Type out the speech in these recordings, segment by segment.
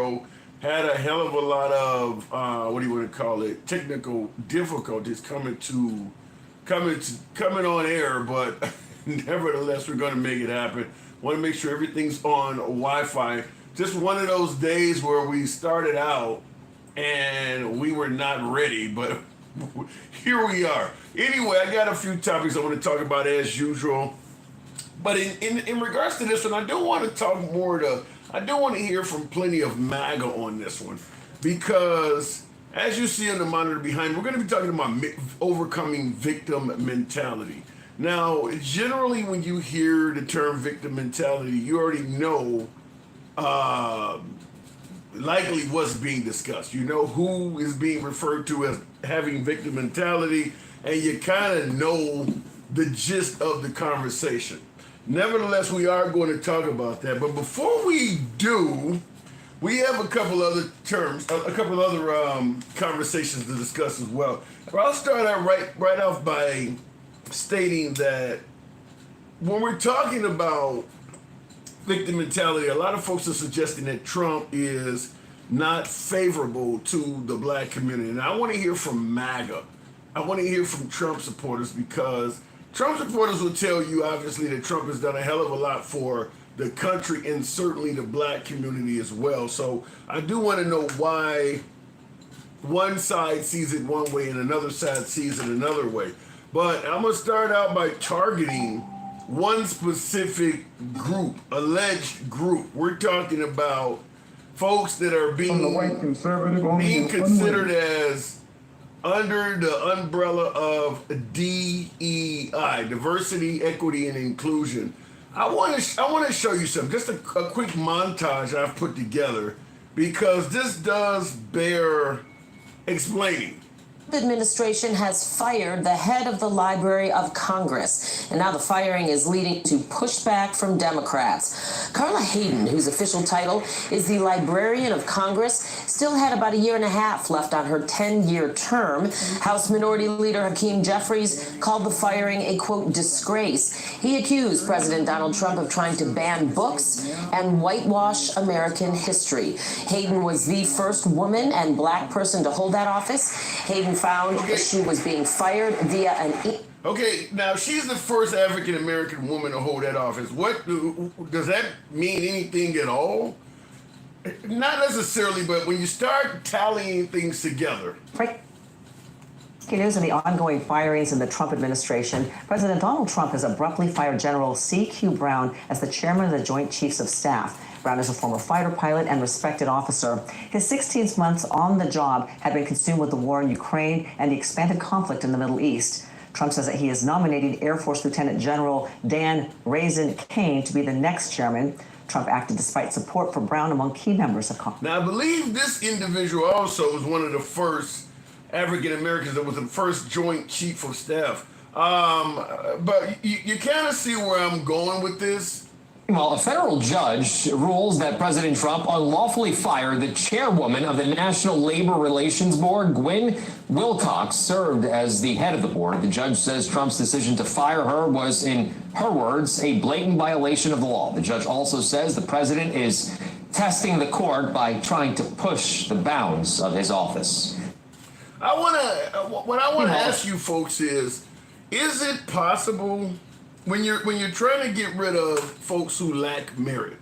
Castro had a hell of a lot of what do you want to call it, technical difficulties coming on air, but nevertheless, we're going to make it happen. Want to make sure everything's on Wi-Fi. Just one of those days where we started out and we were not ready, but here we are. Anyway, I got a few topics I want to talk about as usual. But in regards to this one, I do want to talk I do want to hear from plenty of MAGA on this one. Because as you see on the monitor behind, we're going to be talking about overcoming victim mentality. Now, generally when you hear the term victim mentality, you already know likely what's being discussed. You know who is being referred to as having victim mentality, and you kind of know the gist of the conversation. Nevertheless, we are going to talk about that. But before we do, we have a couple other conversations to discuss as well. But I'll start out right off by stating that when we're talking about victim mentality, a lot of folks are suggesting that Trump is not favorable to the black community. And I want to hear from MAGA. I want to hear from Trump supporters, because Trump supporters will tell you, obviously, that Trump has done a hell of a lot for the country and certainly the black community as well. So I do want to know why one side sees it one way and another side sees it another way. But I'm going to start out by targeting one specific group, alleged group. We're talking about folks that are being considered as under the umbrella of DEI, diversity, equity, and inclusion. I want to show you something, just a quick montage I've put together, because this does bear explaining. The administration has fired the head of the Library of Congress, and now the firing is leading to pushback from Democrats. Carla Hayden, whose official title is the Librarian of Congress, still had about a year and a half left on her 10-year term. House Minority Leader Hakeem Jeffries called the firing a, quote, disgrace. He accused President Donald Trump of trying to ban books and whitewash American history. Hayden was the first woman and black person to hold that office. Hayden found that she was being fired via an Okay, now she's the first African-American woman to hold that office. What does that mean anything at all? Not necessarily, but when you start tallying things together. Breaking news in the ongoing firings in the Trump administration. President Donald Trump has abruptly fired General C.Q. Brown as the chairman of the Joint Chiefs of Staff. Brown is a former fighter pilot and respected officer. His 16 months on the job had been consumed with the war in Ukraine and the expanded conflict in the Middle East. Trump says that he is nominating Air Force Lieutenant General Dan Raisin Kane to be the next chairman. Trump acted despite support for Brown among key members of Congress. Now, I believe this individual also was one of the first African Americans that was the first Joint Chief of Staff. But you kind of see where I'm going with this. Well, a federal judge rules that President Trump unlawfully fired the chairwoman of the National Labor Relations Board. Gwen Wilcox served as the head of the board. The judge says Trump's decision to fire her was, in her words, a blatant violation of the law. The judge also says the president is testing the court by trying to push the bounds of his office. What I want to ask you folks is it possible, when you're trying to get rid of folks who lack merit,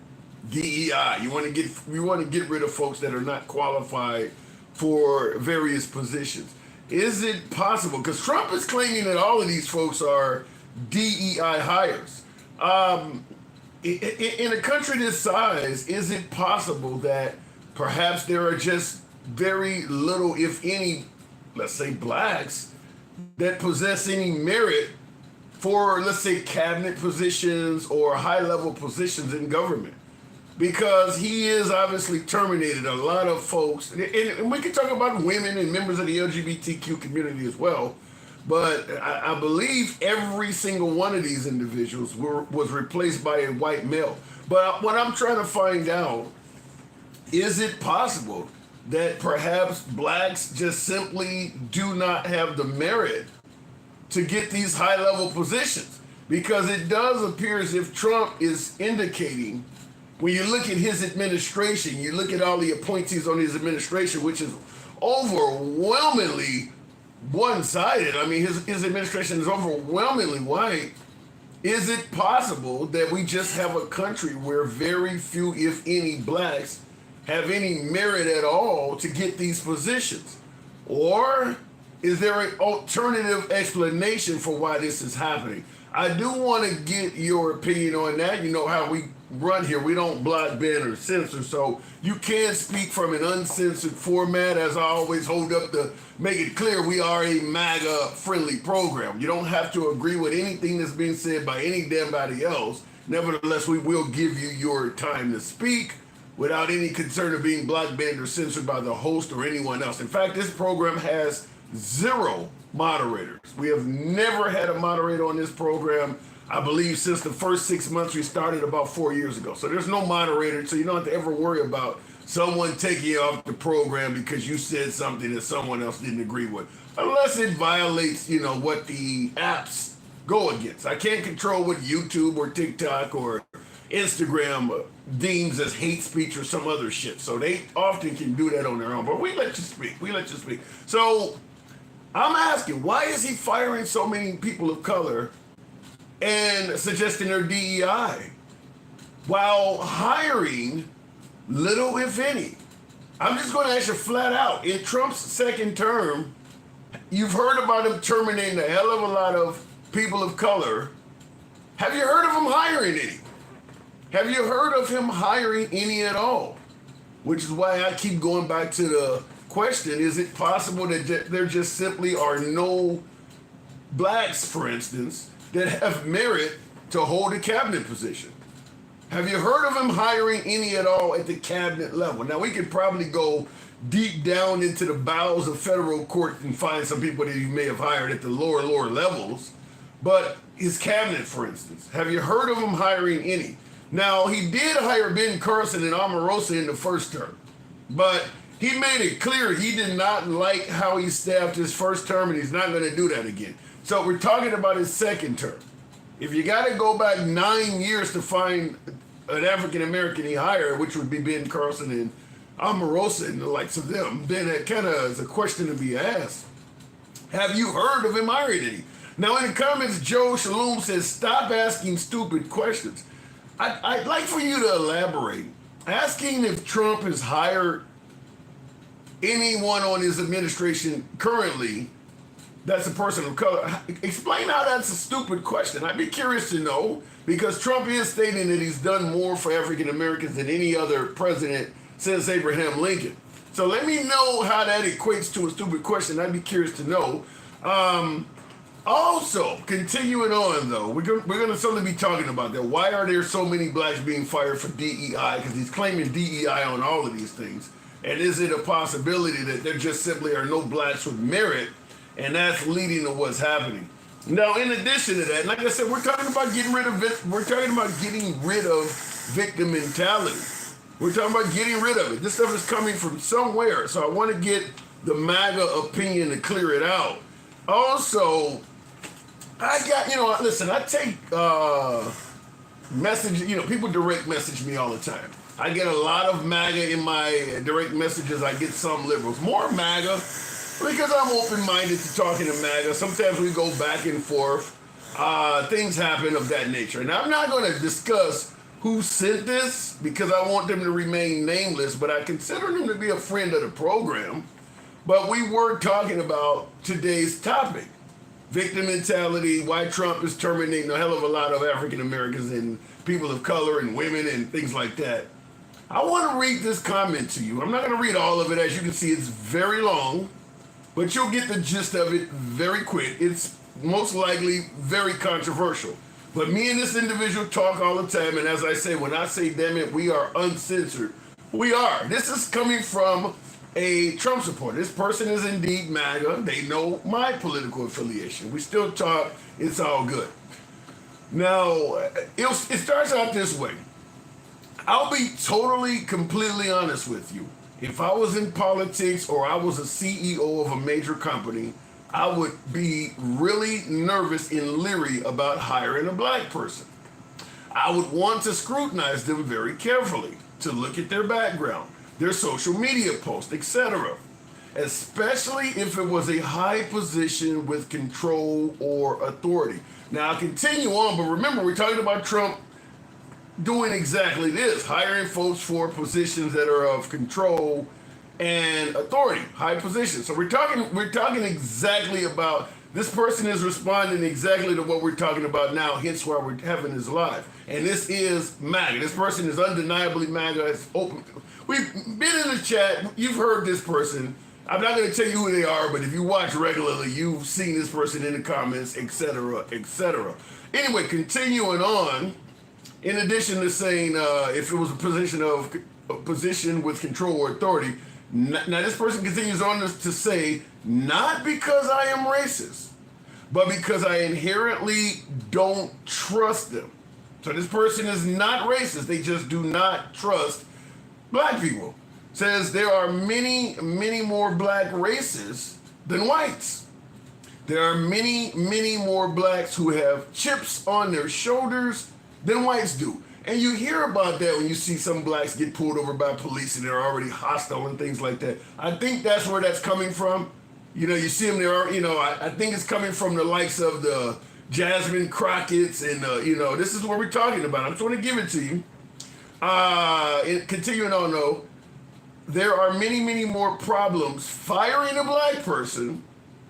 DEI, you want to get rid of folks that are not qualified for various positions. Is it possible? Because Trump is claiming that all of these folks are DEI hires. In a country this size, is it possible that perhaps there are just very little, if any, let's say blacks, that possess any merit for, let's say, cabinet positions or high-level positions in government? Because he is obviously terminated a lot of folks, and we can talk about women and members of the LGBTQ community as well, but I believe every single one of these individuals was replaced by a white male. But what I'm trying to find out, is it possible that perhaps blacks just simply do not have the merit to get these high-level positions? Because it does appear as if Trump is indicating when you look at his administration, you look at all the appointees on his administration, which is overwhelmingly one-sided. I mean, his administration is overwhelmingly white. Is it possible that we just have a country where very few, if any, blacks have any merit at all to get these positions? Or is there an alternative explanation for why this is happening? I do want to get your opinion on that. You know how we run here. We don't block, ban, or censor, so you can speak from an uncensored format. As I always hold up to make it clear, we are a MAGA-friendly program. You don't have to agree with anything that's being said by any damn body else. Nevertheless, we will give you your time to speak without any concern of being blocked, banned, or censored by the host or anyone else. In fact, this program has 0 moderators. We have never had a moderator on this program, I believe, since the first 6 months we started about 4 years ago. So there's no moderator, so you don't have to ever worry about someone taking you off the program because you said something that someone else didn't agree with, unless it violates, you know, what the apps go against. I can't control what YouTube or TikTok or Instagram deems as hate speech or some other shit. So they often can do that on their own, but we let you speak. We let you speak. So I'm asking, why is he firing so many people of color and suggesting their DEI while hiring little, if any? I'm just going to ask you flat out. In Trump's second term, you've heard about him terminating a hell of a lot of people of color. Have you heard of him hiring any? Have you heard of him hiring any at all? Which is why I keep going back to the question, is it possible that there just simply are no blacks, for instance, that have merit to hold a cabinet position? Have you heard of him hiring any at all at the cabinet level? Now, we could probably go deep down into the bowels of federal court and find some people that he may have hired at the lower levels, but his cabinet, for instance, have you heard of him hiring any? Now, he did hire Ben Carson and Omarosa in the first term, but he made it clear he did not like how he staffed his first term, and he's not going to do that again. So we're talking about his second term. If you got to go back 9 years to find an African-American he hired, which would be Ben Carson and Omarosa and the likes of them, then that kind of is a question to be asked. Have you heard of him hiring any? Now, in the comments, Joe Shalom says, stop asking stupid questions. I'd like for you to elaborate. Asking if Trump has hired anyone on his administration currently that's a person of color. Explain how that's a stupid question. I'd be curious to know, because Trump is stating that he's done more for African Americans than any other president since Abraham Lincoln. So let me know how that equates to a stupid question. I'd be curious to know. Also, continuing on though, we're going to certainly be talking about that. Why are there so many blacks being fired for DEI? Because he's claiming DEI on all of these things. And is it a possibility that there just simply are no blacks with merit, and that's leading to what's happening? Now, in addition to that, like I said, we're talking about getting rid of victim mentality. We're talking about getting rid of it. This stuff is coming from somewhere, so I want to get the MAGA opinion to clear it out. Also, I got, listen, I take messages, people direct message me all the time. I get a lot of MAGA in my direct messages. I get some liberals. More MAGA, because I'm open-minded to talking to MAGA. Sometimes we go back and forth. Things happen of that nature. Now, I'm not going to discuss who sent this, because I want them to remain nameless, but I consider them to be a friend of the program. But we were talking about today's topic, victim mentality, why Trump is terminating a hell of a lot of African Americans and people of color and women and things like that. I want to read this comment to you. I'm not going to read all of it. As you can see, it's very long, but you'll get the gist of it very quick. It's most likely very controversial. But me and this individual talk all the time, and as I say, when I say damn it, we are uncensored. We are. This is coming from a Trump supporter. This person is indeed MAGA. They know my political affiliation. We still talk. It's all good. Now, it starts out this way. I'll be totally, completely honest with you. If I was in politics or I was a CEO of a major company, I would be really nervous and leery about hiring a black person. I would want to scrutinize them very carefully, to look at their background, their social media posts, etc., especially if it was a high position with control or authority. Now, I'll continue on, but remember, we're talking about Trump doing exactly this, hiring folks for positions that are of control and authority, high positions. So we're talking exactly about, this person is responding exactly to what we're talking about now, hence why we're having this live. And this is MAGA. This person is undeniably MAGA. It's open. We've been in the chat. You've heard this person. I'm not going to tell you who they are, but if you watch regularly, you've seen this person in the comments, etc., etc. Anyway, continuing on, in addition to saying if it was a position with control or authority, now this person continues on to say, not because I am racist, but because I inherently don't trust them. So this person is not racist. They just do not trust black people. Says there are many, many more black races than whites. There are many, many more blacks who have chips on their shoulders than whites do. And you hear about that when you see some blacks get pulled over by police and they're already hostile and things like that. I think that's where that's coming from. You know, you see them there, I think it's coming from the likes of the Jasmine Crockett's and, this is what we're talking about. I just want to give it to you. Continuing on though, there are many, many more problems firing a black person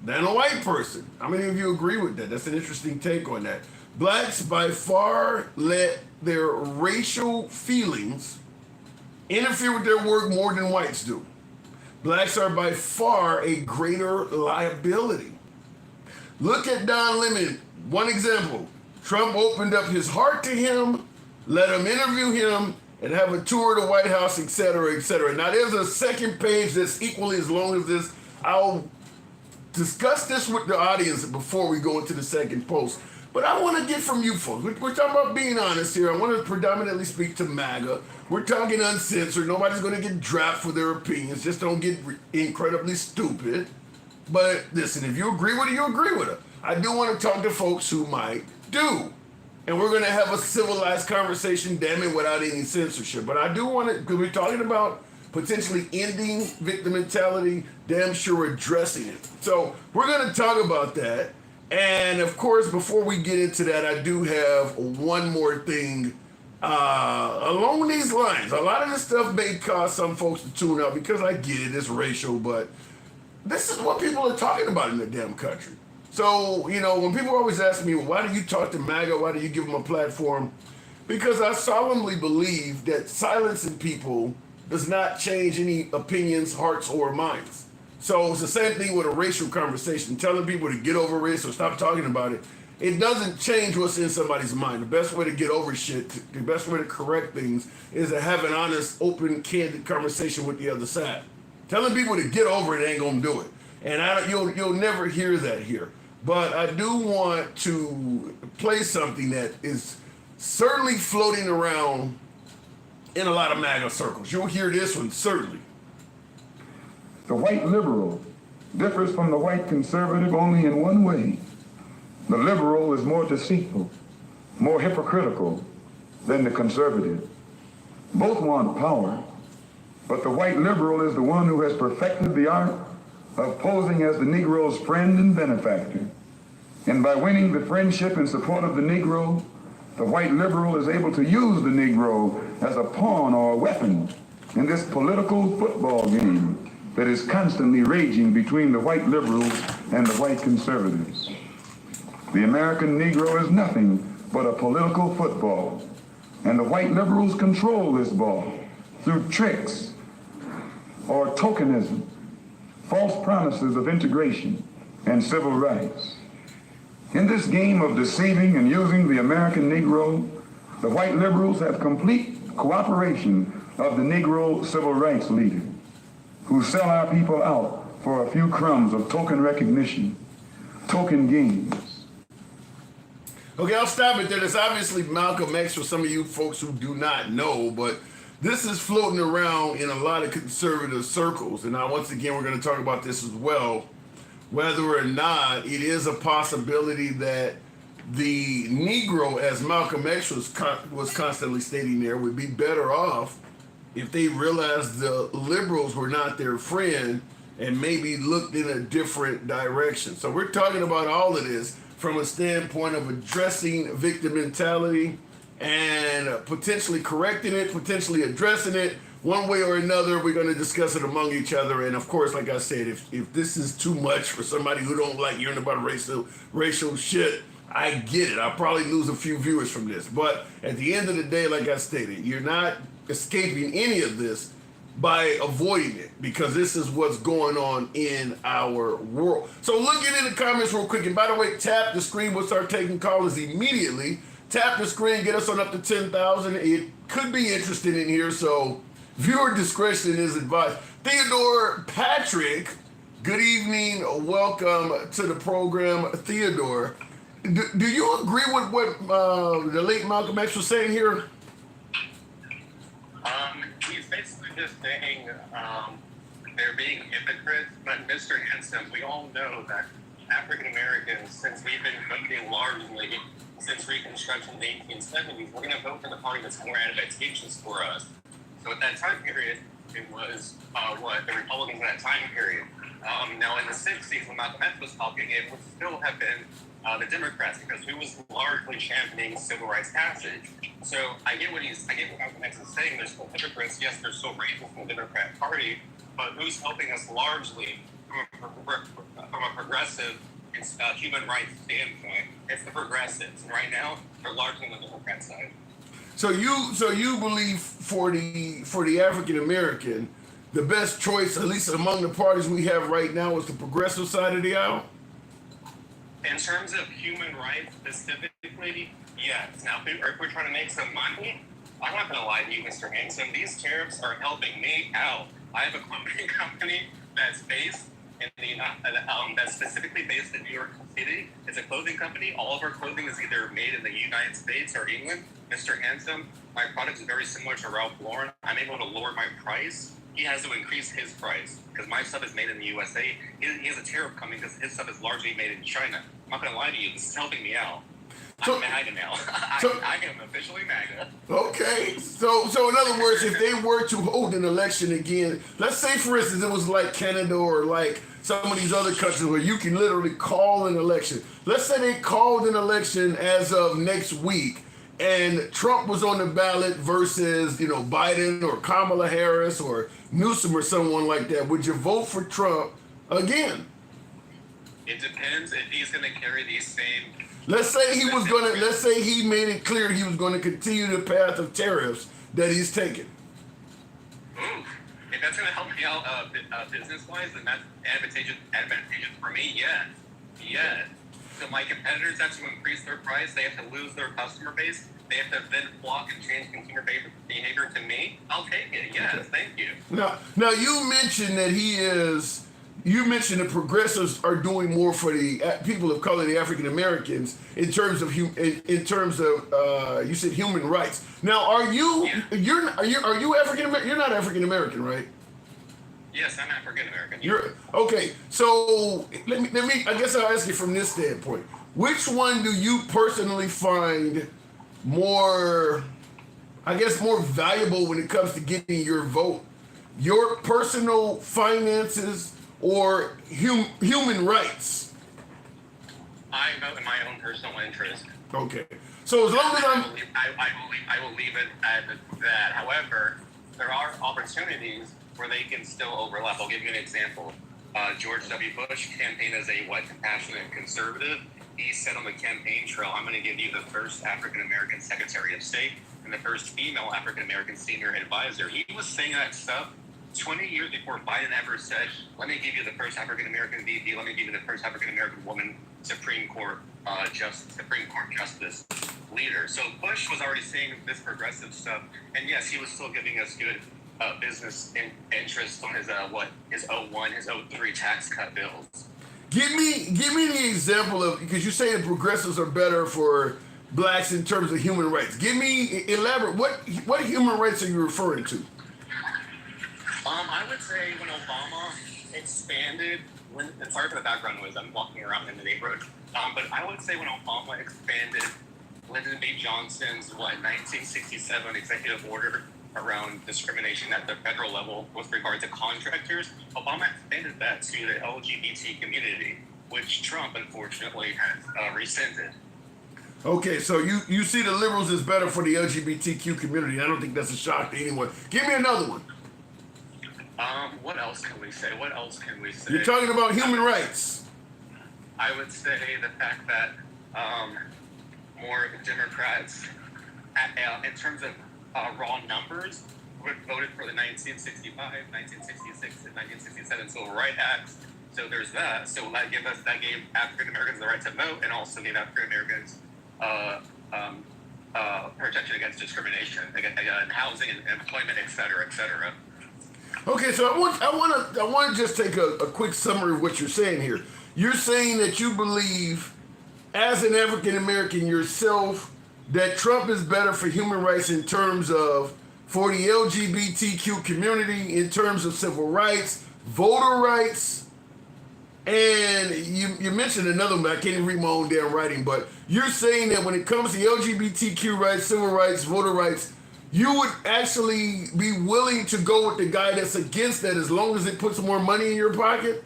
than a white person. How many of you agree with that? That's an interesting take on that. Blacks by far let their racial feelings interfere with their work more than whites do. Blacks are by far a greater liability. Look at Don Lemon. One example, Trump opened up his heart to him, let him interview him, and have a tour of the White House, etc., etc. Now, there's a second page that's equally as long as this. I'll discuss this with the audience before we go into the second post. But I want to get from you folks. We're talking about being honest here. I want to predominantly speak to MAGA. We're talking uncensored. Nobody's going to get dropped for their opinions. Just don't get incredibly stupid. But listen, if you agree with it, you agree with it. I do want to talk to folks who might do. And we're going to have a civilized conversation, damn it, without any censorship. But I do want to, because we're talking about potentially ending victim mentality, damn sure addressing it. So we're going to talk about that. And of course, before we get into that, I do have one more thing along these lines. A lot of this stuff may cause some folks to tune out because I get it, it's racial, but this is what people are talking about in the damn country. So, when people always ask me, well, why do you talk to MAGA? Why do you give them a platform? Because I solemnly believe that silencing people does not change any opinions, hearts, or minds. So it's the same thing with a racial conversation. Telling people to get over race or stop talking about it, it doesn't change what's in somebody's mind. The best way to get over shit, the best way to correct things is to have an honest, open, candid conversation with the other side. Telling people to get over it ain't gonna do it. And you'll never hear that here. But I do want to play something that is certainly floating around in a lot of MAGA circles. You'll hear this one, certainly. The white liberal differs from the white conservative only in one way. The liberal is more deceitful, more hypocritical than the conservative. Both want power, but the white liberal is the one who has perfected the art of posing as the Negro's friend and benefactor. And by winning the friendship and support of the Negro, the white liberal is able to use the Negro as a pawn or a weapon in this political football game that is constantly raging between the white liberals and the white conservatives. The American Negro is nothing but a political football, and the white liberals control this ball through tricks or tokenism, false promises of integration and civil rights. In this game of deceiving and using the American Negro, the white liberals have complete cooperation of the Negro civil rights leader, who sell our people out for a few crumbs of token recognition, token gains. Okay, I'll stop it there. There's obviously Malcolm X for some of you folks who do not know, but this is floating around in a lot of conservative circles. And now, once again, we're going to talk about this as well, whether or not it is a possibility that the Negro, as Malcolm X was constantly stating there, would be better off if they realized the liberals were not their friend and maybe looked in a different direction. So we're talking about all of this from a standpoint of addressing victim mentality and potentially correcting it, potentially addressing it. One way or another, we're going to discuss it among each other. And of course, like I said, if this is too much for somebody who don't like hearing about racial shit, I get it. I'll probably lose a few viewers from this. But at the end of the day, like I stated, you're not escaping any of this by avoiding it, because this is what's going on in our world. So look at it in the comments real quick. And by the way, tap the screen. We'll start taking callers immediately. Tap the screen, get us on up to 10,000. It could be interesting in here, so viewer discretion is advised. Theodore Patrick, good evening. Welcome to the program, Theodore. Do you agree with what the late Malcolm X was saying here? He's basically just saying they're being hypocrites, but Mr. Handsome, we all know that African Americans, since we've been voting largely since Reconstruction in the 1870s, we're going to vote for the party that's more advantageous for us. So at that time period, it was the Republicans in that time period. Now in the 60s, when Malcolm X was talking, it would still have been the Democrats, because who was largely championing civil rights passage. So I get what Malcolm X is saying. There's still hypocrites. Yes, there's still racists in the Democrat Party, but who's helping us largely from a progressive human rights standpoint? It's the progressives, and right now they're largely on the Democrat side. So you believe for the African American, the best choice, at least among the parties we have right now, is the progressive side of the aisle? In terms of human rights specifically, yes. Now, if we're trying to make some money, I'm not going to lie to you, Mr. Hanson. These tariffs are helping me out. I have a clothing company that's based in that's specifically based in New York City. It's a clothing company. All of our clothing is either made in the United States or England. Mr. Handsome, my product is very similar to Ralph Lauren. I'm able to lower my price. He has to increase his price because my stuff is made in the USA. He has a tariff coming because his stuff is largely made in China. I'm not going to lie to you. This is helping me out. I'm MAGA now. I am officially MAGA. Okay. So in other words, if they were to hold an election again, let's say, for instance, it was like Canada or like some of these other countries where you can literally call an election. Let's say they called an election as of next week, and Trump was on the ballot versus, Biden or Kamala Harris or Newsom or someone like that. Would you vote for Trump again? It depends if he's going to carry these same. Let's say he made it clear he was going to continue the path of tariffs that he's taken. Ooh, if that's going to help me out business-wise, then that's advantageous for me. Yes. So my competitors have to increase their price. They have to lose their customer base. They have to then flock and change consumer behavior to me. I'll take it. Yes, okay. Thank you. Now you mentioned that you mentioned the progressives are doing more for the people of color, the African Americans, in terms of you said human rights. Now, are you African American? You're not African American, right? Yes, I'm African American. You're okay. So let me. I guess I'll ask you from this standpoint. Which one do you personally find more valuable when it comes to getting your vote? Your personal finances or human rights? I vote in my own personal interest. Okay. So as long as I will leave it at that. However, there are opportunities where they can still overlap. I'll give you an example. George W. Bush campaigned as a compassionate conservative. He said on the campaign trail, I'm going to give you the first African-American Secretary of State and the first female African-American senior advisor. He was saying that stuff 20 years before Biden ever said, let me give you the first African-American VP, let me give you the first African-American woman Supreme Court Justice leader. So Bush was already saying this progressive stuff, and yes, he was still giving us good business interest on his 01, his 03 tax cut bills. Give me the example of, because you say the progressives are better for blacks in terms of human rights. Elaborate. What human rights are you referring to? I would say when Obama expanded, and sorry for the background noise, I'm walking around in the neighborhood. But I would say when Obama expanded Lyndon B. Johnson's 1967 executive order around discrimination at the federal level with regard to contractors, Obama expanded that to the LGBT community, which Trump unfortunately has rescinded. Okay, so you see the liberals is better for the LGBTQ community. I don't think that's a shock to anyone. Give me another one. What else can we say? What else can we say? You're talking about human rights. I would say the fact that more Democrats, in terms of raw numbers, voted for the 1965, 1966, and 1967 Civil Rights Acts. So there's that. So that gave African Americans the right to vote, and also gave African Americans protection against discrimination, in housing and employment, et cetera, et cetera. Okay, so I want to just take a quick summary of what you're saying here. You're saying that you believe, as an African American yourself, that Trump is better for human rights in terms of for the LGBTQ community, in terms of civil rights, voter rights, and you mentioned another one, but I can't even read my own damn writing, but you're saying that when it comes to LGBTQ rights, civil rights, voter rights, you would actually be willing to go with the guy that's against that as long as it puts more money in your pocket?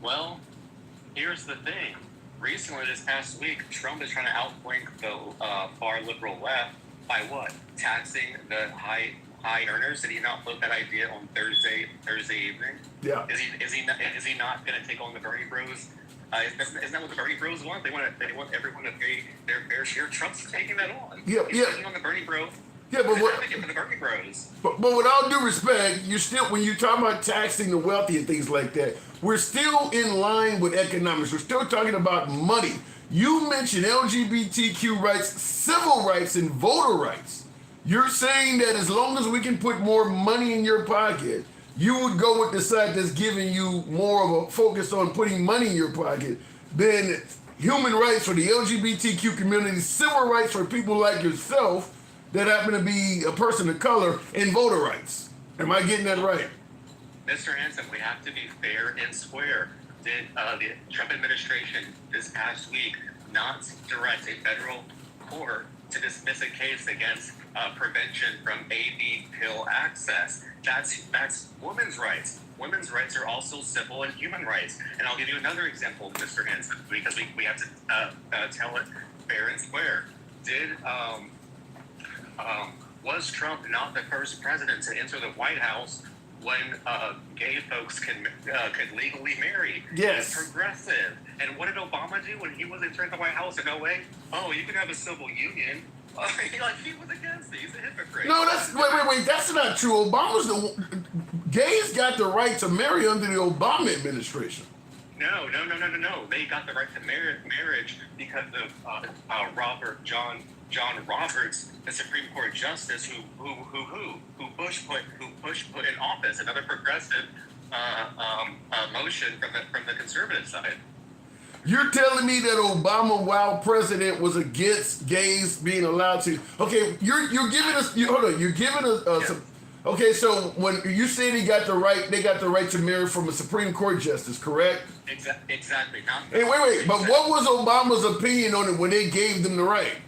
Well, here's the thing. Recently, this past week, Trump is trying to outflank the far liberal left by what? Taxing the high earners. Did he not float that idea on Thursday evening? Yeah. Is he not going to take on the Bernie Bros? Isn't that what the Bernie Bros want? They want everyone to pay their fair share. Trump's taking that on. He's taking on the Bernie Bros. Yeah, but what? For the Bernie Bros. But with all due respect, you're still, when you talk about taxing the wealthy and things like that, we're still in line with economics. We're still talking about money. You mentioned LGBTQ rights, civil rights, and voter rights. You're saying that as long as we can put more money in your pocket, you would go with the side that's giving you more of a focus on putting money in your pocket than human rights for the LGBTQ community, civil rights for people like yourself that happen to be a person of color, and voter rights. Am I getting that right? Mr. Hanson, we have to be fair and square. Did the Trump administration this past week not direct a federal court to dismiss a case against prevention from AB pill access? That's women's rights. Women's rights are also civil and human rights. And I'll give you another example, Mr. Hanson, because we have to tell it fair and square. Was Trump not the first president to enter the White House when gay folks could legally marry? Yes. It's progressive. And what did Obama do when he was entering the White House in 08? Oh, you can have a civil union. He was against it. He's a hypocrite. No, wait. That's not true. Gays got the right to marry under the Obama administration. No. They got the right to marriage because of John Roberts, the Supreme Court justice who Bush put in office. Another progressive motion from the conservative side. You're telling me that Obama, while president, was against gays being allowed to? Okay, you're giving us. Hold on. You're giving us. Yeah. Okay, so when you said they got the right to marry from a Supreme Court justice, correct? Exactly. Hey, wait. But what was Obama's opinion on it when they gave them the right?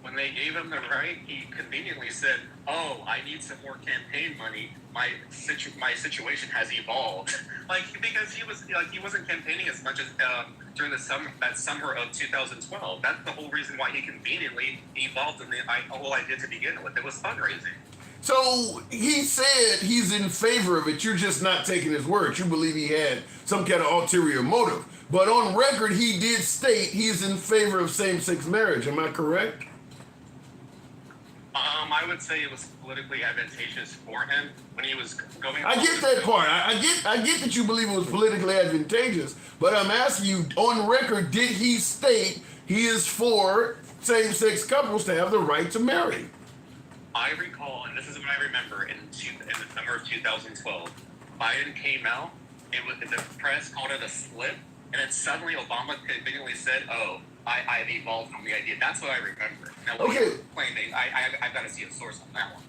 When they gave him the right, he conveniently said, "Oh, I need some more campaign money. My situation has evolved." Because he wasn't campaigning as much as during that summer of 2012. That's the whole reason why he conveniently evolved in the whole idea to begin with. It was fundraising. So he said he's in favor of it. You're just not taking his word. You believe he had some kind of ulterior motive. But on record, he did state he's in favor of same-sex marriage. Am I correct? I would say it was politically advantageous for him when he was going. I get that part. I get that you believe it was politically advantageous, but I'm asking you, on record, did he state he is for same-sex couples to have the right to marry? I recall, and this is what I remember, in the summer of 2012, Biden came out. The press called it a slip, and then suddenly Obama conveniently said, "Oh, I've evolved from the idea." That's what I remember. Now, what Okay. you're claiming, I've got to see a source on that one.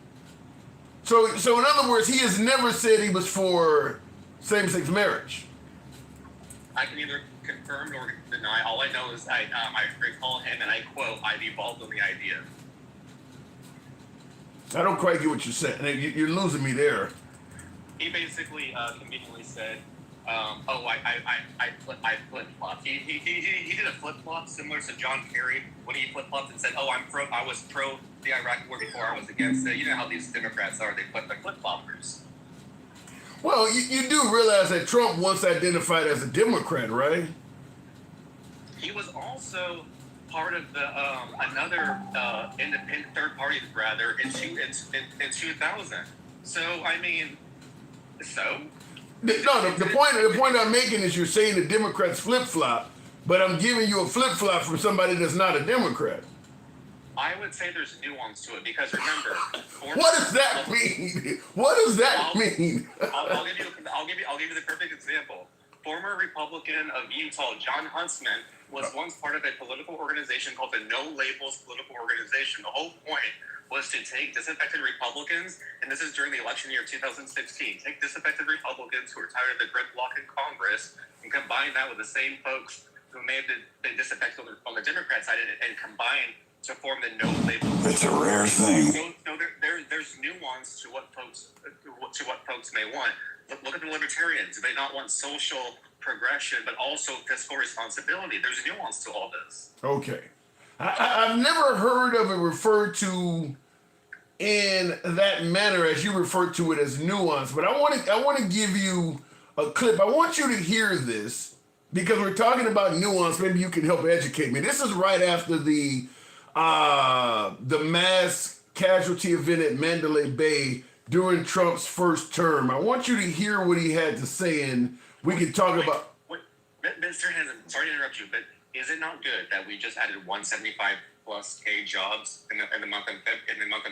So in other words, he has never said he was for same-sex marriage. I can either confirm or deny. All I know is I recall him, and I quote, "I've evolved on the idea." I don't quite get what you're saying. You're losing me there. He basically conveniently said, "Oh, I flip flopped." He did a flip flop similar to John Kerry when he flip flopped and said, "Oh, I was pro the Iraq War before I was against it." You know how these Democrats are; they're flip floppers. Well, you do realize that Trump once identified as a Democrat, right? He was also part of the another independent third party, rather, in 2000. So I mean, The point I'm making is you're saying the Democrats flip flop, but I'm giving you a flip flop from somebody that's not a Democrat. I would say there's nuance to it because remember, What does that mean? What does that mean? I'll give you the perfect example. Former Republican of Utah, John Huntsman, was once part of a political organization called the No Labels Political Organization. The whole point was to take disaffected Republicans, and this is during the election year of 2016, take disaffected Republicans who are tired of the gridlock in Congress and combine that with the same folks who may have been disaffected on the Democrat side and combine to form the No Labels. It's a rare thing. So there's nuance to what folks may want. Look at the libertarians. They not want social progression, but also fiscal responsibility. There's nuance to all this. Okay. I've never heard of it referred to in that manner as you refer to it as nuance, but I want to give you a clip. I want you to hear this because we're talking about nuance. Maybe you can help educate me. This is right after the mass casualty event at Mandalay Bay during Trump's first term. I want you to hear what he had to say, and we can talk about. Mr. Hansen, sorry to interrupt you, but is it not good that we just added 175+ jobs in the month of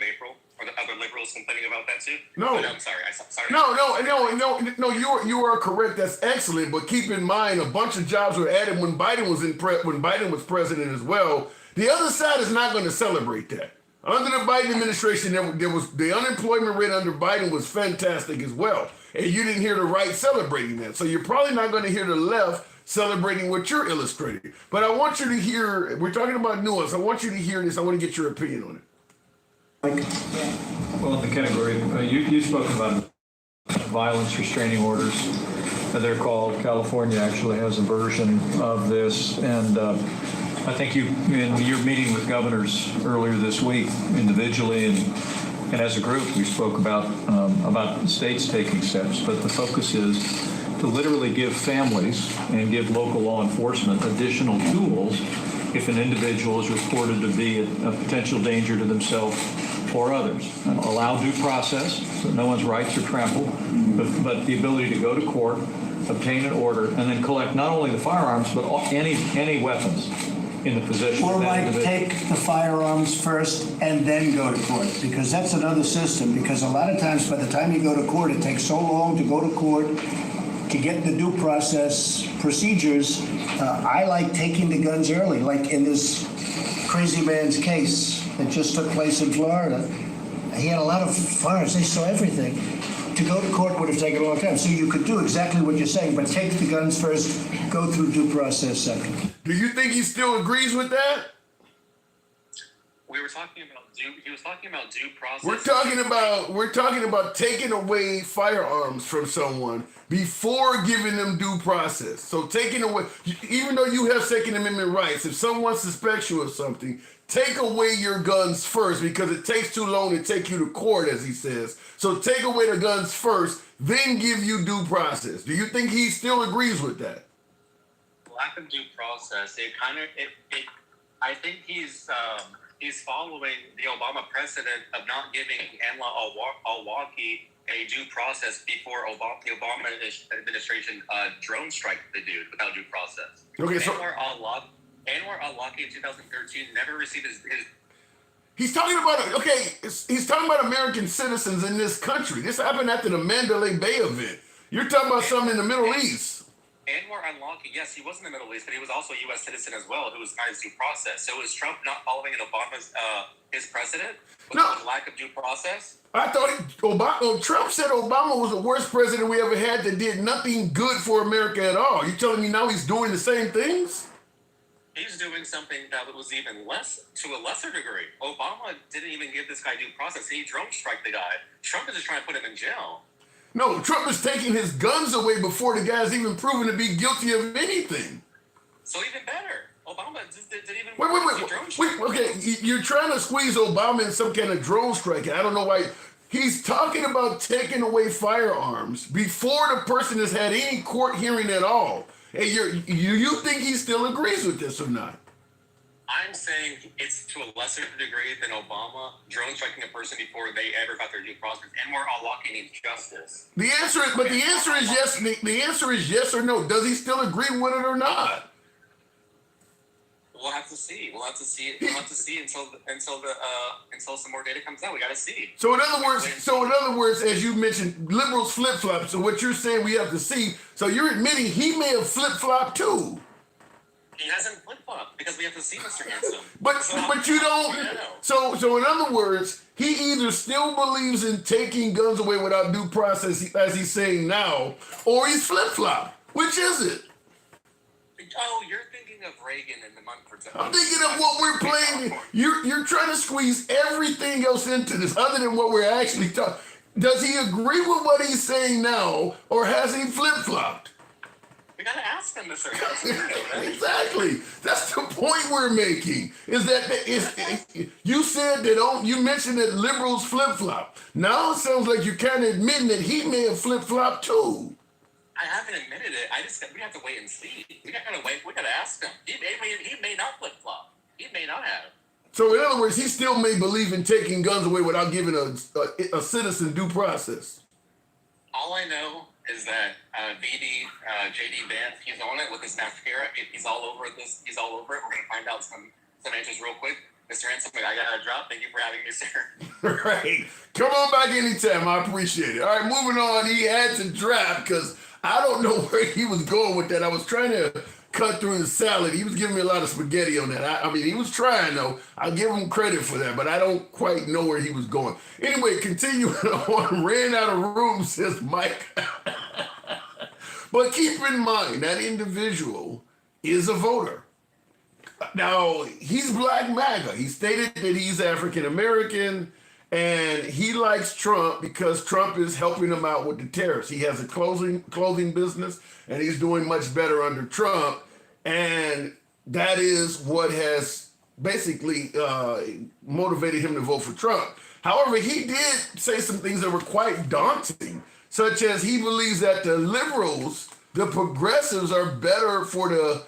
April? Or the other liberals complaining about that too? No. I'm sorry. No. You are correct. That's excellent. But keep in mind, a bunch of jobs were added when Biden was president as well. The other side is not going to celebrate that. Under the Biden administration, there was the unemployment rate under Biden was fantastic as well, and you didn't hear the right celebrating that. So you're probably not going to hear the left celebrating what you're illustrating. But I want you to hear. We're talking about nuance. I want you to hear this. I want to get your opinion on it. Well, in the category, you spoke about violence restraining orders. They're called. California actually has a version of this, and I think in your meeting with governors earlier this week, individually and as a group, we spoke about states taking steps. But the focus is to literally give families and give local law enforcement additional tools if an individual is reported to be a potential danger to themselves or others. Allow due process so no one's rights are trampled, but the ability to go to court, obtain an order, and then collect not only the firearms but any weapons in the possession Or of that like individual. take the firearms first and then go to court, because that's another system. Because a lot of times by the time you go to court, it takes so long to go to court to get the due process procedures. I like taking the guns early, like in this crazy man's case that just took place in Florida. He had a lot of firearms. They saw everything. To go to court would have taken a long time. So you could do exactly what you're saying, but take the guns first, go through due process second. Do you think he still agrees with that? We were talking about he was talking about due process. We're talking about taking away firearms from someone before giving them due process. So taking away, even though you have Second Amendment rights, if someone suspects you of something, take away your guns first because it takes too long to take you to court, as he says. So take away the guns first, then give you due process. Do you think he still agrees with that? Lack of due process. I think he's following the Obama precedent of not giving Anwar al-Awlaki a due process before the Obama administration drone strike the dude without due process. Okay, so Anwar al-Awlaki in 2013 never received his. he's talking about American citizens in this country. This happened after the Mandalay Bay event. You're talking about something in the Middle East. Anwar al-Awlaki, yes, he was in the Middle East, but he was also a U.S. citizen as well, who was denied due process. So is Trump not following in Obama's his precedent with No. lack of due process? I thought Trump said Obama was the worst president we ever had that did nothing good for America at all. You telling me now he's doing the same things? He's doing something that was even less, to a lesser degree. Obama didn't even give this guy due process. He drone strike the guy. Trump is just trying to put him in jail. No, Trump is taking his guns away before the guy's even proven to be guilty of anything. So even better. Obama just didn't even drone Wait, strike. okay, you're trying to squeeze Obama in some kind of drone strike. I don't know why. He's talking about taking away firearms before the person has had any court hearing at all. And you think he still agrees with this or not? I'm saying it's to a lesser degree than Obama drone striking a person before they ever got their due process. Anwar al-Awlaki needs justice. The answer is yes. The answer is yes or no. Does he still agree with it or not? We'll have to see. We'll have to see. We'll have to see until some more data comes out. We got to see. So in other words, as you mentioned, liberals flip flop. So what you're saying, we have to see. So you're admitting he may have flip flopped too. He hasn't flip-flopped because we have to see Mr. Handsome. But you don't. So in other words, he either still believes in taking guns away without due process, as he's saying now, or he's flip flop. Which is it? Oh, you're thinking of Reagan in the month for I'm thinking of what we're playing. You're trying to squeeze everything else into this, other than what we're actually talking. Does he agree with what he's saying now, or has he flip flopped? We gotta ask him, Mr. Handsome. Exactly. That's the point we're making. Is that you said that you mentioned that liberals flip flop. Now it sounds like you're kind of admitting that he may have flip flopped too. I haven't admitted it. We have to wait and see. We gotta wait. We gotta ask him. He may not flip flop. He may not have. So in other words, he still may believe in taking guns away without giving a citizen due process. All I know is that JD Vance, he's on it with his mascara. He's all over this. He's all over it. We're gonna find out some answers real quick. Mr. Hanson, I gotta drop. Thank you for having me, sir. Right. Come on back anytime. I appreciate it. All right, moving on. He had to drop because I don't know where he was going with that. I was trying to cut through the salad. He was giving me a lot of spaghetti on that. I mean, he was trying, though. I'll give him credit for that, but I don't quite know where he was going. Anyway, continuing on. Ran out of room, says Mike. But keep in mind, that individual is a voter. Now, he's Black MAGA. He stated that he's African American, and he likes Trump because Trump is helping him out with the tariffs. He has a clothing business, and he's doing much better under Trump. And that is what has basically motivated him to vote for Trump. However, he did say some things that were quite daunting, such as he believes that the liberals, the progressives, are better for the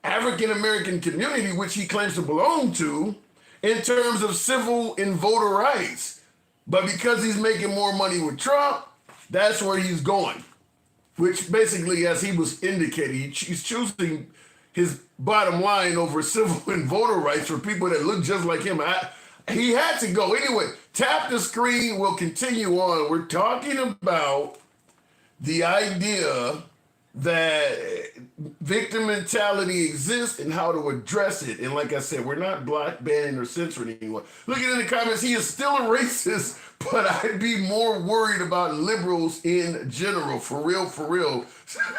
African American community, which he claims to belong to, in terms of civil and voter rights. But because he's making more money with Trump, that's where he's going. Which basically, as he was indicating, he's choosing his bottom line over civil and voter rights for people that look just like him. He had to go. Anyway, tap the screen. We'll continue on. We're talking about the idea that victim mentality exists and how to address it. And like I said, we're not block banning or censoring anyone. Looking in the comments, he is still a racist, but I'd be more worried about liberals in general. For real, for real.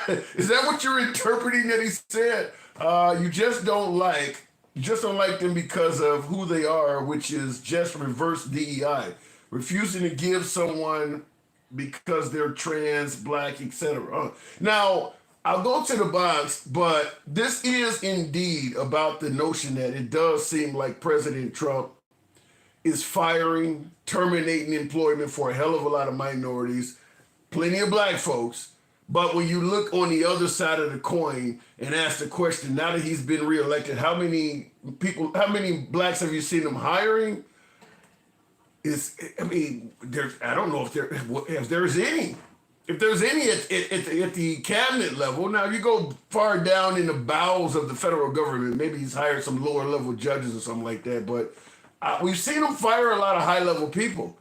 Is that what you're interpreting that he said? You just don't like them because of who they are, which is just reverse DEI. Refusing to give someone because they're trans, Black, etc. Now, I'll go to the box, but this is indeed about the notion that it does seem like President Trump is firing, terminating employment for a hell of a lot of minorities, plenty of Black folks. But when you look on the other side of the coin and ask the question, now that he's been reelected, how many Blacks have you seen him hiring? I don't know if there's any. If there's any at the cabinet level. Now, you go far down in the bowels of the federal government, maybe he's hired some lower level judges or something like that. But we've seen him fire a lot of high level people.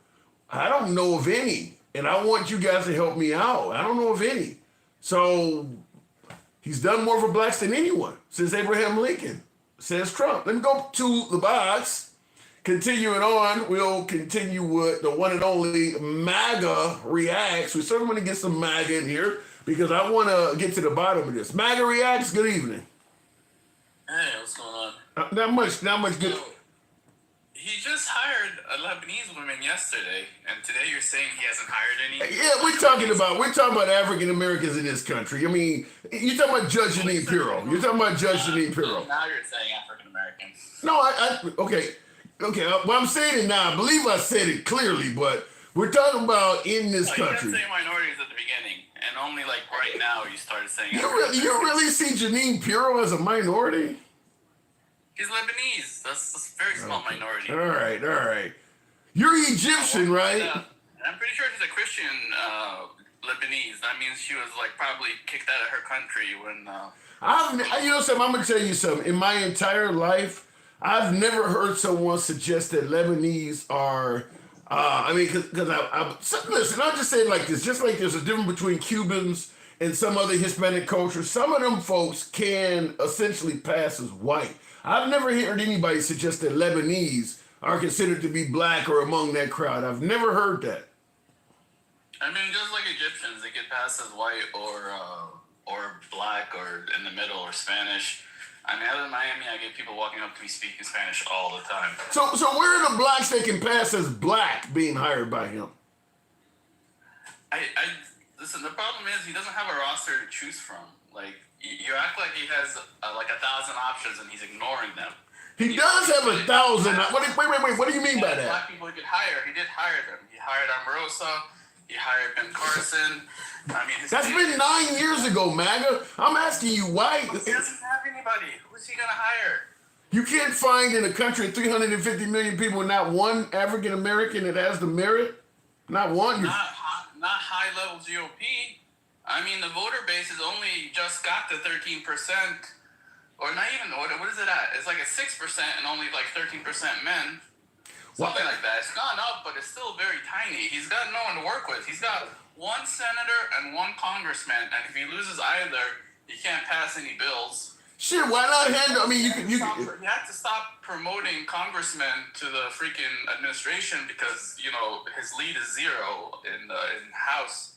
I don't know of any. And I want you guys to help me out. I don't know of any. So He's done more for blacks than anyone since Abraham Lincoln, says Trump. Let me go to the box. Continuing on, we'll continue with the one and only MAGA Reacts. We certainly want to get some MAGA in here because I want to get to the bottom of this. MAGA Reacts, good evening. Hey, what's going on? Not much good. So, he just hired a Lebanese woman yesterday, and today you're saying he hasn't hired any. Yeah, we're talking about African Americans in this country. I mean, you're talking about Judge Jeanine Pirro. You're talking about Judge Jeanine Pirro. Now you're saying African Americans. No, okay. Well, I'm saying it now. I believe I said it clearly, but we're talking about in this country. You didn't say minorities at the beginning, and only like right now you started saying. You really see Jeanine Pirro as a minority? He's Lebanese. That's a very small minority. All right. You're Egyptian, right? I'm pretty sure she's a Christian Lebanese. That means she was like probably kicked out of her country when. You know something? I'm gonna tell you something. In my entire life, I've never heard someone suggest that Lebanese are. Listen, I'll just say it like this: just like there's a difference between Cubans and some other Hispanic cultures, some of them folks can essentially pass as white. I've never heard anybody suggest that Lebanese are considered to be black or among that crowd. I've never heard that. I mean, just like Egyptians, they get passed as white or black or in the middle or Spanish. I mean, out in Miami, I get people walking up to me speaking Spanish all the time. So where are the blacks that can pass as black being hired by him? Listen, the problem is he doesn't have a roster to choose from. Like, you act like he has like 1,000 options and he's ignoring them. He does have 1,000. Wait. What do you mean by that? Black people he could hire. He did hire them. He hired Omarosa. He hired Ben Carson. I mean, that's been 9 years ago, MAGA. I'm asking you why. He doesn't have anybody. Who's he gonna hire? You can't find in a country of 350 million people not one African American that has the merit. Not one. Not high level GOP. I mean, the voter base has only just got to 13%, or not even. What is it at? It's like a 6% and only like 13% men. Something like that. It's gone up, but it's still very tiny. He's got no one to work with. He's got one senator and one congressman, and if he loses either, he can't pass any bills. Shit, why not handle? I mean, you had to stop promoting congressmen to the freaking administration because his lead is 0 in House.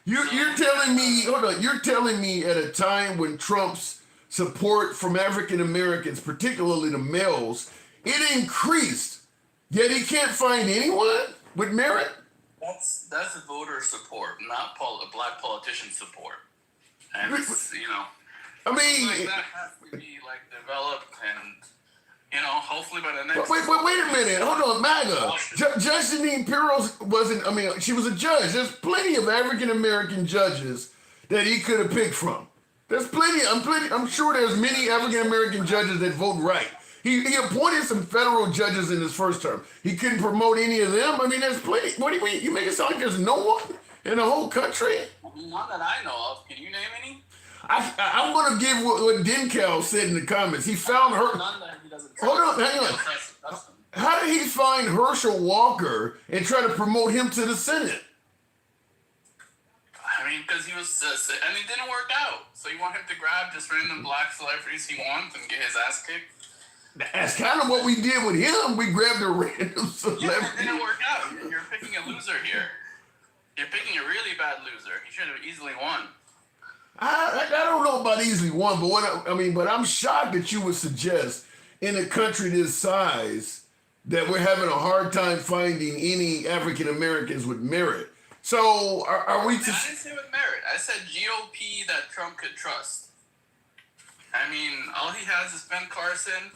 You're telling me, hold on. You're telling me at a time when Trump's support from African Americans, particularly the males, it increased. Yet he can't find anyone with merit? That's voter support, not black politician support. And it's, I mean, like that has to be like developed and, hopefully by the next. Wait a minute. Hold on, MAGA. Judge Jeanine Pirro she was a judge. There's plenty of African American judges that he could have picked from. There's plenty. I'm sure there's many African American judges that vote right. He appointed some federal judges in his first term. He couldn't promote any of them. I mean, there's plenty. What do you mean? You make it sound like there's no one in the whole country? Not that I know of. Can you name any? I'm going to give what Denkel said in the comments. He found her. Hold on, hang on. How did he find Herschel Walker and try to promote him to the Senate? I mean, because he was, and it didn't work out. So you want him to grab just random black celebrities he wants and get his ass kicked? That's kind of what we did with him. We grabbed a random celebrity. Yeah, it didn't work out. You're picking a loser here. You're picking a really bad loser. He should have easily won. I don't know about easily won, but but I'm shocked that you would suggest in a country this size that we're having a hard time finding any African Americans with merit. So are we? I didn't say with merit. I said GOP that Trump could trust. I mean, all he has is Ben Carson.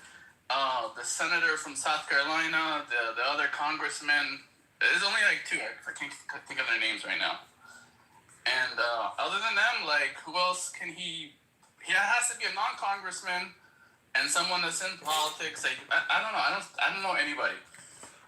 The senator from South Carolina, the other congressman. There's only like 2. I can't think of their names right now. And other than them, like, who else can he? He has to be a non-congressman and someone that's in politics. Like, I don't know. I don't know anybody.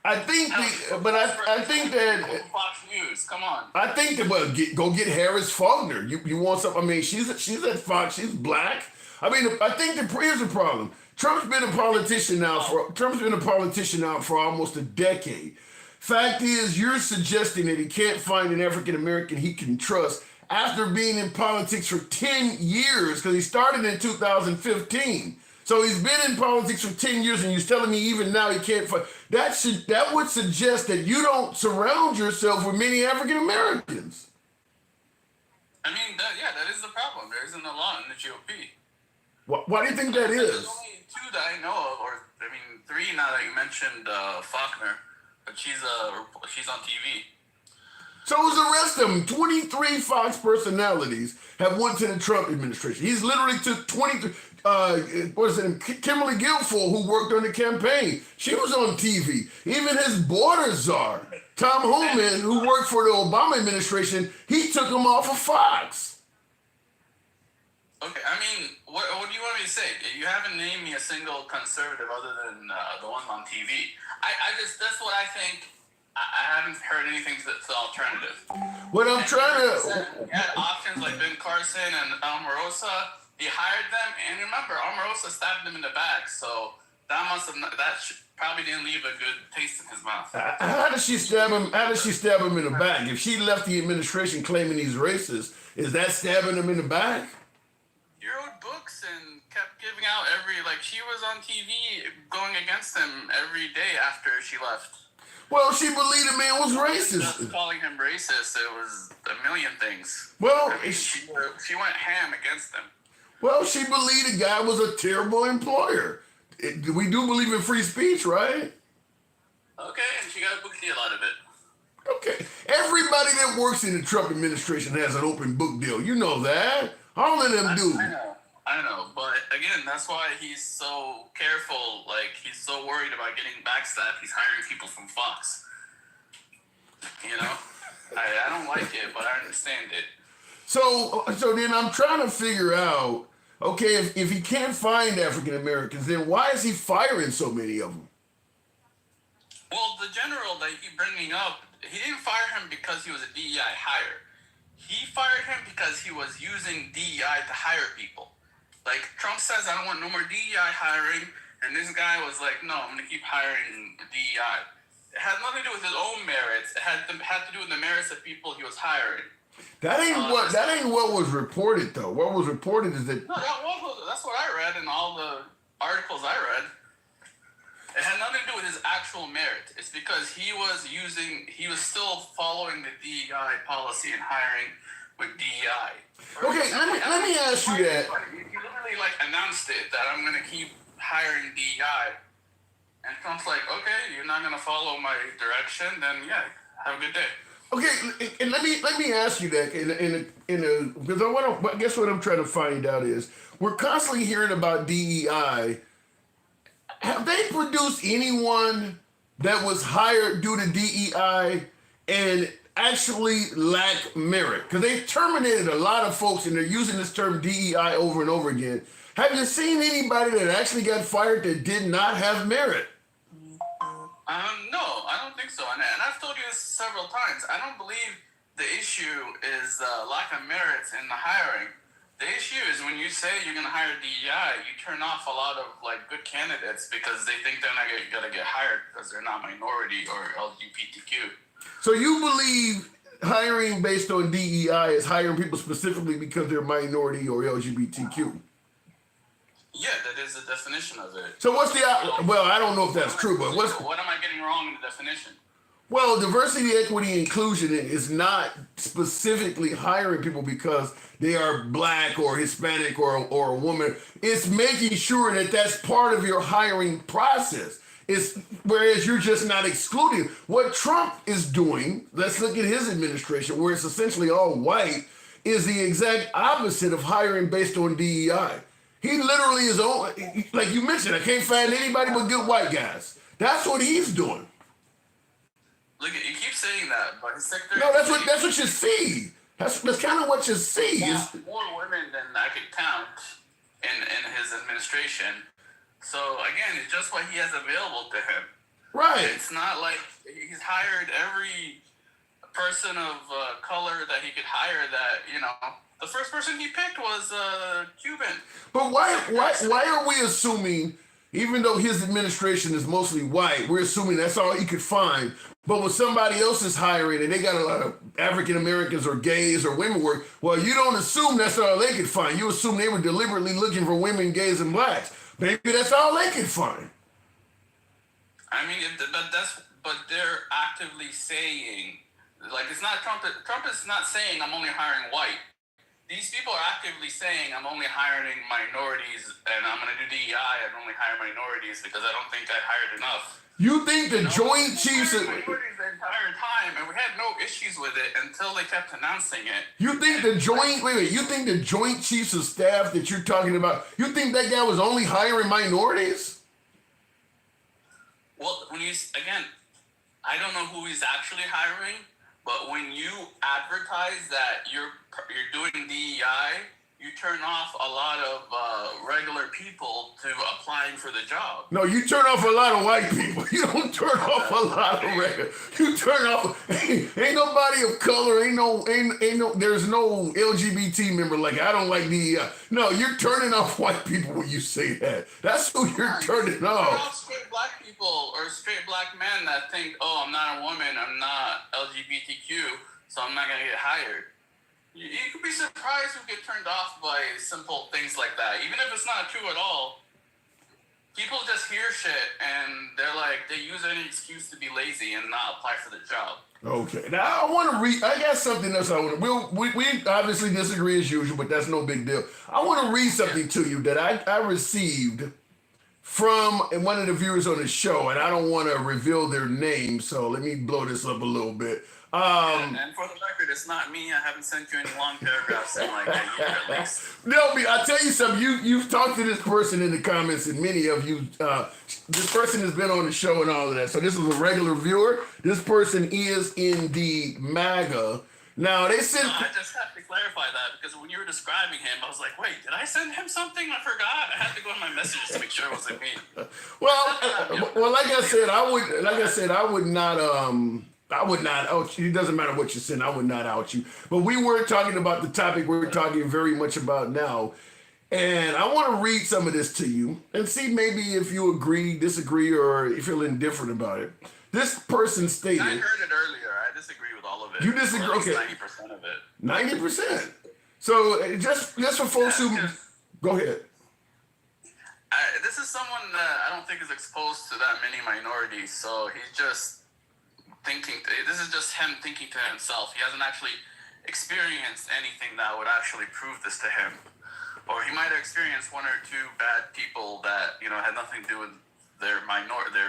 I think that Fox News. Come on. I think that go get Harris Faulkner. You want something? I mean, she's at Fox. She's black. I mean, I think here's the problem. Trump's been a politician now for almost a decade. Fact is, you're suggesting that he can't find an African American he can trust after being in politics for 10 years, because he started in 2015. So he's been in politics for 10 years, and you're telling me even now he can't fight. That would suggest that you don't surround yourself with many African Americans. I mean, that is the problem. There isn't a lot in the GOP. Why do you think that There's is? only two that I know of, or I mean, three now that you mentioned Faulkner, but she's on TV. So is the rest of them. 23 Fox personalities have went to the Trump administration. He's literally took 23. Kimberly Guilfoyle, who worked on the campaign, she was on TV. Even his border czar, Tom Homan, who worked for the Obama administration, he took him off of Fox. Okay, I mean, what do you want me to say? You haven't named me a single conservative other than the ones on TV. That's what I think. I haven't heard anything that's alternative. What I'm trying to... He had options like Ben Carson and Omarosa. He hired them, and remember, Omarosa stabbed him in the back, so probably didn't leave a good taste in his mouth. How did she stab him? How did she stab him in the back? If she left the administration claiming he's racist, is that stabbing him in the back? He wrote books and kept giving out she was on TV going against him every day after she left. Well, she believed the man was racist. Just calling him racist, it was a million things. Well, I mean, she went ham against him. Well, she believed the guy was a terrible employer. We do believe in free speech, right? Okay, and she got a book deal out of it. Okay. Everybody that works in the Trump administration has an open book deal. You know that. All of them do. I know, but again, that's why he's so careful. He's so worried about getting backstabbed. He's hiring people from Fox. You know? I don't like it, but I understand it. So then I'm trying to figure out, okay, if he can't find African Americans, then why is he firing so many of them? Well, the general that you keep bringing up, he didn't fire him because he was a DEI hire. He fired him because he was using DEI to hire people. Trump says, I don't want no more DEI hiring, and this guy was like, no, I'm going to keep hiring DEI. It had nothing to do with his own merits. It had to do with the merits of people he was hiring. That ain't what was reported, though. What was reported is that... No, that's what I read in all the articles I read. It had nothing to do with his actual merit. It's because he was still following the DEI policy and hiring with DEI. Okay, let me ask you that. He literally announced it that I'm gonna keep hiring DEI, and Trump's like, okay, you're not gonna follow my direction, then yeah, have a good day. Okay, and let me ask you that because I guess what I'm trying to find out is we're constantly hearing about DEI. Have they produced anyone that was hired due to DEI and actually lack merit? Because they terminated a lot of folks and they're using this term DEI over and over again. Have you seen anybody that actually got fired that did not have merit? No, I don't think so. And I've told you this several times. I don't believe the issue is lack of merits in the hiring. The issue is when you say you're going to hire DEI, you turn off a lot of good candidates because they think they're not going to get hired because they're not minority or LGBTQ. So you believe hiring based on DEI is hiring people specifically because they're minority or LGBTQ? Yeah, that is the definition of it. So what's the... Well, I don't know if that's true, but what am I getting wrong in the definition? Well, diversity, equity, inclusion is not specifically hiring people because they are black or Hispanic or a woman. It's making sure that that's part of your hiring process. Whereas you're just not excluding. What Trump is doing, let's look at his administration, where it's essentially all white, is the exact opposite of hiring based on DEI. He literally is, like you mentioned, I can't find anybody but good white guys. That's what he's doing. Look, you keep saying that, but his secretary... No, that's what you see. That's kind of what you see. Yeah, more women than I could count in his administration. So, again, it's just what he has available to him. Right. It's not like he's hired every person of color that he could hire that, the first person he picked was Cuban. But why are we assuming, even though his administration is mostly white, we're assuming that's all he could find. But when somebody else is hiring and they got a lot of African Americans or gays or women work, well, you don't assume that's all they could find. You assume they were deliberately looking for women, gays, and blacks. Maybe that's all they could find. I mean, but they're actively saying, like, it's not Trump. Trump is not saying I'm only hiring white. These people are actively saying I'm only hiring minorities and I'm going to do DEI and only hire minorities because I don't think I hired enough. You think the Joint Chiefs... Minorities the entire time, and we had no issues with it until they kept announcing it. You think the Joint... Wait. You think the Joint Chiefs of Staff that you're talking about, you think that guy was only hiring minorities? Well, again, I don't know who he's actually hiring, but when you advertise that you're doing DEI, you turn off a lot of regular people to applying for the job. No, you turn off a lot of white people. You don't turn off a lot of regular. You turn off. Ain't nobody of color. Ain't no. There's no LGBT member like I don't like DEI. No, you're turning off white people when you say that. That's who you're turning off. Straight black people or straight black men that think, oh, I'm not a woman, I'm not LGBTQ, so I'm not gonna get hired. You could be surprised who get turned off by simple things like that. Even if it's not true at all, people just hear shit and they're like, they use any excuse to be lazy and not apply for the job. Okay, now I want to read. I got something else I want to. We obviously disagree as usual, but that's no big deal. I want to read something to you that I received from one of the viewers on the show, and I don't want to reveal their name, so let me blow this up a little bit. And for the record, it's not me. I haven't sent you any long paragraphs in like a year at least. No, I'll tell you something. You've talked to this person in the comments, and many of you, this person has been on the show and all of that. So this is a regular viewer. This person is indeed MAGA. Now, they said... No, I just have to clarify that because when you were describing him, I was like, wait, did I send him something? I forgot. I had to go in my messages to make sure it wasn't me. Well, like I said, I would not out you. It doesn't matter what you send. I would not out you. But we weren't talking about the topic we're talking very much about now. And I want to read some of this to you and see maybe if you agree, disagree, or you feel indifferent about it. This person stated... I heard it earlier. I disagree with all of it. You disagree? Okay. 90% of it. 90%? So just for folks who... Go ahead. This is someone that I don't think is exposed to that many minorities. So he's just... this is just him thinking to himself. He hasn't actually experienced anything that would actually prove this to him. Or he might have experienced one or two bad people that, had nothing to do with their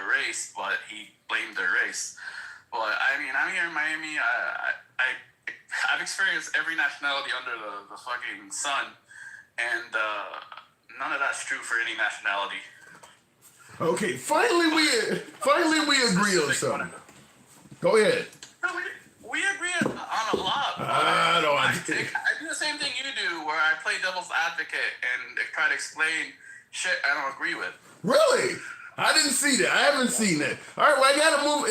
race, but he blamed their race. But I mean, I'm here in Miami. I've experienced every nationality under the fucking sun, and none of that's true for any nationality. Okay, finally we agree on something. Go ahead. No, we agree on a lot. I I do the same thing you do, where I play devil's advocate and try to explain shit I don't agree with. Really? I didn't see that. I haven't seen that. All right, well, I gotta move.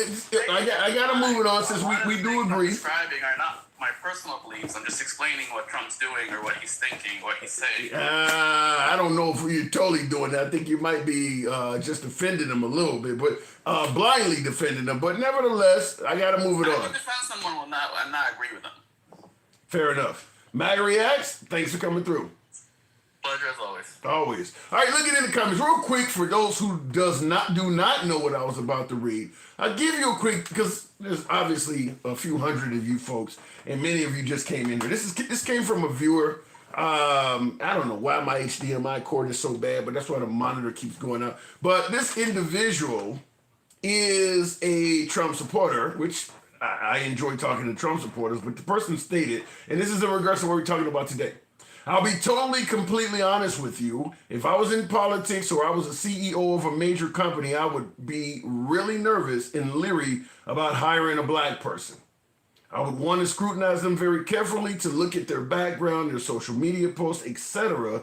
I gotta move it on since we do agree. I'm describing are not my personal beliefs. I'm just explaining what Trump's doing or what he's thinking, what he's saying. I don't know if you're totally doing that. I think you might be just defending him a little bit, but blindly defending him. But nevertheless, I gotta move it on. I can defend someone and not agree with them. Fair enough. MAGA Reacts, thanks for coming through. Pleasure as always. Always. All right, look it in the comments real quick for those who do not know what I was about to read. I'll give you a quick, because there's obviously a few hundred of you folks, and many of you just came in here. This came from a viewer. I don't know why my HDMI cord is so bad, but that's why the monitor keeps going out. But this individual is a Trump supporter, which I enjoy talking to Trump supporters, but the person stated, and this is in regards to what we're talking about today. I'll be totally, completely honest with you. If I was in politics or I was a CEO of a major company, I would be really nervous and leery about hiring a black person. I would want to scrutinize them very carefully to look at their background, their social media posts, etc.,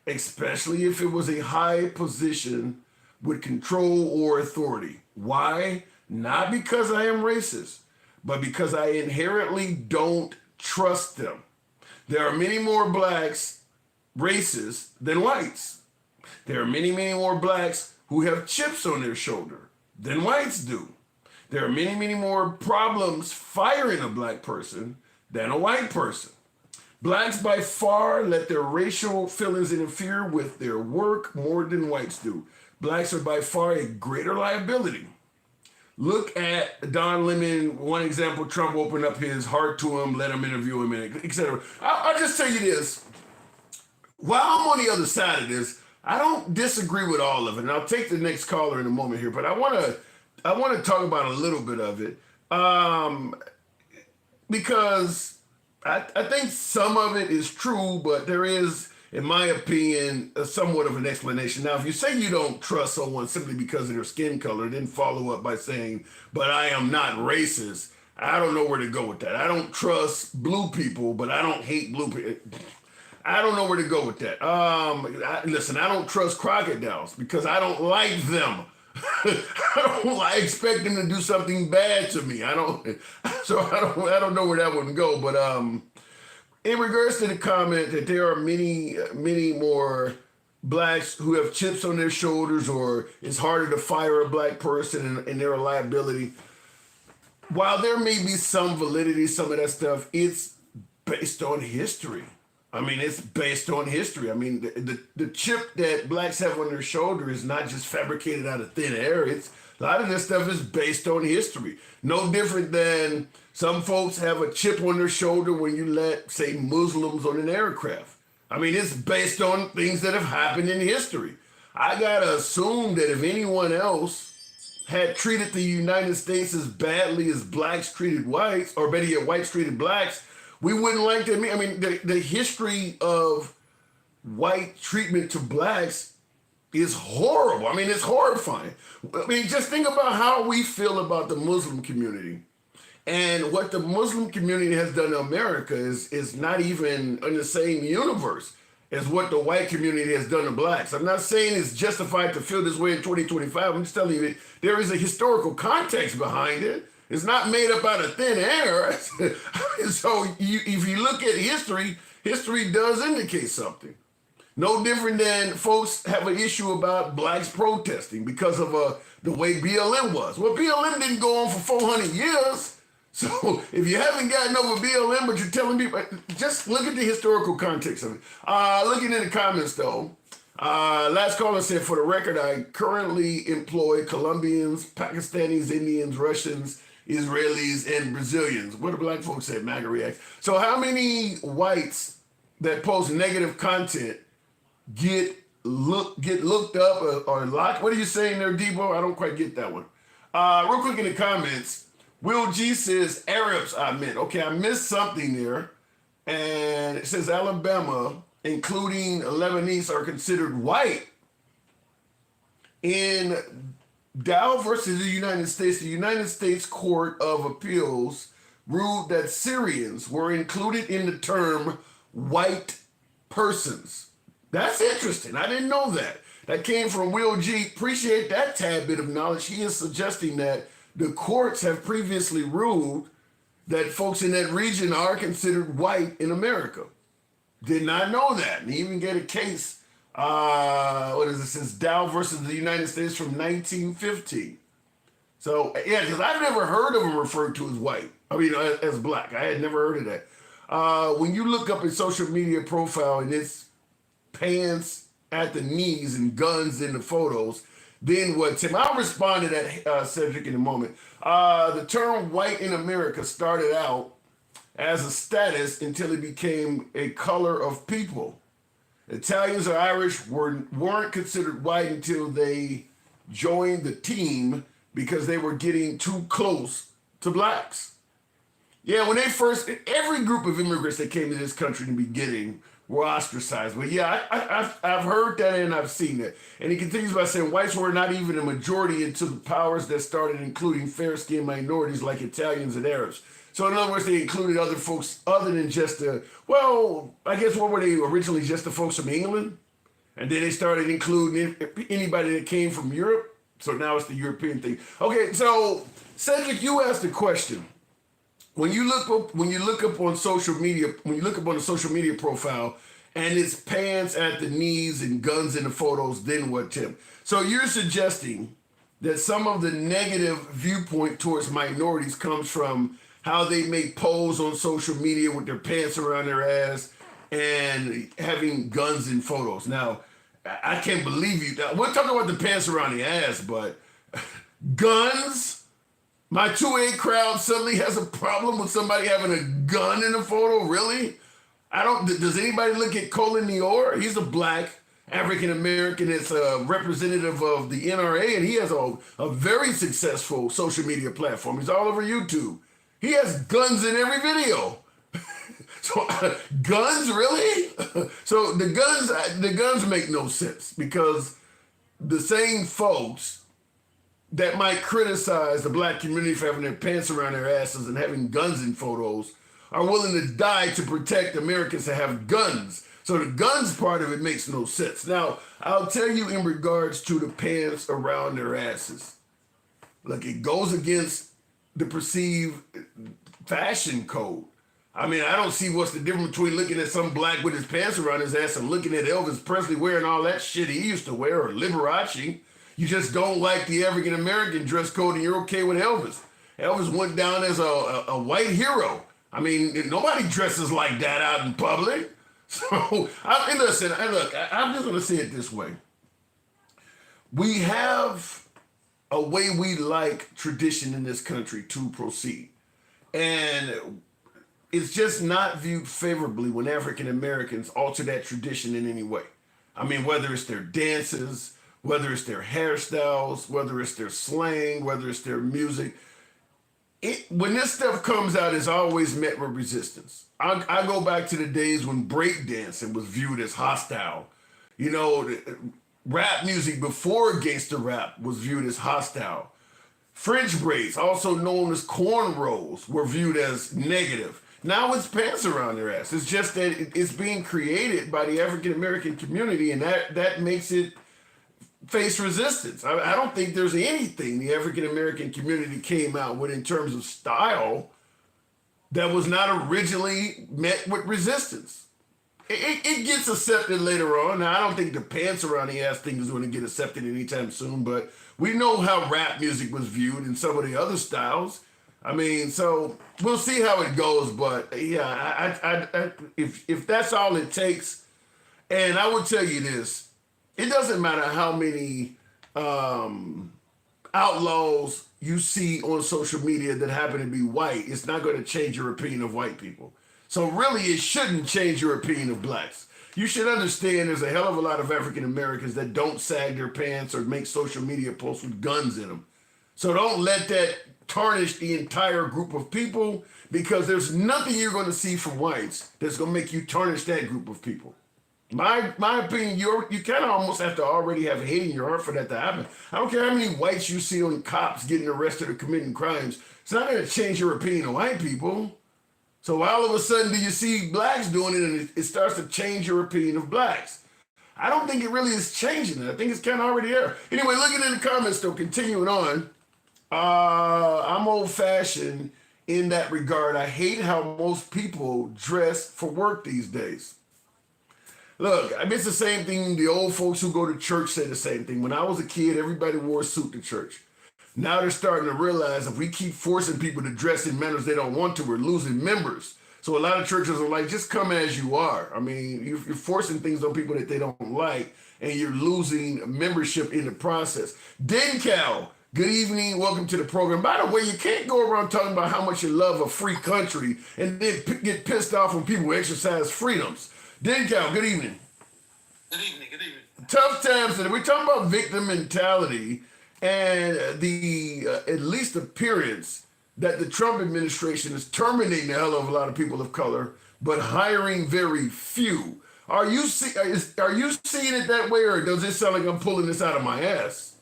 especially if it was a high position with control or authority. Why? Not because I am racist, but because I inherently don't trust them. There are many more blacks racist than whites. There are many, many more blacks who have chips on their shoulder than whites do. There are many, many more problems firing a black person than a white person. Blacks by far let their racial feelings interfere with their work more than whites do. Blacks are by far a greater liability. Look at Don Lemon, one example. Trump opened up his heart to him, let him interview him, etc. I'll just tell you this. While I'm on the other side of this, I don't disagree with all of it. And I'll take the next caller in a moment here, but I want to talk about a little bit of it. Because I think some of it is true, but there is, in my opinion, somewhat of an explanation. Now, if you say you don't trust someone simply because of their skin color, then follow up by saying, but I am not racist, I don't know where to go with that. I don't trust blue people, but I don't hate blue people. I don't know where to go with that. Listen, I don't trust crocodiles because I don't like them. I expect them to do something bad to me. I don't know where that would go. But in regards to the comment that there are many, many more blacks who have chips on their shoulders, or it's harder to fire a black person and they're a liability. While there may be some validity, some of that stuff, it's based on history. I mean, it's based on history. I mean, the chip that blacks have on their shoulder is not just fabricated out of thin air. A lot of this stuff is based on history. No different than some folks have a chip on their shoulder when you let, say, Muslims on an aircraft. I mean, it's based on things that have happened in history. I gotta assume that if anyone else had treated the United States as badly as blacks treated whites, or better yet, whites treated blacks, we wouldn't like to. I mean, the history of white treatment to blacks is horrible. I mean, it's horrifying. I mean, just think about how we feel about the Muslim community. And what the Muslim community has done to America is not even in the same universe as what the white community has done to blacks. I'm not saying it's justified to feel this way in 2025. I'm just telling you that there is a historical context behind it. It's not made up out of thin air. So if you look at history, history does indicate something. No different than folks have an issue about blacks protesting because of the way BLM was. Well, BLM didn't go on for 400 years. So if you haven't gotten over BLM, but you're telling people, just look at the historical context of it. Looking in the comments, though, last caller said, for the record, I currently employ Colombians, Pakistanis, Indians, Russians, Israelis, and Brazilians. What do black folks say? MAGA reacts. So how many whites that post negative content get looked up or locked? What are you saying there, Debo? I don't quite get that one. Real quick in the comments, Will G says Arabs, I meant. Okay, I missed something there. And it says Alabama, including Lebanese, are considered white. In Dow versus the United States Court of Appeals ruled that Syrians were included in the term white persons. That's interesting. I didn't know that. That came from Will G. Appreciate that tad bit of knowledge. He is suggesting that the courts have previously ruled that folks in that region are considered white in America. Did not know that. And he even get a case. What is it? Since Dow versus the United States from 1915. So yeah, because I've never heard of him referred to as white. I mean, as black. I had never heard of that. When you look up his social media profile and it's pants at the knees and guns in the photos, then what, Tim? I'll respond to that, Cedric, in a moment. The term white in America started out as a status until it became a color of people. Italians or Irish weren't considered white until they joined the team because they were getting too close to blacks. Yeah, when they first, every group of immigrants that came to this country in the beginning were ostracized. But yeah, I've heard that and I've seen it. And he continues by saying whites were not even a majority until the powers that started including fair-skinned minorities like Italians and Arabs. So in other words, they included other folks other than just I guess what were they originally, just the folks from England? And then they started including anybody that came from Europe. So now it's the European thing. Okay, so Cedric, you asked a question. When you look up on social media, when you look up on a social media profile and it's pants at the knees and guns in the photos, then what, Tim? So you're suggesting that some of the negative viewpoint towards minorities comes from how they may pose on social media with their pants around their ass and having guns in photos. Now, I can't believe you. We're talking about the pants around the ass, but guns? My 2A crowd suddenly has a problem with somebody having a gun in a photo? Really? Does anybody look at Colin Neor? He's a black African-American that's a representative of the NRA, and he has a very successful social media platform. He's all over YouTube. He has guns in every video. So guns, really? So the guns make no sense because the same folks that might criticize the black community for having their pants around their asses and having guns in photos are willing to die to protect Americans that have guns. So the guns part of it makes no sense. Now, I'll tell you in regards to the pants around their asses. Look, it goes against the perceived fashion code. I mean, I don't see what's the difference between looking at some black with his pants around his ass and looking at Elvis Presley wearing all that shit he used to wear, or Liberace. You just don't like the African-American dress code and you're okay with Elvis. Elvis went down as a white hero. I mean, nobody dresses like that out in public. So, I'm just going to say it this way. We have a way we like tradition in this country to proceed. And it's just not viewed favorably when African Americans alter that tradition in any way. I mean, whether it's their dances, whether it's their hairstyles, whether it's their slang, whether it's their music. When this stuff comes out, it's always met with resistance. I go back to the days when breakdancing was viewed as hostile. You know, rap music before gangster rap was viewed as hostile. French braids, also known as cornrows, were viewed as negative. Now it's pants around their ass. It's just that it's being created by the African-American community, and that makes it face resistance. I don't think there's anything the African-American community came out with in terms of style that was not originally met with resistance. It gets accepted later on. Now, I don't think the pants around the ass thing is going to get accepted anytime soon, but we know how rap music was viewed in some of the other styles. I mean, so we'll see how it goes, but yeah, if that's all it takes, and I would tell you this, it doesn't matter how many outlaws you see on social media that happen to be white, it's not going to change your opinion of white people. So really, it shouldn't change your opinion of blacks. You should understand there's a hell of a lot of African Americans that don't sag their pants or make social media posts with guns in them. So don't let that tarnish the entire group of people, because there's nothing you're going to see from whites that's going to make you tarnish that group of people. My opinion, you kind of almost have to already have hate in your heart for that to happen. I don't care how many whites you see on cops getting arrested or committing crimes. It's not going to change your opinion of white people. So all of a sudden, do you see blacks doing it and it starts to change your opinion of blacks? I don't think it really is changing it. I think it's kind of already there. Anyway, looking in the comments, though, continuing on, I'm old-fashioned in that regard. I hate how most people dress for work these days. Look, I mean, it's the same thing. The old folks who go to church say the same thing. When I was a kid, everybody wore a suit to church. Now they're starting to realize if we keep forcing people to dress in manners they don't want to, we're losing members. So a lot of churches are like, just come as you are. I mean, you're forcing things on people that they don't like, and you're losing membership in the process. Dencal, good evening. Welcome to the program. By the way, you can't go around talking about how much you love a free country and then get pissed off when people exercise freedoms. Dencal, good evening. Good evening, good evening. Tough times today. We're talking about victim mentality and the at least appearance that the Trump administration is terminating a hell of a lot of people of color, but hiring very few. Are you seeing it that way, or does it sound like I'm pulling this out of my ass?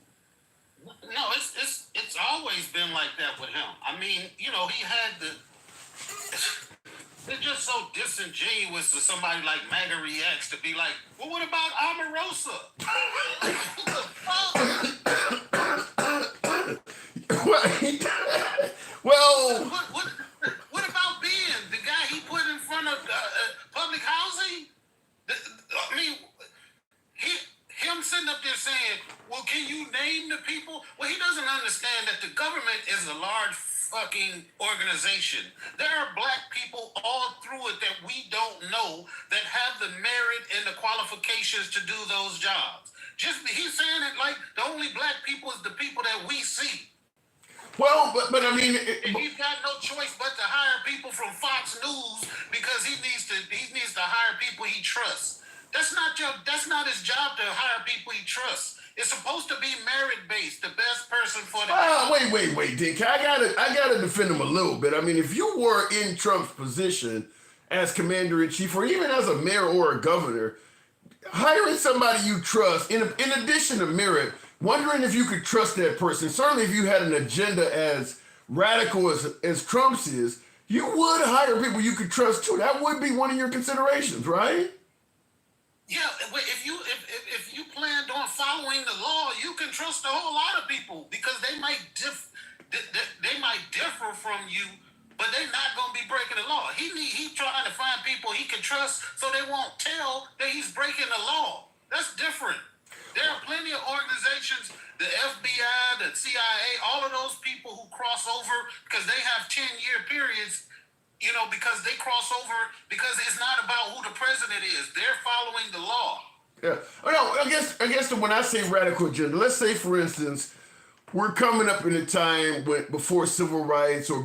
No, it's always been like that with him. I mean, you know, he had the. It's just so disingenuous to somebody like MAGA Reacts to be like, well, what about Omarosa? Well, what about Ben, the guy he put in front of public housing? name the people? Well, he doesn't understand that the government is a large fucking organization. There are black people all through it that we don't know that have the merit and the qualifications to do those jobs. He's saying it like the only black people is the people that we see. Well, but I mean, And he's got no choice but to hire people from Fox News because he needs to hire people he trusts. That's not his job to hire people he trusts. It's supposed to be merit based, the best person for the job. Wait, Dick. I gotta defend him a little bit. I mean, if you were in Trump's position as commander in chief, or even as a mayor or a governor, hiring somebody you trust, in addition to merit, wondering if you could trust that person. Certainly, if you had an agenda as radical as Trump's is, you would hire people you could trust too. That would be one of your considerations, right? Yeah, if you planned on following the law, you can trust a whole lot of people because they might differ from you, but they're not going to be breaking the law. He's trying to find people he can trust so they won't tell that he's breaking the law. That's different. There are plenty of organizations, the FBI, the CIA, all of those people who cross over because they have 10-year periods. You know, because they cross over, because it's not about who the president is. They're following the law. Yeah. Oh, no, I guess when I say radical agenda, let's say, for instance, we're coming up in a time before civil rights or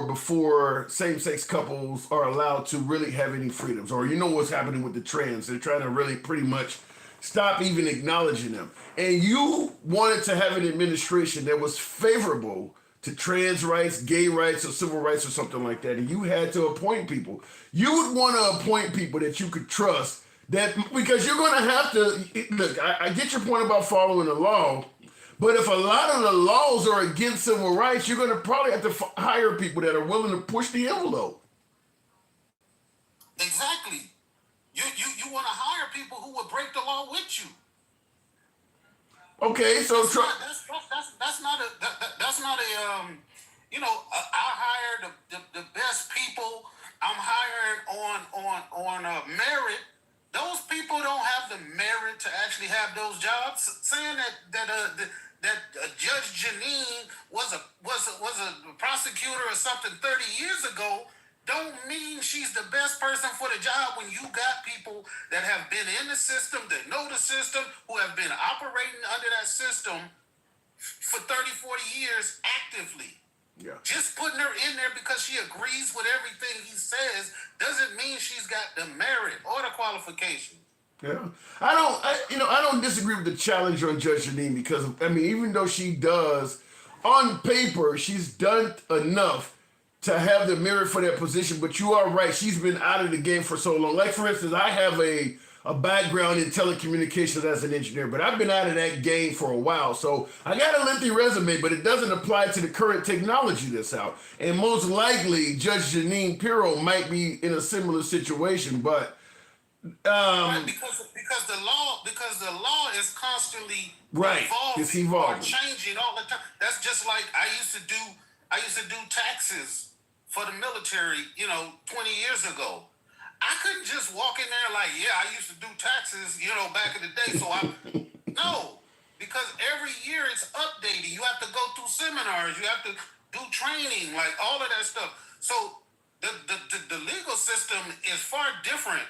before same-sex couples are allowed to really have any freedoms. Or you know what's happening with the trans. They're trying to really pretty much stop even acknowledging them. And you wanted to have an administration that was favorable to trans rights, gay rights, or civil rights, or something like that, and you had to appoint people. You would want to appoint people that you could trust, because you're going to have to, look, I get your point about following the law, but if a lot of the laws are against civil rights, you're going to probably have to hire people that are willing to push the envelope. Exactly. You want to hire people who will break the law with you. Okay, so that's not a you know, I hire the best people. I'm hiring on merit. Those people don't have the merit to actually have those jobs. Saying that Judge Janine was a prosecutor or something 30 years ago don't mean she's the best person for the job when you got people that have been in the system, that know the system, who have been operating under that system for 30, 40 years actively. Yeah. Just putting her in there because she agrees with everything he says doesn't mean she's got the merit or the qualification. Yeah, I don't disagree with the challenge on Judge Janine because, I mean, even though she does, on paper, she's done enough to have the merit for that position, but you are right. She's been out of the game for so long. Like, for instance, I have a background in telecommunications as an engineer, but I've been out of that game for a while. So I got a lengthy resume, but it doesn't apply to the current technology that's out. And most likely, Judge Janine Pirro might be in a similar situation, but right, because the law is constantly it's evolving, or changing all the time. That's just like I used to do taxes for the military, 20 years ago. I couldn't just walk in there like, yeah, I used to do taxes, back in the day. So no, because every year it's updated. You have to go through seminars. You have to do training, like all of that stuff. So the legal system is far different.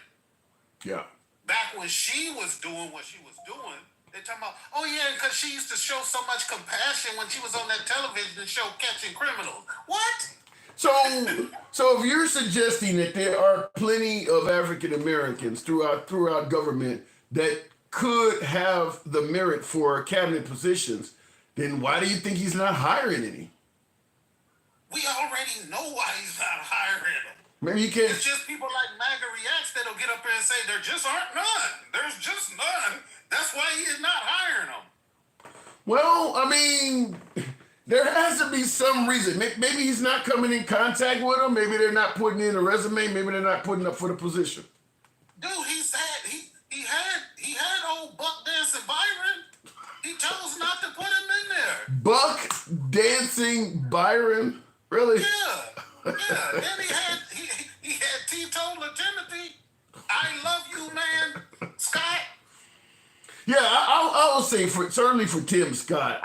Yeah. Back when she was doing what she was doing, they're talking about, oh yeah, because she used to show so much compassion when she was on that television show Catching Criminals. What? So if you're suggesting that there are plenty of African Americans throughout government that could have the merit for cabinet positions, then why do you think he's not hiring any? We already know why he's not hiring them. Maybe you can't. It's just people like MAGA Reacts that'll get up there and say there just aren't none. There's just none. That's why he is not hiring them. Well, I mean, there has to be some reason. Maybe he's not coming in contact with them. Maybe they're not putting in a resume. Maybe they're not putting up for the position. Dude, he had old Buck Dancing Byron. He chose not to put him in there. Buck Dancing Byron? Really? Yeah. Then he had Teetotaler Timothy. I love you, man. Scott. Yeah, I will say certainly for Tim Scott,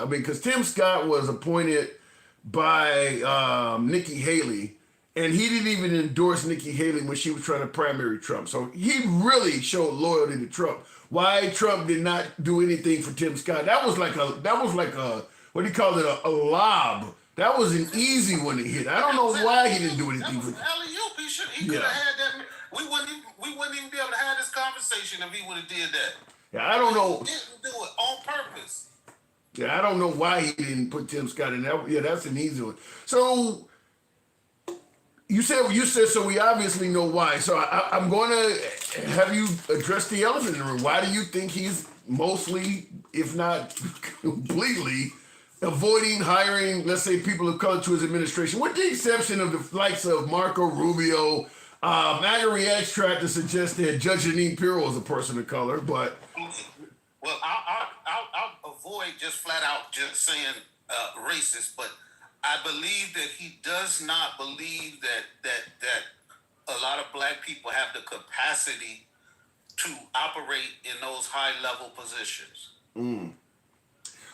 because Tim Scott was appointed by Nikki Haley, and he didn't even endorse Nikki Haley when she was trying to primary Trump. So he really showed loyalty to Trump. Why Trump did not do anything for Tim Scott? That was like a what do you call it? A lob. That was an easy one to hit. I don't know why he didn't do anything for. Alley-oop. He could have had that. We wouldn't even be able to have this conversation if he would have did that. Yeah, I don't know. He didn't do it on purpose. Yeah, I don't know why he didn't put Tim Scott in that. Yeah, that's an easy one. So you said so. We obviously know why. So I'm going to have you address the elephant in the room. Why do you think he's mostly, if not completely, avoiding hiring, let's say, people of color to his administration, with the exception of the likes of Marco Rubio? MAGA X tried to suggest that Judge Jeanine Pirro was a person of color, but well, I'll avoid just flat out just saying racist, but I believe that he does not believe that a lot of black people have the capacity to operate in those high level positions.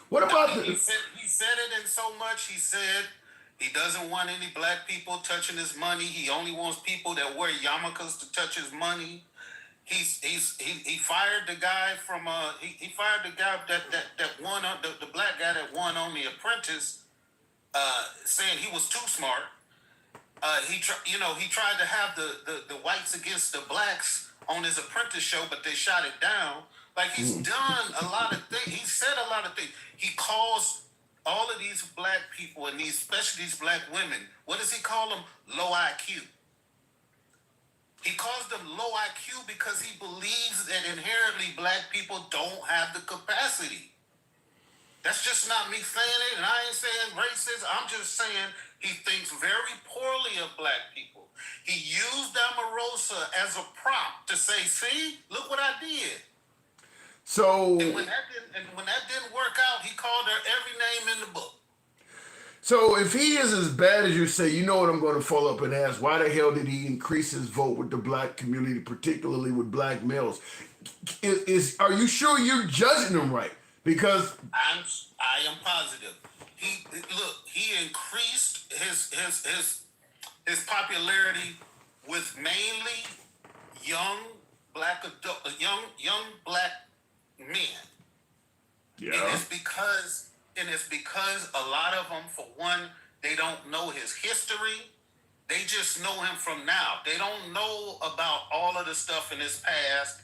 What about he said it in so much. He said he doesn't want any black people touching his money. He only wants people that wear yarmulkes to touch his money. He fired the guy from he fired the guy that won the black guy that won on The Apprentice, saying he was too smart. He tried to have the whites against the blacks on his Apprentice show, but they shot it down. Like, he's done a lot of things. He said a lot of things. He calls all of these black people, and especially these black women, what does he call them? Low IQ. He calls them low IQ because he believes that inherently black people don't have the capacity. That's just not me saying it, and I ain't saying racist. I'm just saying he thinks very poorly of black people. He used Omarosa as a prop to say, see, look what I did. So and when that didn't work out, he called her every name in the book. So if he is as bad as you say, you know what I'm going to follow up and ask, why the hell did he increase his vote with the black community, particularly with black males? Are you sure you're judging him right? Because I am positive. He increased his popularity with mainly young black men. Yeah. And it's because a lot of them, for one, they don't know his history. They just know him from now. They don't know about all of the stuff in his past.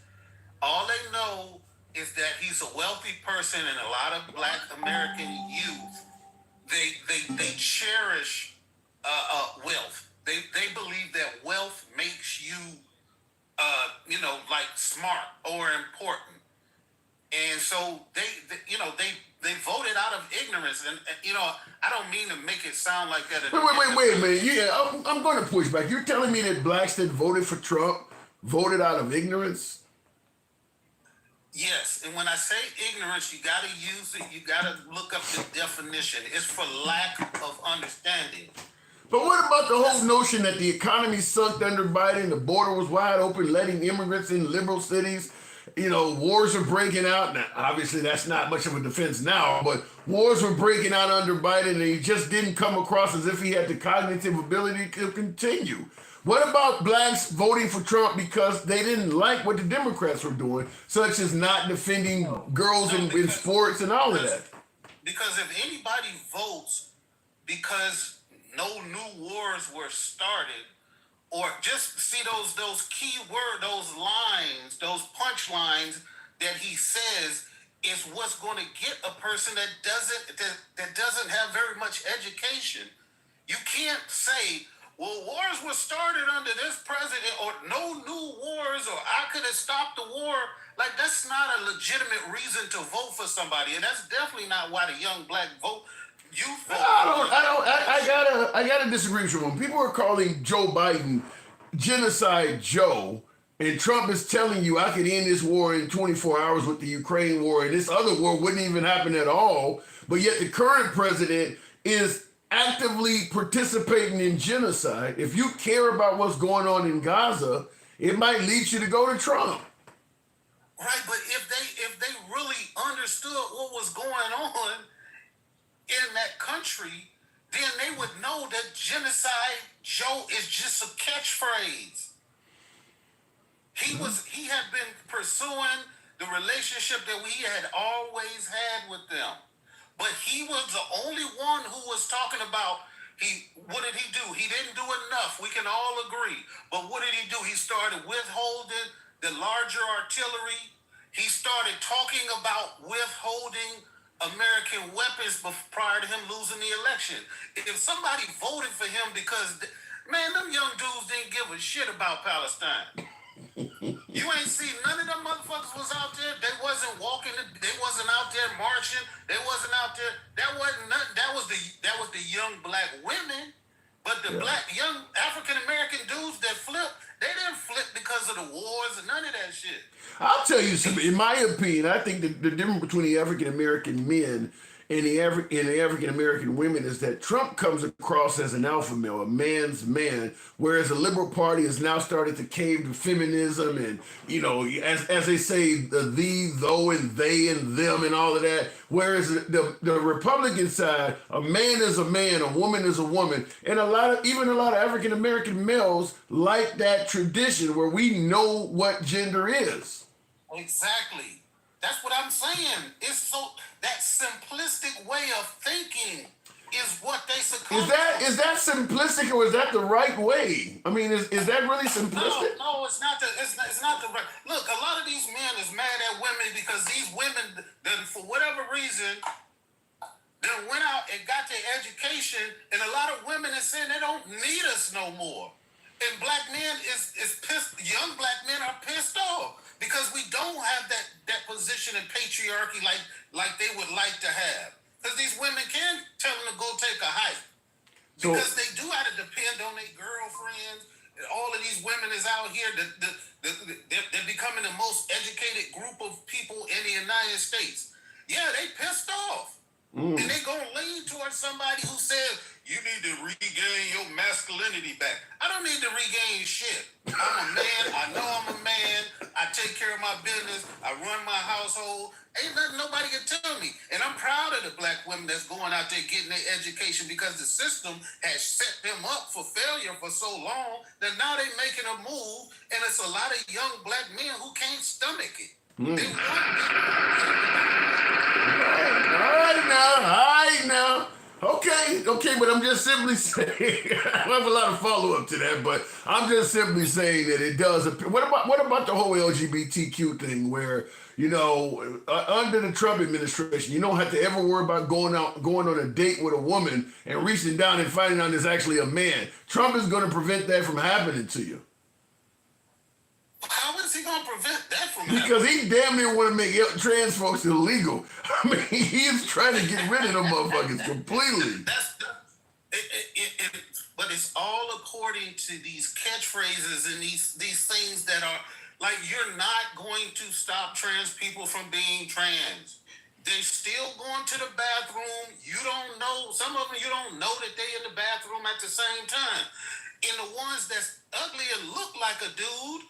All they know is that he's a wealthy person, and a lot of black American youth, they cherish wealth. They believe that wealth makes you like smart or important. And so they voted out of ignorance, and I don't mean to make it sound like that. Wait a minute. Yeah, I'm going to push back. You're telling me that blacks that voted for Trump voted out of ignorance? Yes, and when I say ignorance, you got to use it. You got to look up the definition. It's for lack of understanding. But what about the whole notion that the economy sucked under Biden, the border was wide open, letting immigrants in liberal cities? Wars are breaking out. Now, obviously, that's not much of a defense now, but wars were breaking out under Biden, and he just didn't come across as if he had the cognitive ability to continue. What about blacks voting for Trump because they didn't like what the Democrats were doing, such as not defending girls in sports and all of that? Because if anybody votes because no new wars were started, or just see those key words, those lines, those punchlines that he says is what's going to get a person that doesn't have very much education. You can't say, well, wars were started under this president, or no new wars, or I could have stopped the war. Like, that's not a legitimate reason to vote for somebody, and that's definitely not why the young black vote. I gotta disagree with you. When people are calling Joe Biden Genocide Joe, and Trump is telling you I could end this war in 24 hours with the Ukraine war, and this other war wouldn't even happen at all, but yet the current president is actively participating in genocide. If you care about what's going on in Gaza, it might lead you to go to Trump. Right, but if they really understood what was going on in that country, then they would know that Genocide Joe is just a catchphrase. He had been pursuing the relationship that we had always had with them. But he was the only one who was talking about what did he do? He didn't do enough. We can all agree. But what did he do? He started withholding the larger artillery. He started talking about withholding American weapons prior to him losing the election. If somebody voted for him because, man, them young dudes didn't give a shit about Palestine. You ain't see none of them motherfuckers was out there. They wasn't walking. They wasn't out there marching. They wasn't out there. That wasn't nothing. That was the young black women. But the black young African American dudes that flipped, they didn't flip because of the wars and none of that shit. I'll tell you something. In my opinion, I think the difference between the African American men and the African American women is that Trump comes across as an alpha male, a man's man, whereas the Liberal Party has now started to cave to feminism and, as they say, the thee, though, and they, and them, and all of that. Whereas the Republican side, a man is a man, a woman is a woman, and a lot of African American males like that tradition where we know what gender is. Exactly. That's what I'm saying. It's so that simplistic way of thinking is what they succumb to. Is that simplistic or is that the right way? I mean, is that really simplistic? No, it's not. It's not the right. Look, a lot of these men is mad at women because these women, then for whatever reason, they went out and got their education, and a lot of women are saying they don't need us no more. And black men is pissed. Young black men are pissed off because we don't have that position in patriarchy like they would like to have. Because these women can tell them to go take a hike. Because they do have to depend on their girlfriends. All of these women is out here. They're becoming the most educated group of people in the United States. Yeah, they pissed off. And they gonna lean towards somebody who says, you need to regain your masculinity back. I don't need to regain shit. I'm a man. I know I'm a man. I take care of my business. I run my household. Ain't nothing nobody can tell me. And I'm proud of the black women that's going out there getting their education because the system has set them up for failure for so long that now they're making a move, and it's a lot of young black men who can't stomach it. They All right now. Okay, but I'm just simply saying, I don't have a lot of follow-up to that, but I'm just simply saying that it does appear. What about the whole LGBTQ thing where, under the Trump administration, you don't have to ever worry about going on a date with a woman and reaching down and finding out it's actually a man. Trump is going to prevent that from happening to you. How is he going to prevent that from happening? Because he damn near want to make trans folks illegal. I mean, he is trying to get rid of them motherfuckers completely. But it's all according to these catchphrases and these things that are like, you're not going to stop trans people from being trans. They're still going to the bathroom. You don't know. Some of them, you don't know that they're in the bathroom at the same time. And the ones that's ugly and look like a dude,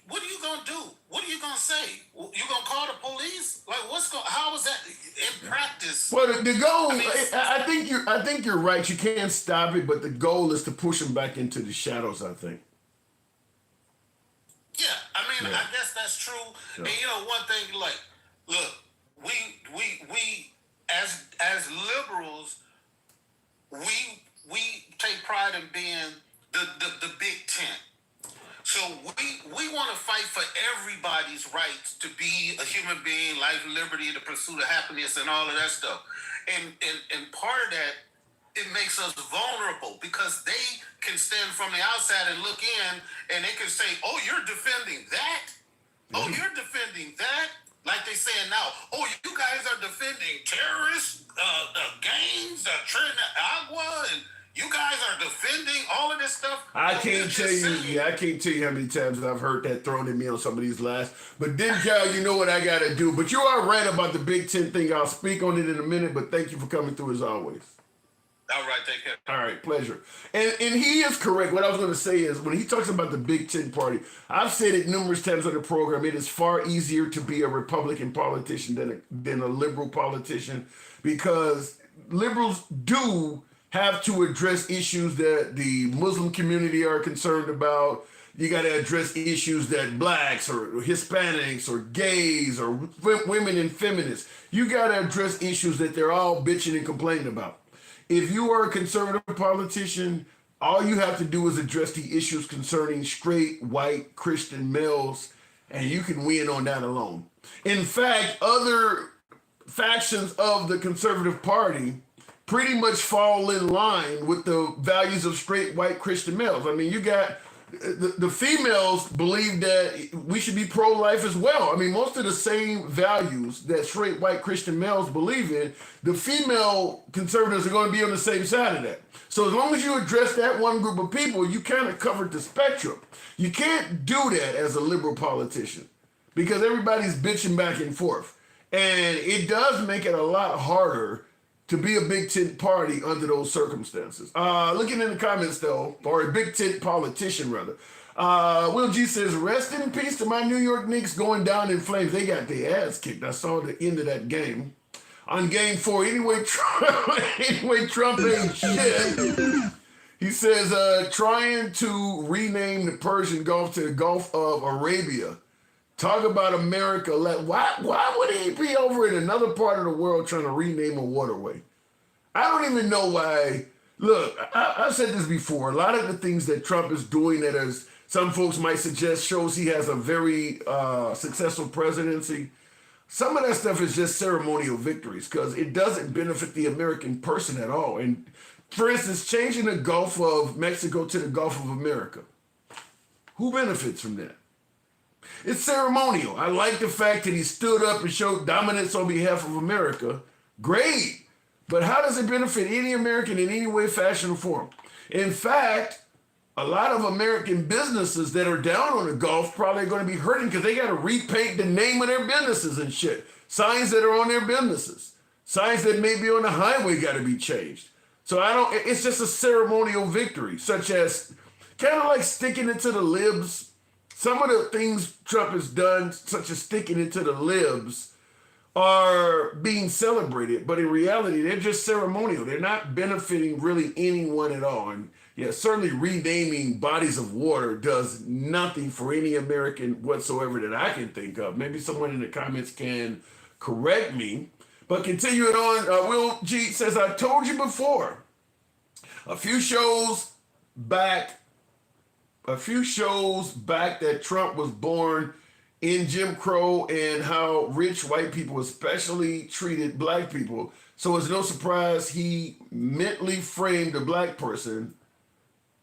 what are you gonna do? What are you gonna say? You gonna call the police? Like, how is that in practice? Well, the goal, I think you're right. You can't stop it, but the goal is to push them back into the shadows, I think. Yeah, I guess that's true. Yeah. And one thing, like, look, we as liberals, we take pride in being the big tent. So we want to fight for everybody's rights to be a human being, life, liberty, the pursuit of happiness, and all of that stuff. And part of that, it makes us vulnerable because they can stand from the outside and look in, and they can say, "Oh, you're defending that? Oh, you're defending that?" Like they saying now, "Oh, you guys are defending terrorists, gangs, Trinidad, and." You guys are defending all of this stuff. I can't tell you how many times I've heard that thrown at me on some of these lies. But then, Cal, you know what I got to do. But you are right about the Big Ten thing. I'll speak on it in a minute, but thank you for coming through as always. All right, take care. All right, pleasure. And he is correct. What I was going to say is when he talks about the Big Tent Party, I've said it numerous times on the program. It is far easier to be a Republican politician than a liberal politician because liberals do have to address issues that the Muslim community are concerned about. You got to address issues that blacks or Hispanics or gays or women and feminists. You got to address issues that they're all bitching and complaining about. If you are a conservative politician, all you have to do is address the issues concerning straight, white, Christian males, and you can win on that alone. In fact, other factions of the conservative party pretty much fall in line with the values of straight, white, Christian males. I mean, you got the females believe that we should be pro-life as well. I mean, most of the same values that straight white Christian males believe in, the female conservatives are going to be on the same side of that. So as long as you address that one group of people, you kind of covered the spectrum. You can't do that as a liberal politician because everybody's bitching back and forth. And it does make it a lot harder to be a Big Tent party under those circumstances. Looking in the comments though, or a Big Tent politician rather. Will G says, rest in peace to my New York Knicks going down in flames. They got their ass kicked. I saw the end of that game. On game 4, anyway, Trump ain't shit. He says, trying to rename the Persian Gulf to the Gulf of Arabia. Talk about America. Why would he be over in another part of the world trying to rename a waterway? I don't even know why. Look, I've said this before. A lot of the things that Trump is doing that, as some folks might suggest, shows he has a very successful presidency. Some of that stuff is just ceremonial victories because it doesn't benefit the American person at all. And for instance, changing the Gulf of Mexico to the Gulf of America. Who benefits from that? It's ceremonial. I like the fact that he stood up and showed dominance on behalf of America. Great. But how does it benefit any American in any way, fashion, or form? In fact, a lot of American businesses that are down on the Gulf probably are going to be hurting because they got to repaint the name of their businesses and shit. Signs that are on their businesses. Signs that may be on the highway got to be changed. So it's just a ceremonial victory, such as kind of like sticking it to the libs. Some of the things Trump has done, such as sticking it to the libs, are being celebrated. But in reality, they're just ceremonial. They're not benefiting really anyone at all. And yeah, certainly renaming bodies of water does nothing for any American whatsoever that I can think of. Maybe someone in the comments can correct me. But continuing on, Will G says, I told you before, a few shows back that Trump was born in Jim Crow and how rich white people especially treated black people. So it's no surprise he mentally framed a black person's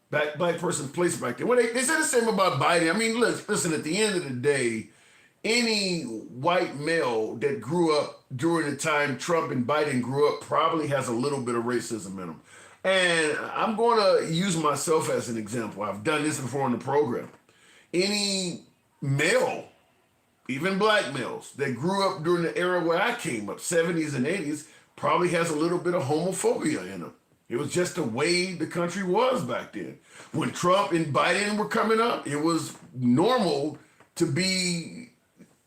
place back there. Well, they said the same about Biden. I mean, listen, at the end of the day, any white male that grew up during the time Trump and Biden grew up probably has a little bit of racism in them. And I'm going to use myself as an example. I've done this before on the program. Any male, even black males, that grew up during the era where I came up, 70s and 80s, probably has a little bit of homophobia in them. It was just the way the country was back then. When Trump and Biden were coming up, it was normal to be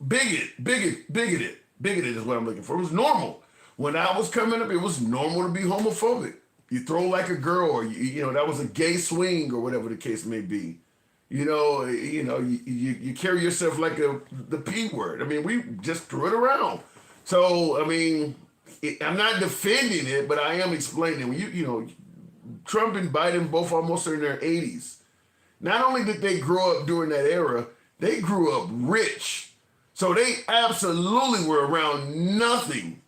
bigoted is what I'm looking for. It was normal. When I was coming up, it was normal to be homophobic. You throw like a girl, or you know that was a gay swing, or whatever the case may be. You carry yourself like the P word. I mean, we just threw it around. So I mean, I'm not defending it, but I am explaining. When Trump and Biden both almost are in their 80s. Not only did they grow up during that era, they grew up rich. So they absolutely were around nothing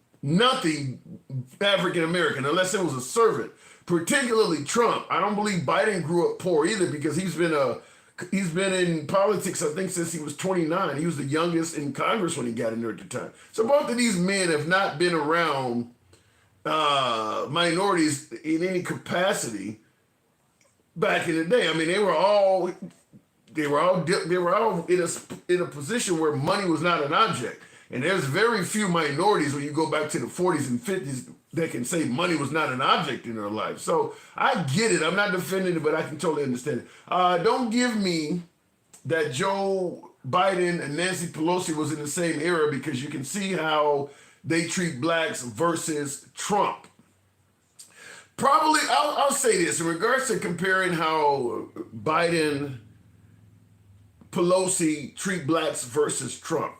African American, unless it was a servant. Particularly Trump. I don't believe Biden grew up poor either, because he's been in politics, I think, since he was 29. He was the youngest in Congress when he got in there at the time. So both of these men have not been around minorities in any capacity back in the day. I mean, they were all in a position where money was not an object. And there's very few minorities when you go back to the 40s and 50s that can say money was not an object in her life. So I get it. I'm not defending it, but I can totally understand it. Don't give me that Joe Biden and Nancy Pelosi was in the same era, because you can see how they treat blacks versus Trump. Probably, I'll say this in regards to comparing how Biden, Pelosi treat blacks versus Trump.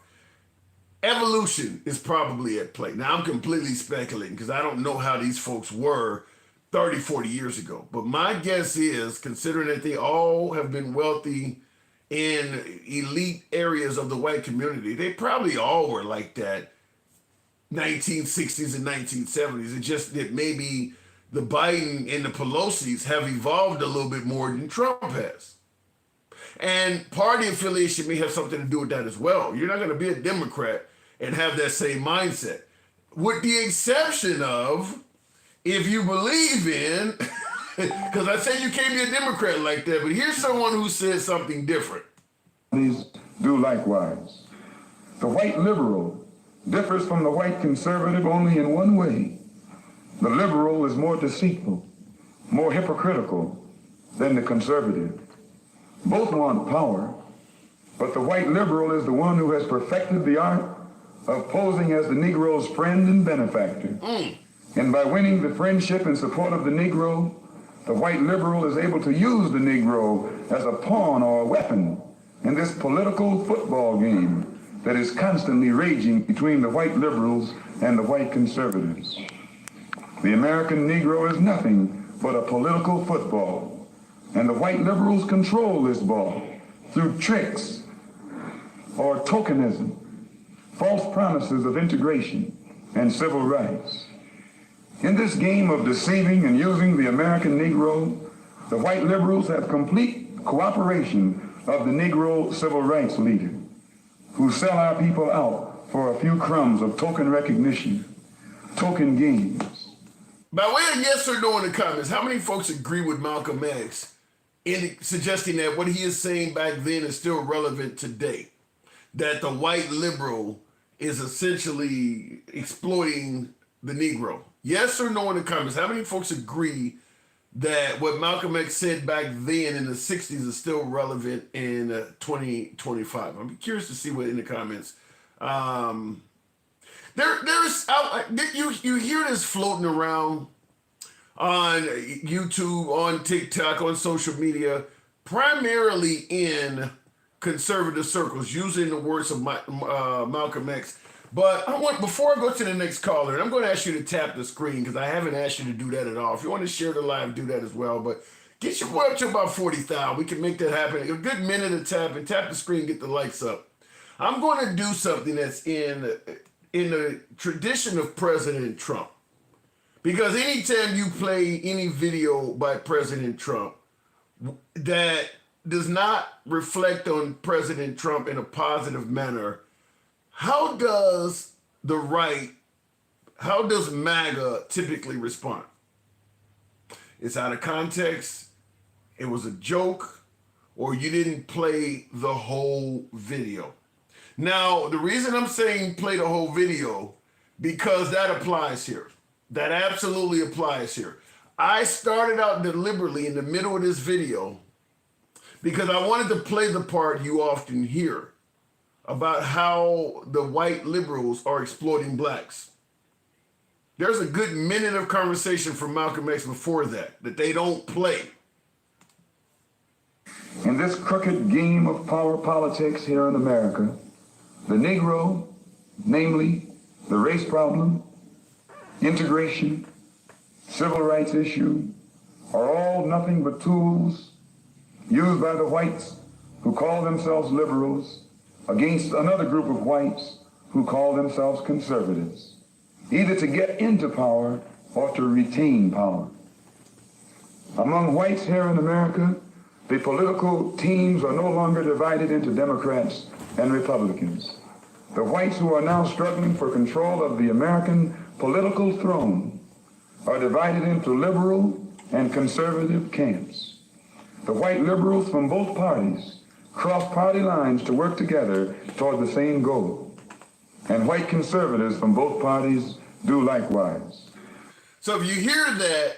Evolution is probably at play. Now, I'm completely speculating because I don't know how these folks were 30, 40 years ago. But my guess is, considering that they all have been wealthy in elite areas of the white community, they probably all were like that 1960s and 1970s. It's just that maybe the Biden and the Pelosi's have evolved a little bit more than Trump has. And party affiliation may have something to do with that as well. You're not going to be a Democrat and have that same mindset. With the exception of, if you believe in, because I said you can't be a Democrat like that, but here's someone who says something different. These do likewise. The white liberal differs from the white conservative only in one way. The liberal is more deceitful, more hypocritical than the conservative. Both want power, but the white liberal is the one who has perfected the art of posing as the Negro's friend and benefactor. And by winning the friendship and support of the Negro, the white liberal is able to use the Negro as a pawn or a weapon in this political football game that is constantly raging between the white liberals and the white conservatives. The American Negro is nothing but a political football, and the white liberals control this ball through tricks or tokenism, false promises of integration and civil rights. In this game of deceiving and using the American Negro, the white liberals have complete cooperation of the Negro civil rights leader, who sell our people out for a few crumbs of token recognition, token gains. By way of yes or no in the comments, how many folks agree with Malcolm X in suggesting that what he is saying back then is still relevant today? That the white liberal is essentially exploiting the Negro? Yes or no in the comments. How many folks agree that what Malcolm X said back then in the 60s is still relevant in 2025? I'm curious to see what in the comments. You hear this floating around on YouTube, on TikTok, on social media, primarily in conservative circles, using the words of Malcolm X. But before I go to the next caller, and I'm going to ask you to tap the screen because I haven't asked you to do that at all. If you want to share the live, do that as well. But get your boy up to about 40,000. We can make that happen. A good minute of tapping. Tap the screen, get the lights up. I'm going to do something that's in the tradition of President Trump. Because anytime you play any video by President Trump that does not reflect on President Trump in a positive manner, how does MAGA typically respond? It's out of context, it was a joke, or you didn't play the whole video. Now, the reason I'm saying play the whole video, because that applies here. That absolutely applies here. I started out deliberately in the middle of this video because I wanted to play the part you often hear about how the white liberals are exploiting blacks. There's a good minute of conversation from Malcolm X before that they don't play. In this crooked game of power politics here in America, the Negro, namely the race problem, integration, civil rights issue, are all nothing but tools used by the whites who call themselves liberals against another group of whites who call themselves conservatives, either to get into power or to retain power. Among whites here in America, the political teams are no longer divided into Democrats and Republicans. The whites who are now struggling for control of the American political throne are divided into liberal and conservative camps. The white liberals from both parties cross party lines to work together toward the same goal, and white conservatives from both parties do likewise. So if you hear that,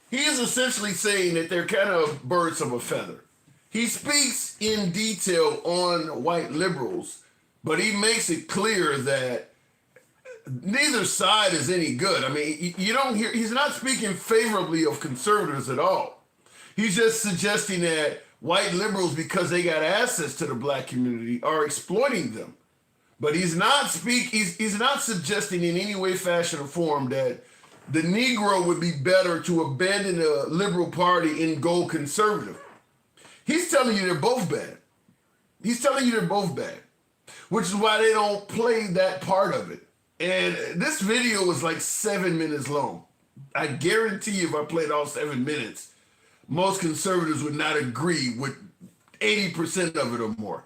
he is essentially saying that they're kind of birds of a feather. He speaks in detail on white liberals, but he makes it clear that neither side is any good. I mean, you don't hear, he's not speaking favorably of conservatives at all. He's just suggesting that white liberals, because they got access to the black community, are exploiting them. But he's not suggesting in any way, fashion, or form that the Negro would be better to abandon the liberal party and go conservative. He's telling you they're both bad. He's telling you they're both bad, which is why they don't play that part of it. And this video was like 7 minutes long. I guarantee you if I played all 7 minutes, most conservatives would not agree with 80% of it or more.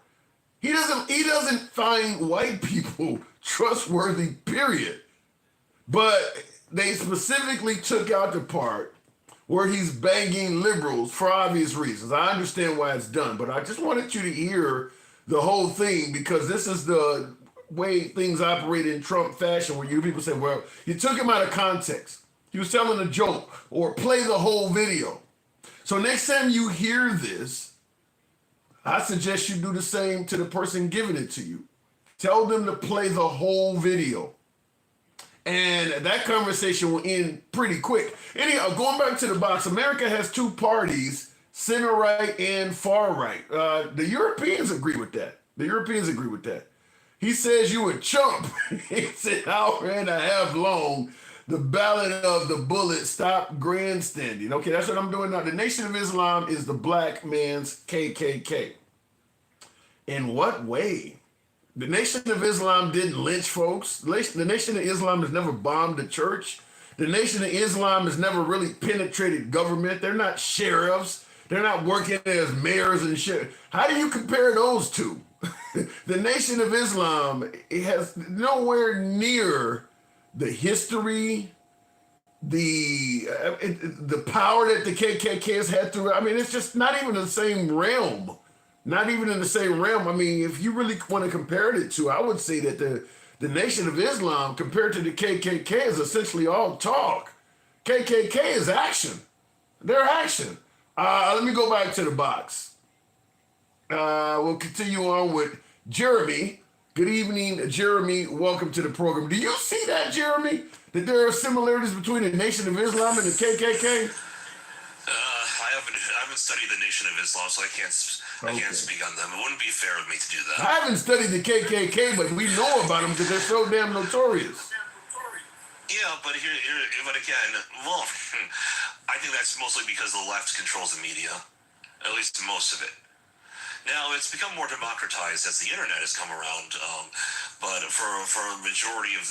He doesn't find white people trustworthy, period. But they specifically took out the part where he's banging liberals for obvious reasons. I understand why it's done, but I just wanted you to hear the whole thing because this is the way things operate in Trump fashion where you people say, well, you took him out of context. He was telling a joke, or play the whole video. So next time you hear this, I suggest you do the same to the person giving it to you. Tell them to play the whole video. And that conversation will end pretty quick. Anyhow, going back to the box, America has two parties, center right and far right. The Europeans agree with that. He says you a chump. It's an hour and a half long. The Ballad of the Bullet, stop grandstanding. Okay, that's what I'm doing now. The Nation of Islam is the black man's KKK. In what way? The Nation of Islam didn't lynch folks. The Nation of Islam has never bombed a church. The Nation of Islam has never really penetrated government. They're not sheriffs. They're not working as mayors and shit. How do you compare those two? The Nation of Islam, it has nowhere near the history, the power that the KKK has had through. I mean, it's just not even the same realm. Not even in the same realm. I mean, if you really want to compare it to, I would say that the Nation of Islam compared to the KKK is essentially all talk. KKK is action. They're action. Let me go back to the box. We'll continue on with Jeremy. Good evening, Jeremy. Welcome to the program. Do you see that, Jeremy? That there are similarities between the Nation of Islam and the KKK? I haven't studied the Nation of Islam, so I can't speak on them. It wouldn't be fair of me to do that. I haven't studied the KKK, but we know about them because they're so damn notorious. Yeah, but but again, well, I think that's mostly because the left controls the media, at least most of it. Now, it's become more democratized as the internet has come around, but for a majority of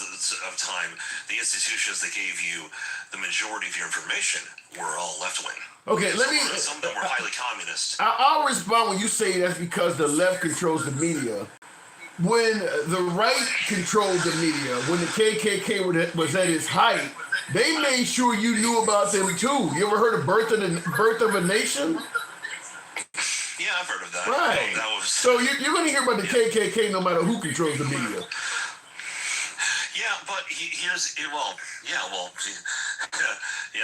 time, the institutions that gave you the majority of your information were all left-wing. Okay, Some of them were highly communist. I'll respond when you say that's because the left controls the media. When the right controlled the media, when the KKK was at its height, they made sure you knew about them too. You ever heard of Birth of a Nation? Yeah, I've heard of that. Right. So you're going to hear about the KKK no matter who controls the media. Yeah, but yeah,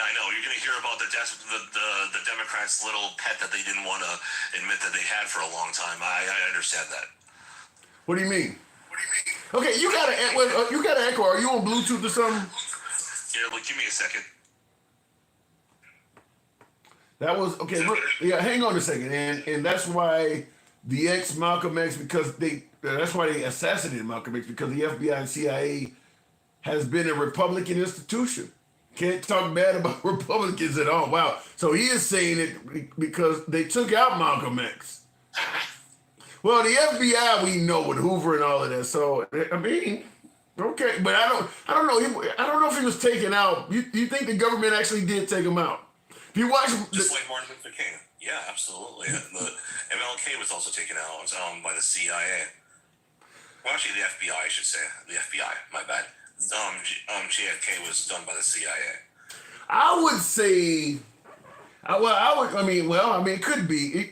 I know. You're going to hear about the Democrats' little pet that they didn't want to admit that they had for a long time. I understand that. What do you mean? Okay, you got an echo. Are you on Bluetooth or something? Yeah, give me a second. That was okay. Yeah, hang on a second, and that's why the ex-Malcolm X, because that's why they assassinated Malcolm X, because the FBI and CIA has been a Republican institution. Can't talk bad about Republicans at all. Wow. So he is saying it because they took out Malcolm X. Well, the FBI we know with Hoover and all of that. So I mean, okay, but I don't know. I don't know if he was taken out. You think the government actually did take him out? If you watch, just like Martin Luther King. Yeah, absolutely. MLK was also taken out by the CIA. Well, actually, the FBI, I should say. The FBI, my bad. JFK was done by the CIA. I would say It could be.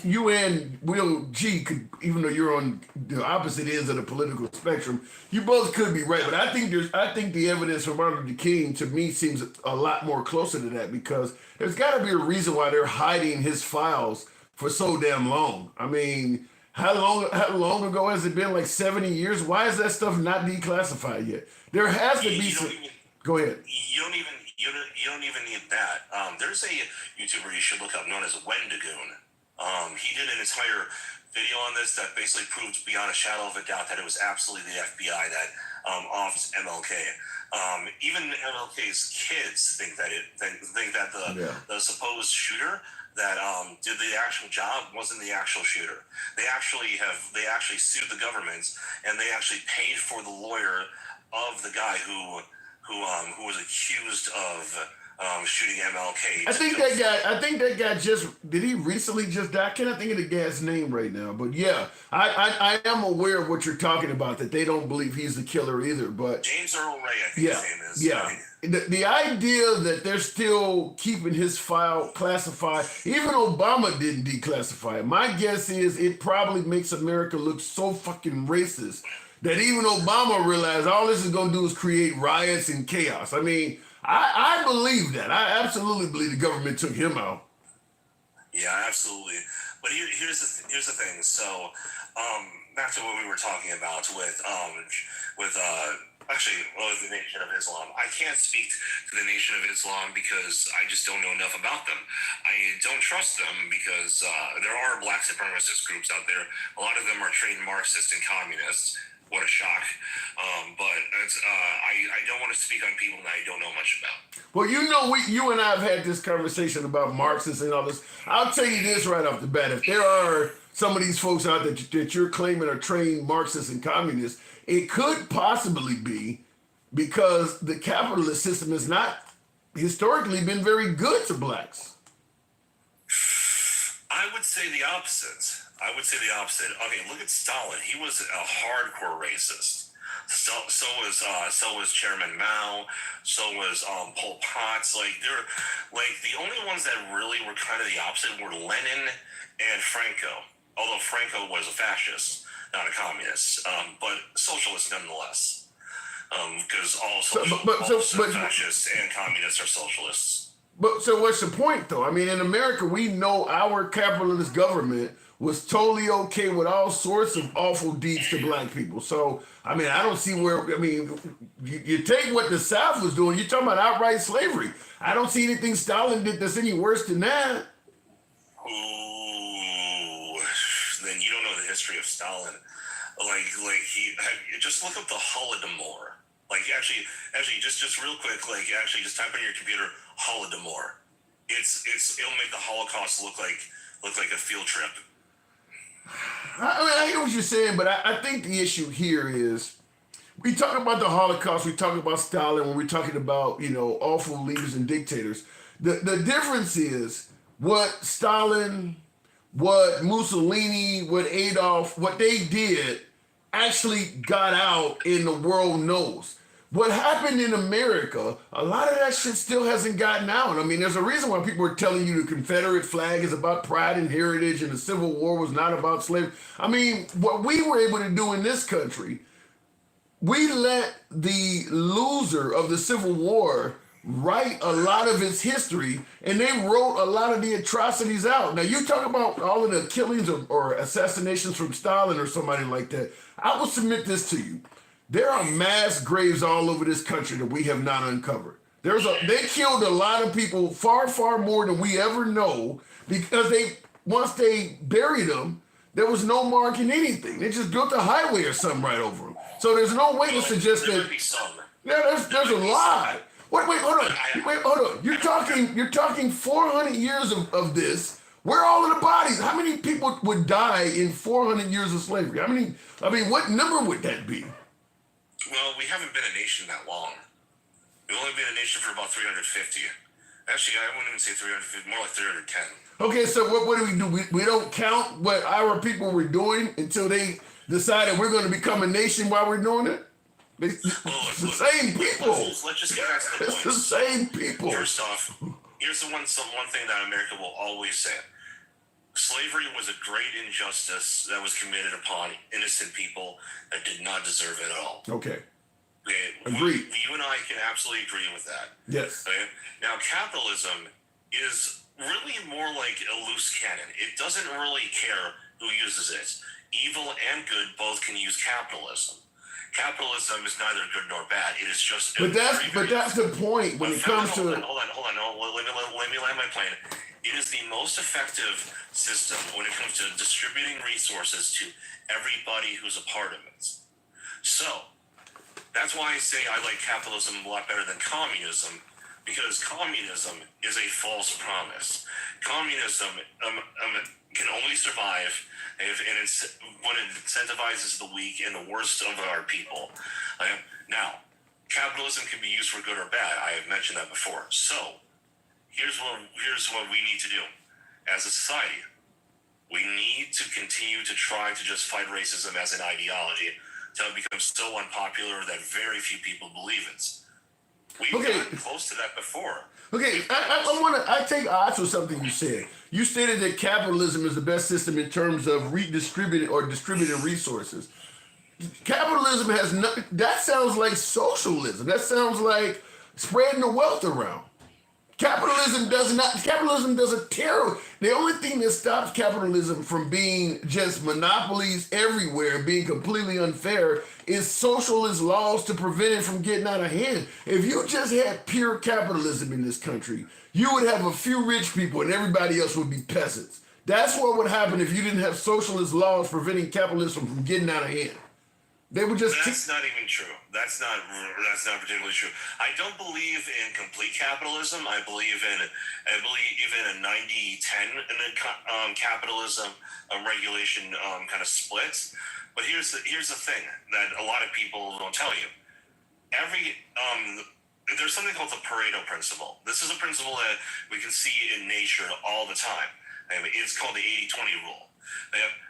You and Will G could, even though you're on the opposite ends of the political spectrum, you both could be right. But I think the evidence from Martin Luther King to me seems a lot more closer to that, because there's got to be a reason why they're hiding his files for so damn long. I mean, how long ago has it been? Like 70 years? Why is that stuff not declassified yet? There has to be some. Go ahead. You don't even need that. There's a YouTuber you should look up known as Wendigoon. He did an entire video on this that basically proved beyond a shadow of a doubt that it was absolutely the FBI that offed MLK. Even MLK's kids think that the supposed shooter that did the actual job wasn't the actual shooter. They actually sued the government, and they actually paid for the lawyer of the guy who was accused of shooting MLK. I think that guy did he recently just die? I cannot think of the guy's name right now, but yeah, I am aware of what you're talking about, that they don't believe he's the killer either. But James Earl Ray, I think his name is. Yeah. The idea that they're still keeping his file classified, even Obama didn't declassify it. My guess is it probably makes America look so fucking racist that even Obama realized all this is going to do is create riots and chaos. I mean, I believe that. I absolutely believe the government took him out. Yeah, absolutely. But here's the thing. So, back to what we were talking about with the Nation of Islam. I can't speak to the Nation of Islam because I just don't know enough about them. I don't trust them because there are black supremacist groups out there. A lot of them are trained Marxists and communists. What a shock. But I don't want to speak on people that I don't know much about. Well, you and I have had this conversation about Marxists and all this. I'll tell you this right off the bat. If there are some of these folks out that you're claiming are trained Marxists and communists, it could possibly be because the capitalist system has not historically been very good to blacks. I would say the opposite. Okay, look at Stalin. He was a hardcore racist. So was Chairman Mao. So was Pol Pot. The only ones that really were kind of the opposite were Lenin and Franco. Although Franco was a fascist, not a communist, but socialist nonetheless. Because all fascists and communists are socialists. But so what's the point, though? I mean, in America, we know our capitalist government was totally okay with all sorts of awful deeds to black people. So, I mean, I don't see you take what the South was doing, you're talking about outright slavery. I don't see anything Stalin did that's any worse than that. Ooh, then you don't know the history of Stalin. Just look up the Holodomor. Actually, just real quick, just type in your computer Holodomor. It'll make the Holocaust look like a field trip. I hear what you're saying, but I think the issue here is we talk about the Holocaust, we talk about Stalin, when we're talking about, awful leaders and dictators. The difference is what Stalin, what Mussolini, what Adolf, what they did actually got out and the world knows. What happened in America, a lot of that shit still hasn't gotten out. I mean, there's a reason why people are telling you the Confederate flag is about pride and heritage and the Civil War was not about slavery. I mean, what we were able to do in this country, we let the loser of the Civil War write a lot of its history, and they wrote a lot of the atrocities out. Now, you talk about all of the killings or assassinations from Stalin or somebody like that. I will submit this to you. There are mass graves all over this country that we have not uncovered. They killed a lot of people, far, far more than we ever know, because once they buried them, there was no marking anything. They just built a highway or something right over them. So there's no way to suggest that. Yeah, there's a lot. Wait, hold on. You're talking 400 years of this. Where are all of the bodies? How many people would die in 400 years of slavery? What number would that be? Well, we haven't been a nation that long. We've only been a nation for about 350. Actually, I wouldn't even say 350, more like 310. Okay, so what do we do? We don't count what our people were doing until they decided we're going to become a nation while we're doing it? It's the same people. Let's just get back to the point. It's the same people. First off, here's the one thing that America will always say. Slavery was a great injustice that was committed upon innocent people that did not deserve it at all. Okay. Okay, Agreed. you and I can absolutely agree with that. Yes. Okay? Now, capitalism is really more like a loose cannon. It doesn't really care who uses it. Evil and good both can use capitalism. Capitalism is neither good nor bad. It is just. But that's the point when it comes to. Hold on. Let me land my plane. It is the most effective system when it comes to distributing resources to everybody who's a part of it. So that's why I say I like capitalism a lot better than communism, because communism is a false promise. Communism can only survive when it incentivizes the weak and the worst of our people. Now, capitalism can be used for good or bad. I have mentioned that before. So here's what we need to do as a society. We need to continue to try to just fight racism as an ideology until it becomes so unpopular that very few people believe it. We've gotten close to that before. Okay, I take odds with something you said. You stated that capitalism is the best system in terms of redistributing or distributing resources. Capitalism has nothing. That sounds like socialism. That sounds like spreading the wealth around. Capitalism doesn't tear. The only thing that stops capitalism from being just monopolies everywhere and being completely unfair is socialist laws to prevent it from getting out of hand. If you just had pure capitalism in this country, you would have a few rich people and everybody else would be peasants. That's what would happen if you didn't have socialist laws preventing capitalism from getting out of hand. They would just. That's not even true. That's not particularly true. I don't believe in complete capitalism. I believe in a 90-10 capitalism regulation kind of splits. But here's the thing that a lot of people don't tell you. There's something called the Pareto principle. This is a principle that we can see in nature all the time. It's called the 80-20 rule.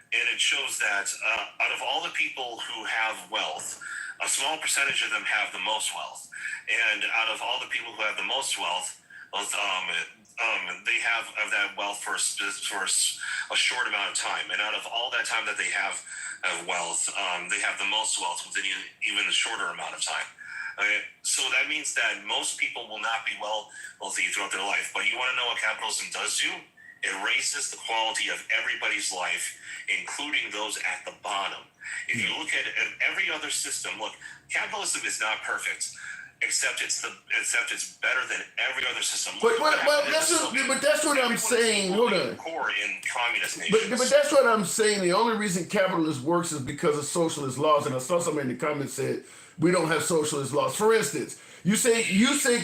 And it shows that out of all the people who have wealth, a small percentage of them have the most wealth. And out of all the people who have the most wealth, they have that wealth for a short amount of time. And out of all that time that they have wealth, they have the most wealth within even a shorter amount of time. Okay? So that means that most people will not be wealthy throughout their life. But you want to know what capitalism does do? It raises the quality of everybody's life, including those at the bottom. If you look at every other system, look, capitalism is not perfect, except it's better than every other system. But that's what I'm saying. Hold on. Core in communist nations. But that's what I'm saying. The only reason capitalism works is because of socialist laws. And I saw somebody in the comments said we don't have socialist laws. For instance, you say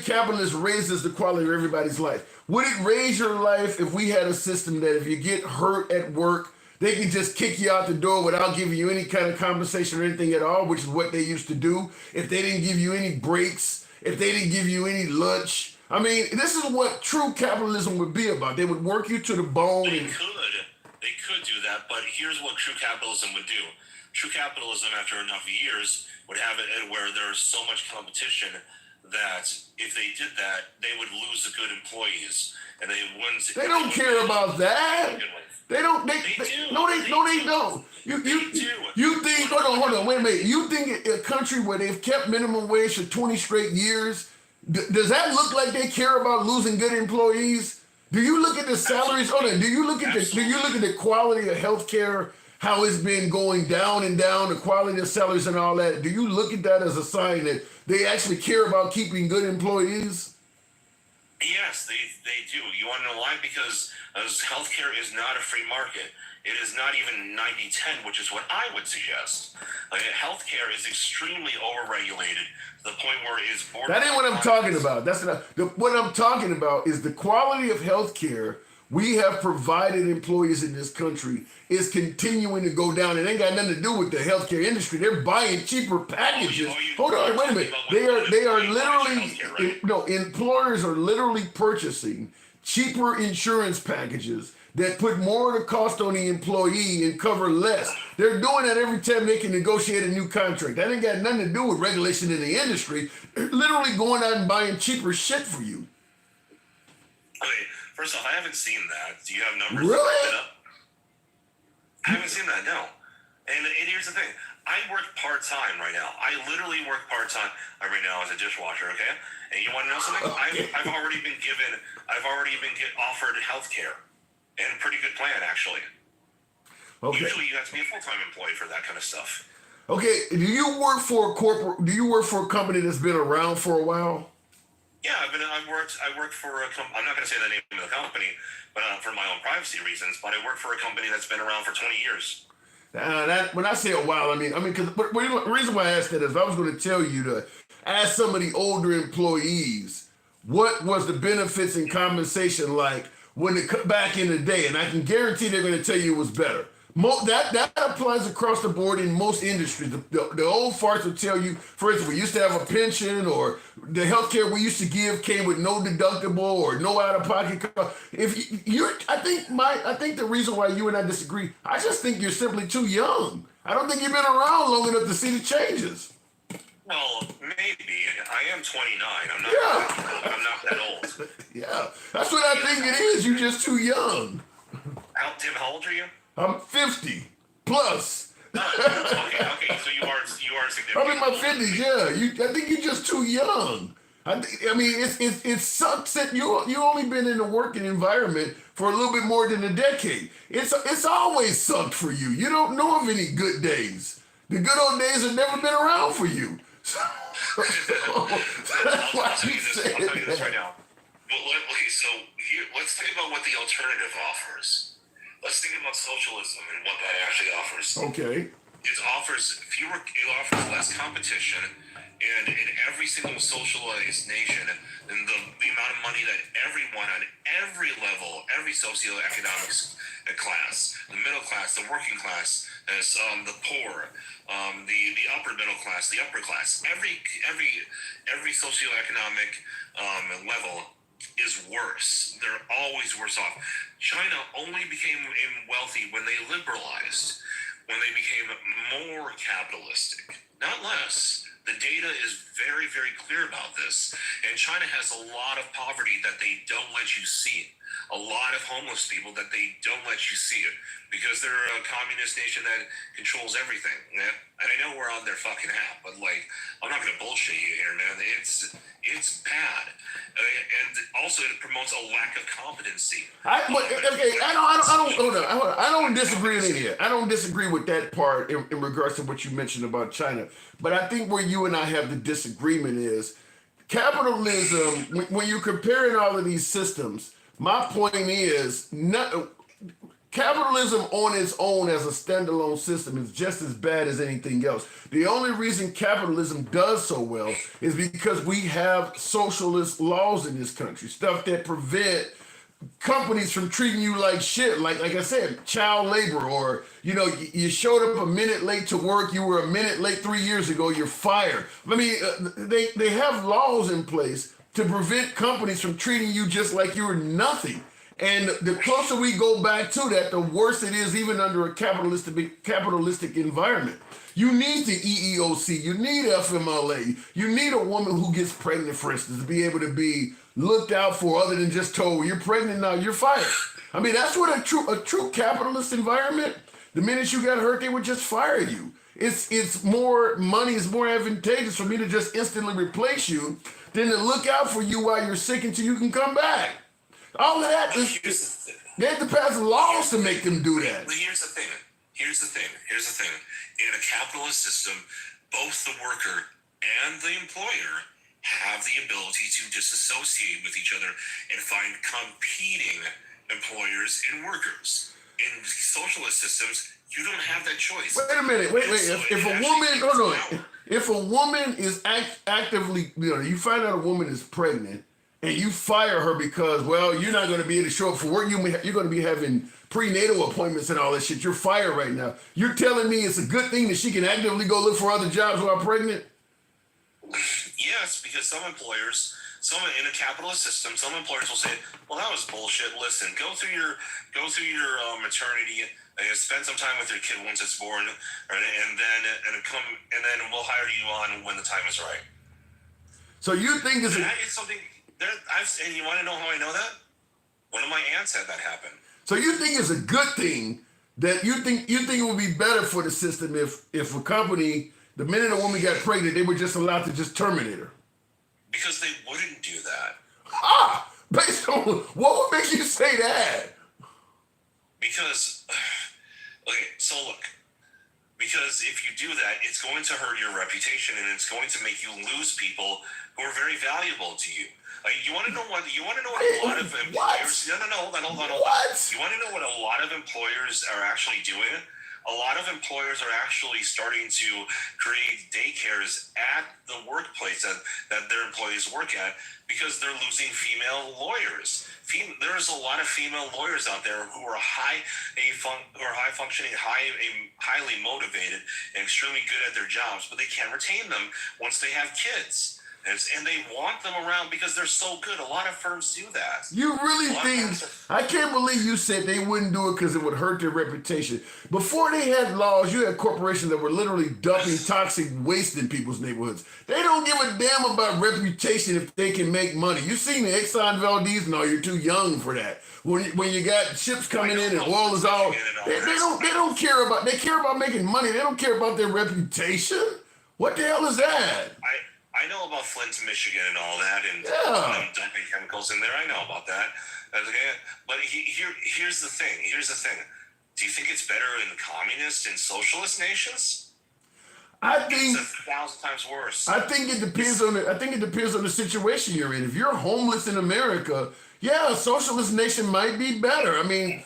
capitalism raises the quality of everybody's life. Would it raise your life if we had a system that if you get hurt at work, they can just kick you out the door without giving you any kind of compensation or anything at all, which is what they used to do? If they didn't give you any breaks, if they didn't give you any lunch. I mean, this is what true capitalism would be about. They would work you to the bone. They could do that, but here's what true capitalism would do. True capitalism, after enough years, would have it where there's so much competition that if they did that, they would lose the good employees, and they wouldn't. They don't care about that. They don't. They do. No, they don't. You think? Hold on. Wait a minute. You think a country where they've kept minimum wage for 20 straight years, does that look like they care about losing good employees? Do you look at the salaries? Hold on. Do you look at the quality of healthcare? How it's been going down and down, the quality of salaries and all that. Do you look at that as a sign that they actually care about keeping good employees? Yes, they do. You want to know why? Because healthcare is not a free market. It is not even 90-10, which is what I would suggest. Healthcare is extremely overregulated to the point where it's borderline. That ain't what I'm talking about. That's not, what I'm talking about is the quality of healthcare we have provided employees in this country is continuing to go down. It ain't got nothing to do with the healthcare industry. They're buying cheaper packages. Hold on, wait a minute. They are literally, employers are literally purchasing cheaper insurance packages that put more of the cost on the employee and cover less. They're doing that every time they can negotiate a new contract. That ain't got nothing to do with regulation in the industry. They're literally going out and buying cheaper shit for you. Okay, first off, I haven't seen that. Do you have numbers? Really? To back it up? I haven't seen that, no. And here's the thing. I work part-time right now. I literally work part-time right now as a dishwasher, okay? And you want to know something? I've already been offered health care. And a pretty good plan, actually. Okay. Usually you have to be a full-time employee for that kind of stuff. Okay. Do you work for a company that's been around for a while? Yeah, I work for I'm not going to say the name of the company, but for my own privacy reasons, but I work for a company that's been around for 20 years. When I say a while, I mean, because the reason why I asked that is I was going to tell you to ask some of the older employees what was the benefits and compensation like when they cut back in the day, and I can guarantee they're going to tell you it was better. That applies across the board in most industries. The old farts will tell you, for instance, we used to have a pension, or the health care we used to give came with no deductible or no out-of-pocket cost. I think the reason why you and I disagree, I just think you're simply too young. I don't think you've been around long enough to see the changes. Well, maybe. I am 29. I'm not that old. Yeah, that's what I think it is. You're just too young. Tim, how old are you? I'm 50 plus. Okay. So you are significant. I'm in my 50s. Yeah, I think you're just too young. I mean, it sucks that you only been in the working environment for a little bit more than a decade. It's always sucked for you. You don't know of any good days. The good old days have never been around for you. That's why I'll tell you this right now. Okay, so here, let's think about what the alternative offers. Let's think about socialism and what that actually offers. Okay. It offers less competition, and in every single socialized nation, and the amount of money that everyone on every level, every socioeconomic class, the middle class, the working class, the poor, the upper middle class, the upper class, every socioeconomic level is worse. They're always worse off. China only became wealthy when they liberalized, when they became more capitalistic, not less. The data is very, very clear about this. And China has a lot of poverty that they don't let you see. A lot of homeless people that they don't let you see it because they're a communist nation that controls everything. Yeah? And I know we're on their fucking app, but I'm not going to bullshit you here, man. It's bad. And also it promotes a lack of competency. I don't disagree with any of it. I don't disagree with that part in regards to what you mentioned about China. But I think where you and I have the disagreement is capitalism, when you're comparing all of these systems, my point is capitalism on its own as a standalone system is just as bad as anything else. The only reason capitalism does so well is because we have socialist laws in this country, stuff that prevent companies from treating you like shit, like I said, child labor, or you showed up a minute late to work, you were a minute late 3 years ago, you're fired. I mean, they have laws in place to prevent companies from treating you just like you're nothing. And the closer we go back to that, the worse it is, even under a capitalistic environment. You need the EEOC, you need FMLA, you need a woman who gets pregnant, for instance, to be able to be looked out for other than just told, well, you're pregnant now, you're fired. I mean, that's what a true capitalist environment, the minute you got hurt, they would just fire you. It's more money, it's more advantageous for me to just instantly replace you than to look out for you while you're sick until you can come back. All of that is, they have to pass laws to make them do that. Here's the thing. In a capitalist system, both the worker and the employer have the ability to disassociate with each other and find competing employers and workers. In socialist systems, you don't have that choice. Wait a minute. So if a woman is actively, you find out a woman is pregnant and you fire her because, well, you're not going to be able to show up for work. You're going to be having prenatal appointments and all that shit. You're fired right now. You're telling me it's a good thing that she can actively go look for other jobs while pregnant? Yes, because some employers, in a capitalist system, some employers will say, "Well, that was bullshit. Listen, go through your maternity, spend some time with your kid once it's born, and then we'll hire you on when the time is right." So you think it's something? And you want to know how I know that? One of my aunts had that happen. So you think it's a good thing that you think it would be better for the system if a company, the minute a woman got pregnant, they were just allowed to just terminate her? Because they wouldn't do that. Based on what would make you say that? Because, okay, so look, because if you do that, it's going to hurt your reputation and it's going to make you lose people who are very valuable to you. You want to know what? You want to know what a lot of employers? No, hold on. What? You want to know what a lot of employers are actually doing? A lot of employers are actually starting to create daycares at the workplace that their employees work at because they're losing female lawyers. There's a lot of female lawyers out there who are high functioning, highly motivated, and extremely good at their jobs, but they can't retain them once they have kids. And they want them around because they're so good. A lot of firms do that. You really think? I can't believe you said they wouldn't do it because it would hurt their reputation. Before they had laws, you had corporations that were literally dumping toxic waste in people's neighborhoods. They don't give a damn about reputation if they can make money. You seen the Exxon Valdez? No, you're too young for that. When you got ships coming in and oil is all, they don't care about. They care about making money. They don't care about their reputation. What the hell is that? I know about Flint, Michigan, and all that, and dumping chemicals in there. I know about that. But here's the thing. Do you think it's better in communist and socialist nations? I think it's 1,000 times worse. I think it depends on the situation you're in. If you're homeless in America, yeah, a socialist nation might be better. I mean,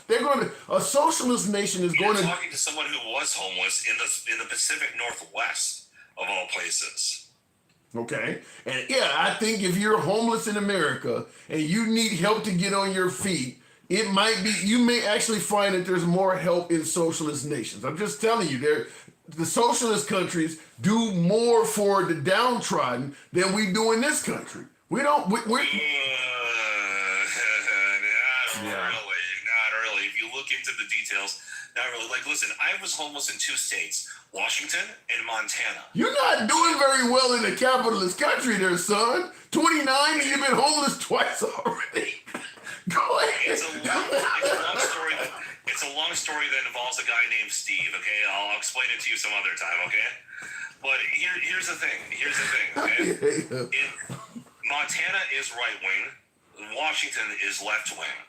a socialist nation is going to. You're talking to someone who was homeless in the Pacific Northwest of all places. Okay. And yeah, I think if you're homeless in America and you need help to get on your feet, you may actually find that there's more help in socialist nations. I'm just telling you, the socialist countries do more for the downtrodden than we do in this country. We don't. Not really. If you look into the details, not really. Like, listen, I was homeless in 2 states. Washington and Montana. You're not doing very well in a capitalist country there, son. 29 and you've been homeless twice already. Go ahead. It's a long story that involves a guy named Steve, okay? I'll explain it to you some other time, okay? But here's the thing, okay? Montana is right-wing. Washington is left-wing.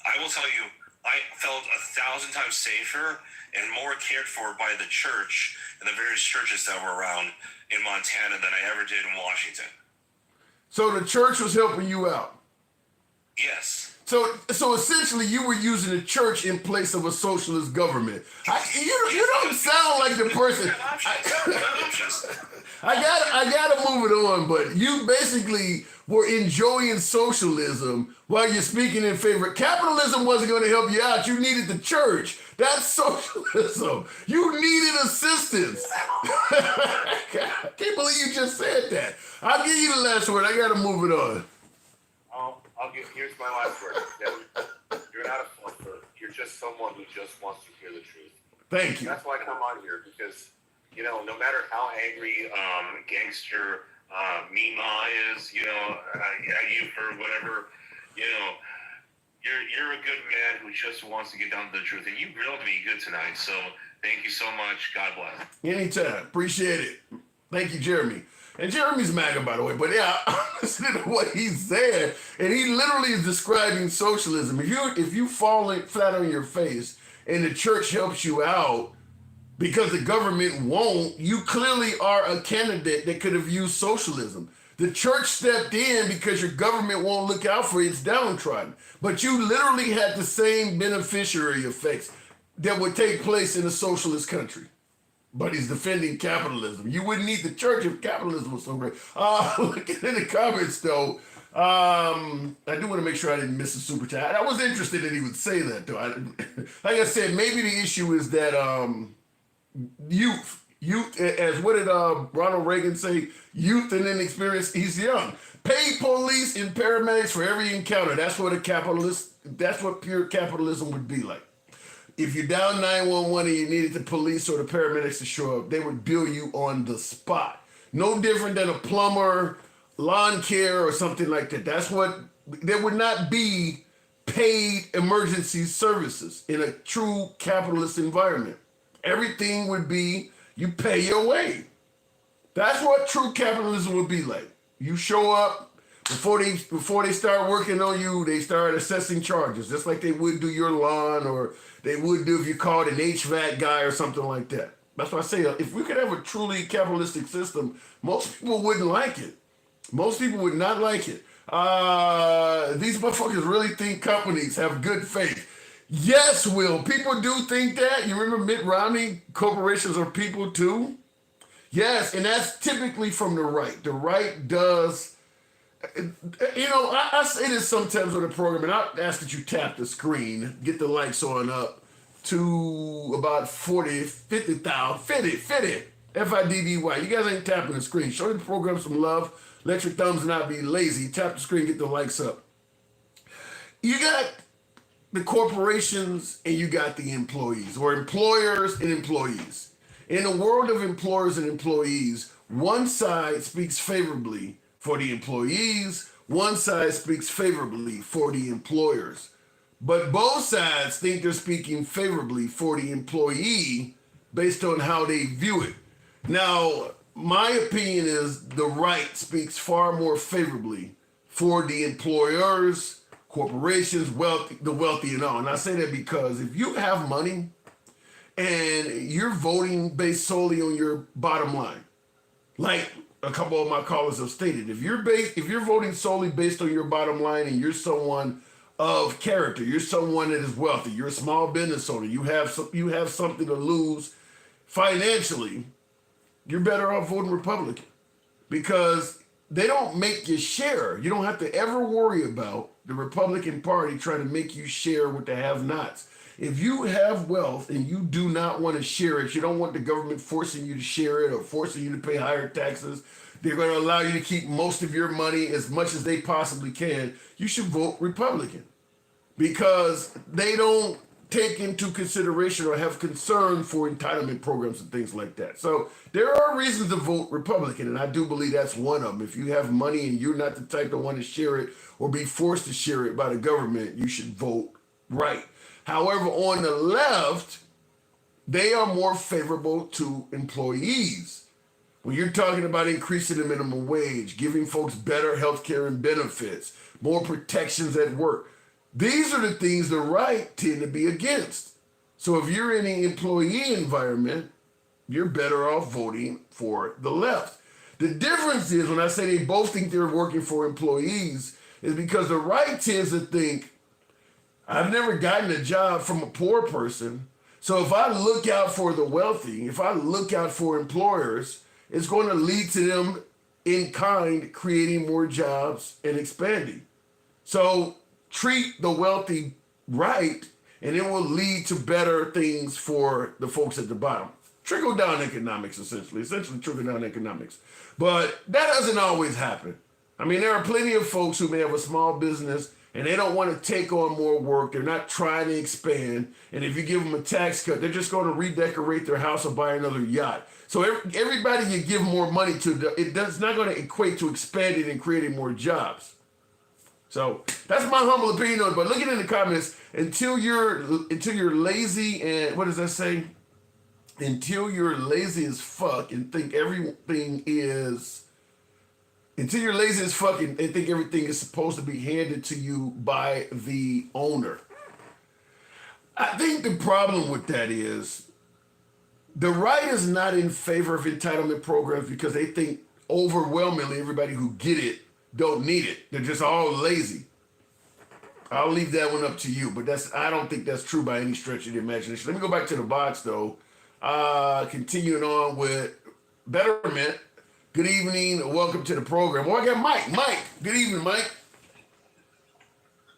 I will tell you, I felt 1,000 times safer and more cared for by the church and the various churches that were around in Montana than I ever did in Washington. So the church was helping you out? Yes. So essentially you were using the church in place of a socialist government. You don't sound like the person. I gotta move it on, but you basically were enjoying socialism while you're speaking in favor. Capitalism wasn't going to help you out. You needed the church. That's socialism. You needed assistance. I can't believe you just said that. I'll give you the last word. I gotta move it on. Here's my last word. You're not a flunker. You're just someone who just wants to hear the truth. Thank you. That's why I come on here, because, no matter how angry gangster Mima is, at you for whatever, you're a good man who just wants to get down to the truth. And you grilled me good tonight, so thank you so much. God bless. Anytime. Appreciate it. Thank you, Jeremy. And Jeremy's MAGA, by the way, but yeah, I'm listening to what he said, and he literally is describing socialism. If you fall flat on your face and the church helps you out because the government won't, you clearly are a candidate that could have used socialism. The church stepped in because your government won't look out for its downtrodden, but you literally had the same beneficiary effects that would take place in a socialist country. But he's defending capitalism. You wouldn't need the church if capitalism was so great. Looking in the comments, though, I do want to make sure I didn't miss a super chat. I was interested that he would say that, though. Like I said, maybe the issue is that youth, as what did Ronald Reagan say? Youth and inexperience, he's young. Pay police and paramedics for every encounter. That's what pure capitalism would be like. If you're down 911 and you needed the police or the paramedics to show up, they would bill you on the spot. No different than a plumber, lawn care, or something like that. There would not be paid emergency services in a true capitalist environment. Everything would be you pay your way. That's what true capitalism would be like. You show up before they start working on you, they start assessing charges, just like they would do your lawn or they would do if you called an HVAC guy or something like that. That's why I say if we could have a truly capitalistic system, most people wouldn't like it. Most people would not like it. These motherfuckers really think companies have good faith. Yes, Will. People do think that. You remember Mitt Romney? Corporations are people too. Yes, and that's typically from the right. The right does, I say this sometimes on the program, and I'll ask that you tap the screen, get the likes on up to about 50,000, 50, F-I-D-D-Y. You guys ain't tapping the screen. Show the program some love. Let your thumbs not be lazy. Tap the screen, get the likes up. You got the corporations and you got the employees, or employers and employees. In the world of employers and employees, one side speaks favorably for the employees, one side speaks favorably for the employers. But both sides think they're speaking favorably for the employee based on how they view it. Now, my opinion is the right speaks far more favorably for the employers, corporations, the wealthy and all. And I say that because if you have money and you're voting based solely on your bottom line, like a couple of my callers have stated, if you're voting solely based on your bottom line and you're someone of character, you're someone that is wealthy, you're a small business owner, you have something to lose financially, you're better off voting Republican because they don't make you share. You don't have to ever worry about the Republican Party trying to make you share with the have-nots. If you have wealth and you do not want to share it, you don't want the government forcing you to share it or forcing you to pay higher taxes, they're going to allow you to keep most of your money as much as they possibly can, you should vote Republican because they don't take into consideration or have concern for entitlement programs and things like that. So there are reasons to vote Republican, and I do believe that's one of them. If you have money and you're not the type to want to share it or be forced to share it by the government, you should vote right. However, on the left, they are more favorable to employees. When you're talking about increasing the minimum wage, giving folks better health care and benefits, more protections at work, these are the things the right tend to be against. So if you're in an employee environment, you're better off voting for the left. The difference is when I say they both think they're working for employees is because the right tends to think, I've never gotten a job from a poor person. So if I look out for the wealthy, if I look out for employers, it's going to lead to them in kind creating more jobs and expanding. So treat the wealthy right, and it will lead to better things for the folks at the bottom. Trickle down economics, essentially trickle down economics. But that doesn't always happen. I mean, there are plenty of folks who may have a small business and they don't want to take on more work. They're not trying to expand. And if you give them a tax cut, they're just going to redecorate their house or buy another yacht. So everybody you give more money to, it's not going to equate to expanding and creating more jobs. So that's my humble opinion on it. But look at it in the comments. Until you're lazy and what does that say? Until you're lazy as fuck and think everything is. Until you're lazy as fuck and think everything is supposed to be handed to you by the owner. I think the problem with that is the right is not in favor of entitlement programs because they think overwhelmingly everybody who get it don't need it. They're just all lazy. I'll leave that one up to you, but I don't think that's true by any stretch of the imagination. Let me go back to the box though. Continuing on with Betterment. Good evening. Welcome to the program. Oh, I got Mike. Mike. Good evening, Mike.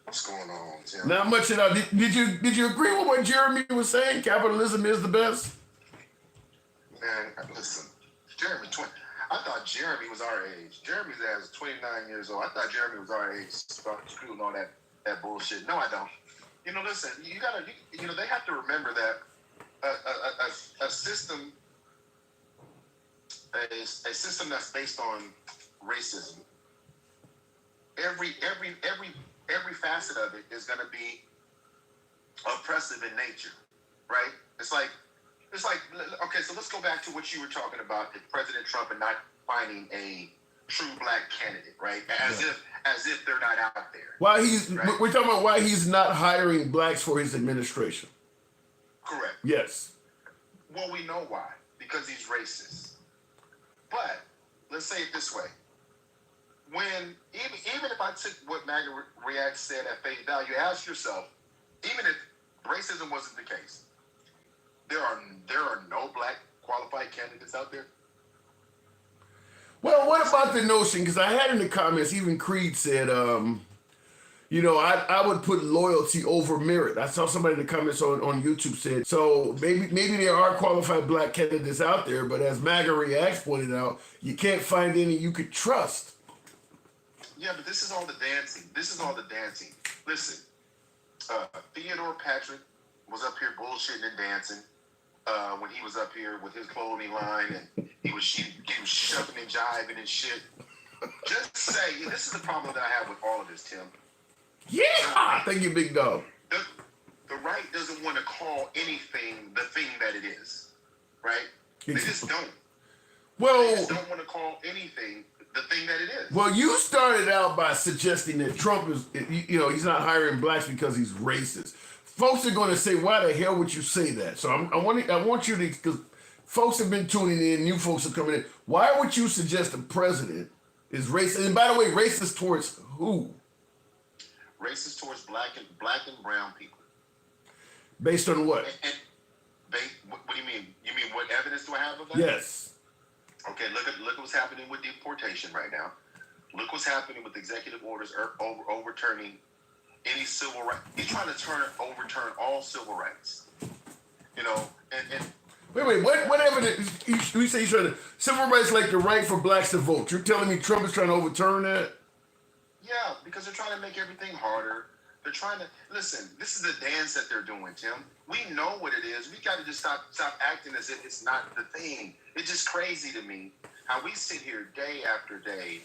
What's going on, Jeremy? Not much at all. Did you agree with what Jeremy was saying? Capitalism is the best? Man, listen, I thought Jeremy was our age. Jeremy's as 29 years old. I thought Jeremy was our age, screwing all that bullshit. No, I don't. Listen, they have to remember that a system that's based on racism. Every every facet of it is going to be oppressive in nature, right? It's like, okay, so let's go back to what you were talking about, President Trump and not finding a true black candidate, right? As if they're not out there. Why he's right? we're talking about why he's not hiring blacks for his administration. Correct. Yes. Well, we know why. Because he's racist. But let's say it this way. When even if I took what MAGA React said at face value, ask yourself, even if racism wasn't the case, there are no black qualified candidates out there. Well, what about the notion? Because I had in the comments, even Creed said, I would put loyalty over merit. I saw somebody in the comments on YouTube said, so maybe there are qualified black candidates out there, but as MAGA Reacts pointed out, you can't find any you could trust. Yeah, but this is all the dancing. Listen, Theodore Patrick was up here bullshitting and dancing when he was up here with his clothing line, and he was shoving and jiving and shit. Just say, this is the problem that I have with all of this, Tim. Yeah, thank you, big dog. The right doesn't want to call anything the thing that it is, right? They just don't. Well, they just don't want to call anything the thing that it is. Well, you started out by suggesting that Trump is, he's not hiring blacks because he's racist. Folks are going to say, why the hell would you say that? So I want you to, because folks have been tuning in, new folks are coming in. Why would you suggest the president is racist? And by the way, racist towards who? Racist towards black and brown people. Based on what? What do you mean? You mean what evidence do I have of that? Yes. Okay, look at what's happening with deportation right now. Look what's happening with executive orders overturning any civil right. He's trying to overturn all civil rights. And Wait, what evidence? You say he's trying to civil rights like the right for blacks to vote. You're telling me Trump is trying to overturn that? Yeah, because they're trying to make everything harder. They're trying to listen. This is the dance that they're doing, Tim. We know what it is. We got to just stop acting as if it's not the thing. It's just crazy to me how we sit here day after day,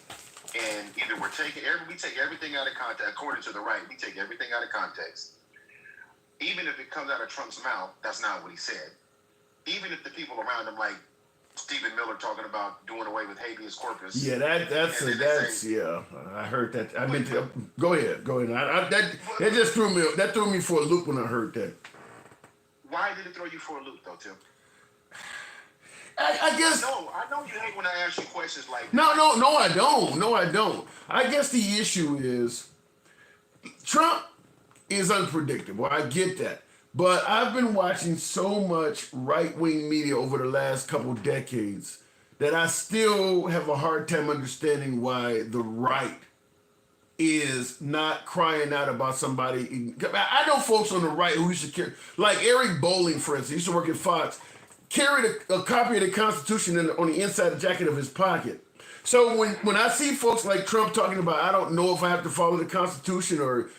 and either we take everything out of context. According to the right, we take everything out of context. Even if it comes out of Trump's mouth, that's not what he said. Even if the people around him, like Stephen Miller, talking about doing away with habeas corpus. Yeah, that's I heard that. Go ahead. That just threw me for a loop when I heard that. Why did it throw you for a loop, though, Tim? I guess. No, I know you hate when I ask you questions like that. No, I don't. I guess the issue is Trump is unpredictable. I get that. But I've been watching so much right-wing media over the last couple decades that I still have a hard time understanding why the right is not crying out about somebody. I know folks on the right who used to carry, like Eric Bolling, for instance, used to work at Fox, carried a copy of the Constitution on the inside the jacket of his pocket. So when I see folks like Trump talking about, I don't know if I have to follow the Constitution, or,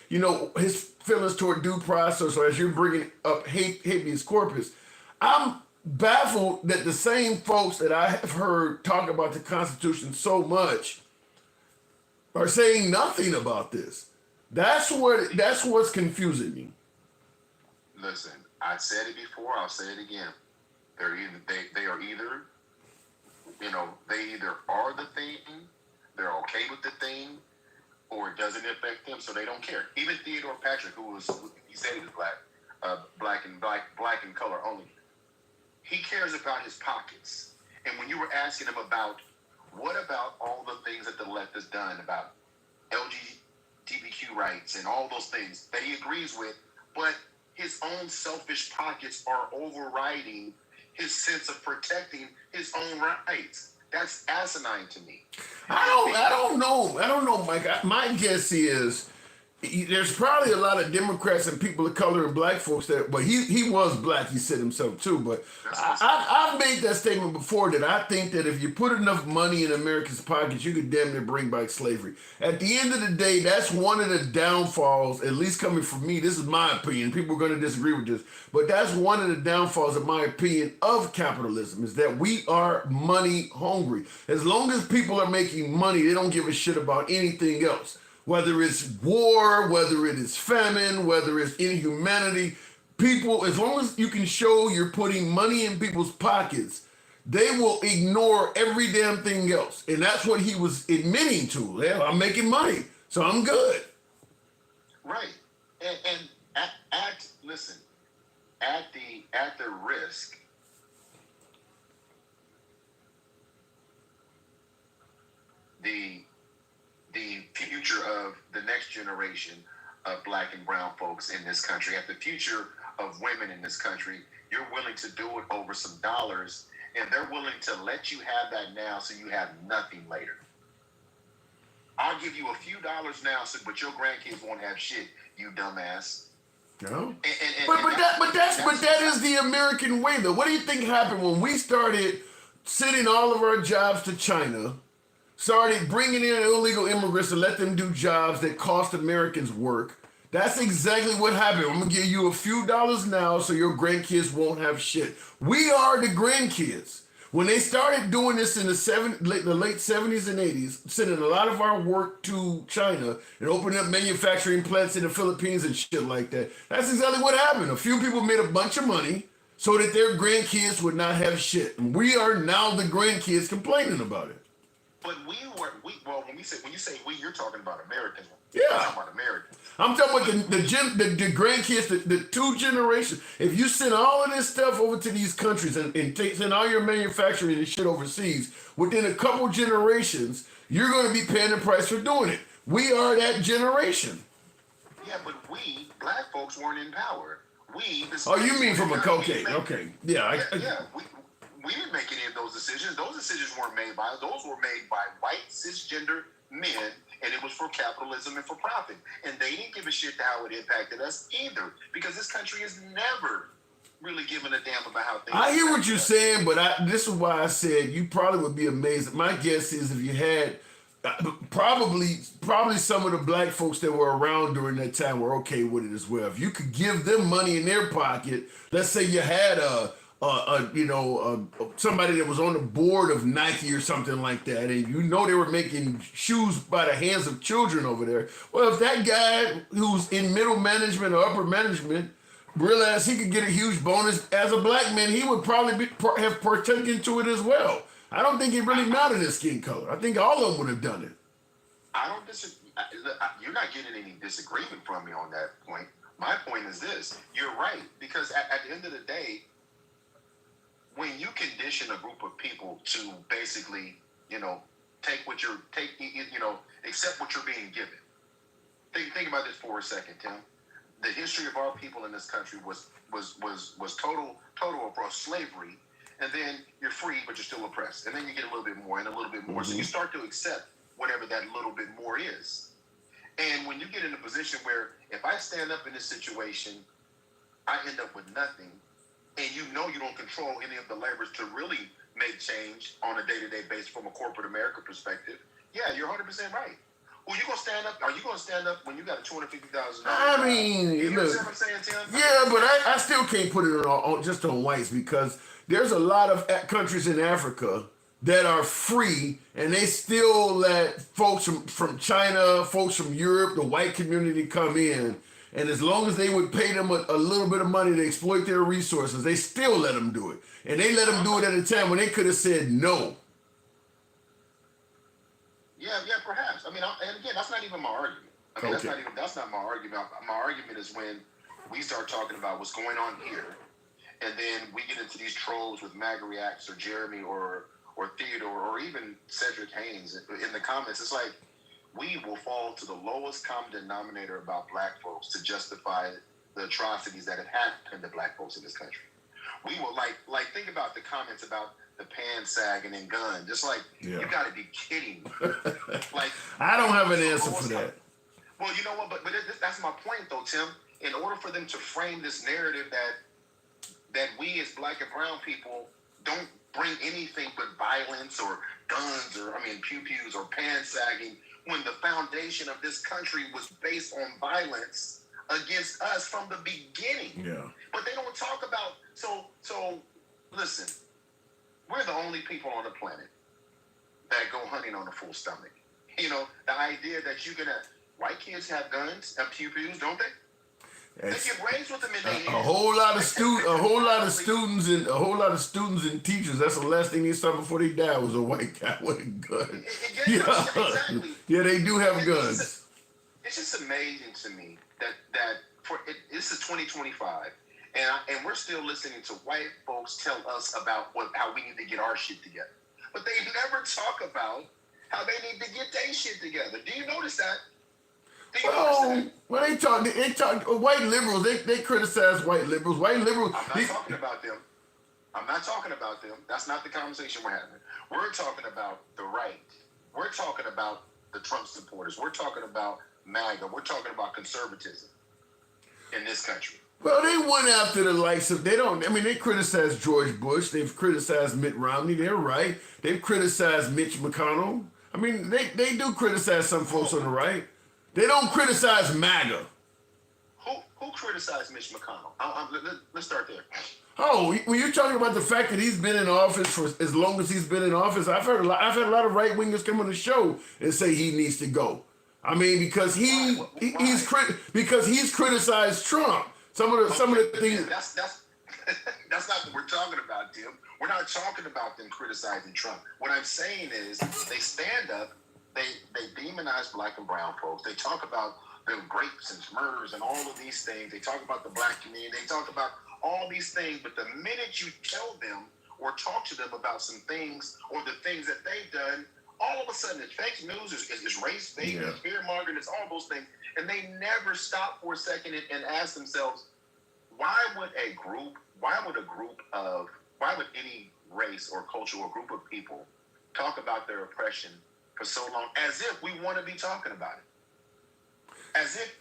his feelings toward due process, or as you're bringing up habeas corpus, I'm baffled that the same folks that I have heard talk about the Constitution so much are saying nothing about this. That's what's confusing me. Listen, I said it before, I'll say it again. They are either they either are the thing, they're okay with the thing, or it doesn't affect them, so they don't care. Even Theodore Patrick, he said he was black in color only. He cares about his pockets. And when you were asking him about what about all the things that the left has done about LGBTQ rights and all those things that he agrees with, but his own selfish pockets are overriding his sense of protecting his own rights. That's asinine to me. I don't know, Mike. My guess is there's probably a lot of Democrats and people of color and black folks but he was black, he said himself too, but I've made that statement before that I think that if you put enough money in America's pockets, you could damn near bring back slavery. At the end of the day, that's one of the downfalls, at least coming from me, this is my opinion, people are going to disagree with this, but that's one of the downfalls, in my opinion, of capitalism, is that we are money hungry. As long as people are making money, they don't give a shit about anything else. Whether it's war, whether it is famine, whether it's inhumanity, people, as long as you can show you're putting money in people's pockets, they will ignore every damn thing else. And that's what he was admitting to. Yeah, I'm making money, so I'm good. Right. And listen, at the risk the future of the next generation of black and brown folks in this country, at the future of women in this country, you're willing to do it over some dollars, and they're willing to let you have that now so you have nothing later. I'll give you a few dollars now, but your grandkids won't have shit, you dumbass. No. But that is the American way, though. What do you think happened when we started sending all of our jobs to China, started bringing in illegal immigrants to let them do jobs that cost Americans work? That's exactly what happened. I'm going to give you a few dollars now so your grandkids won't have shit. We are the grandkids. When they started doing this in the late 70s and 80s, sending a lot of our work to China and opening up manufacturing plants in the Philippines and shit like that, that's exactly what happened. A few people made a bunch of money so that their grandkids would not have shit. And we are now the grandkids complaining about it. But when you say we, you're talking about Americans. Yeah. You're talking about Americans. I'm talking about the grandkids, the two generations. If you send all of this stuff over to these countries and send all your manufacturing and shit overseas, within a couple generations, you're going to be paying the price for doing it. We are that generation. Yeah, but we, black folks, weren't in power. You mean from a cocaine? Okay. Yeah. We didn't make any of those decisions. Those decisions weren't made by us. Those were made by white cisgender men, and it was for capitalism and for profit. And they didn't give a shit to how it impacted us either, because this country has never really given a damn about how things. I hear what you're saying, but this is why I said you probably would be amazed. My guess is if you had probably some of the black folks that were around during that time were okay with it as well. If you could give them money in their pocket, let's say you had somebody that was on the board of Nike or something like that, and they were making shoes by the hands of children over there. Well, if that guy who's in middle management or upper management realized he could get a huge bonus as a black man, he would probably have partaken into it as well. I don't think it really mattered his skin color. I think all of them would have done it. I don't disagree. You're not getting any disagreement from me on that point. My point is this: you're right, because at the end of the day, when you condition a group of people to basically, accept what you're being given. Think about this for a second, Tim. The history of our people in this country was total oppressed slavery, and then you're free, but you're still oppressed, and then you get a little bit more and a little bit more. Mm-hmm. So you start to accept whatever that little bit more is. And when you get in a position where if I stand up in this situation, I end up with nothing. And you don't control any of the levers to really make change on a day-to-day basis from a corporate America perspective. Yeah, you're 100% right. Well, you gonna stand up? Are you gonna stand up when you got a $250,000? I mean, you know what I'm saying, Tim? Yeah, but I still can't put it on just on whites, because there's a lot of countries in Africa that are free, and they still let folks from China, folks from Europe, the white community come in. And as long as they would pay them a little bit of money to exploit their resources, they still let them do it. And they let them do it at a time when they could have said no. Yeah, perhaps. I mean, and again, that's not even my argument. I mean, okay. That's not my argument. My argument is when we start talking about what's going on here, and then we get into these trolls with MAGA Reacts or Jeremy or Theodore or even Cedric Haynes in the comments. It's like, we will fall to the lowest common denominator about black folks to justify the atrocities that have happened to black folks in this country. We will like think about the comments about the pants sagging and gun. Just like, you got to be kidding me. Like, I don't have an answer for that. Well, you know what? But that's my point, though, Tim. In order for them to frame this narrative that we as black and brown people don't bring anything but violence or guns or pew-pews or pants sagging, when the foundation of this country was based on violence against us from the beginning. Yeah. But they don't talk about, so listen, we're the only people on the planet that go hunting on a full stomach. The idea that you're gonna White kids have guns and pew-pews, don't they? They get raised with them in their A hands. whole lot of students and teachers. That's the last thing they saw before they died was a white guy with a gun. Exactly. Yeah, they do have guns. It's just amazing to me that this is 2025, and we're still listening to white folks tell us about how we need to get our shit together, but they never talk about how they need to get their shit together. Do you notice that? Well, they talk. White liberals. They criticize white liberals. White liberals. I'm not talking about them. I'm not talking about them. That's not the conversation we're having. We're talking about the right. We're talking about the Trump supporters. We're talking about MAGA. We're talking about conservatism in this country. Well, they went after the likes of, they criticized George Bush. They've criticized Mitt Romney. They're right. They've criticized Mitch McConnell. I mean, they do criticize some folks on the right. They don't criticize MAGA. Who criticized Mitch McConnell? Let's start there. Oh, when you're talking about the fact that he's been in office for as long as he's been in office, I've had a lot of right wingers come on the show and say he needs to go. I mean, because he's criticized Trump. Some of the things. That's not what we're talking about, Tim. We're not talking about them criticizing Trump. What I'm saying is they stand up, they demonize black and brown folks. They talk about the grapes and murders and all of these things. They talk about the black community. They talk about all these things. But the minute you tell them or talk to them about some things or the things that they've done, all of a sudden it's fake news, it's race bait, it's fear mongering, it's all those things. And they never stop for a second and ask themselves, why would any race or culture or group of people talk about their oppression for so long, as if we want to be talking about it? As if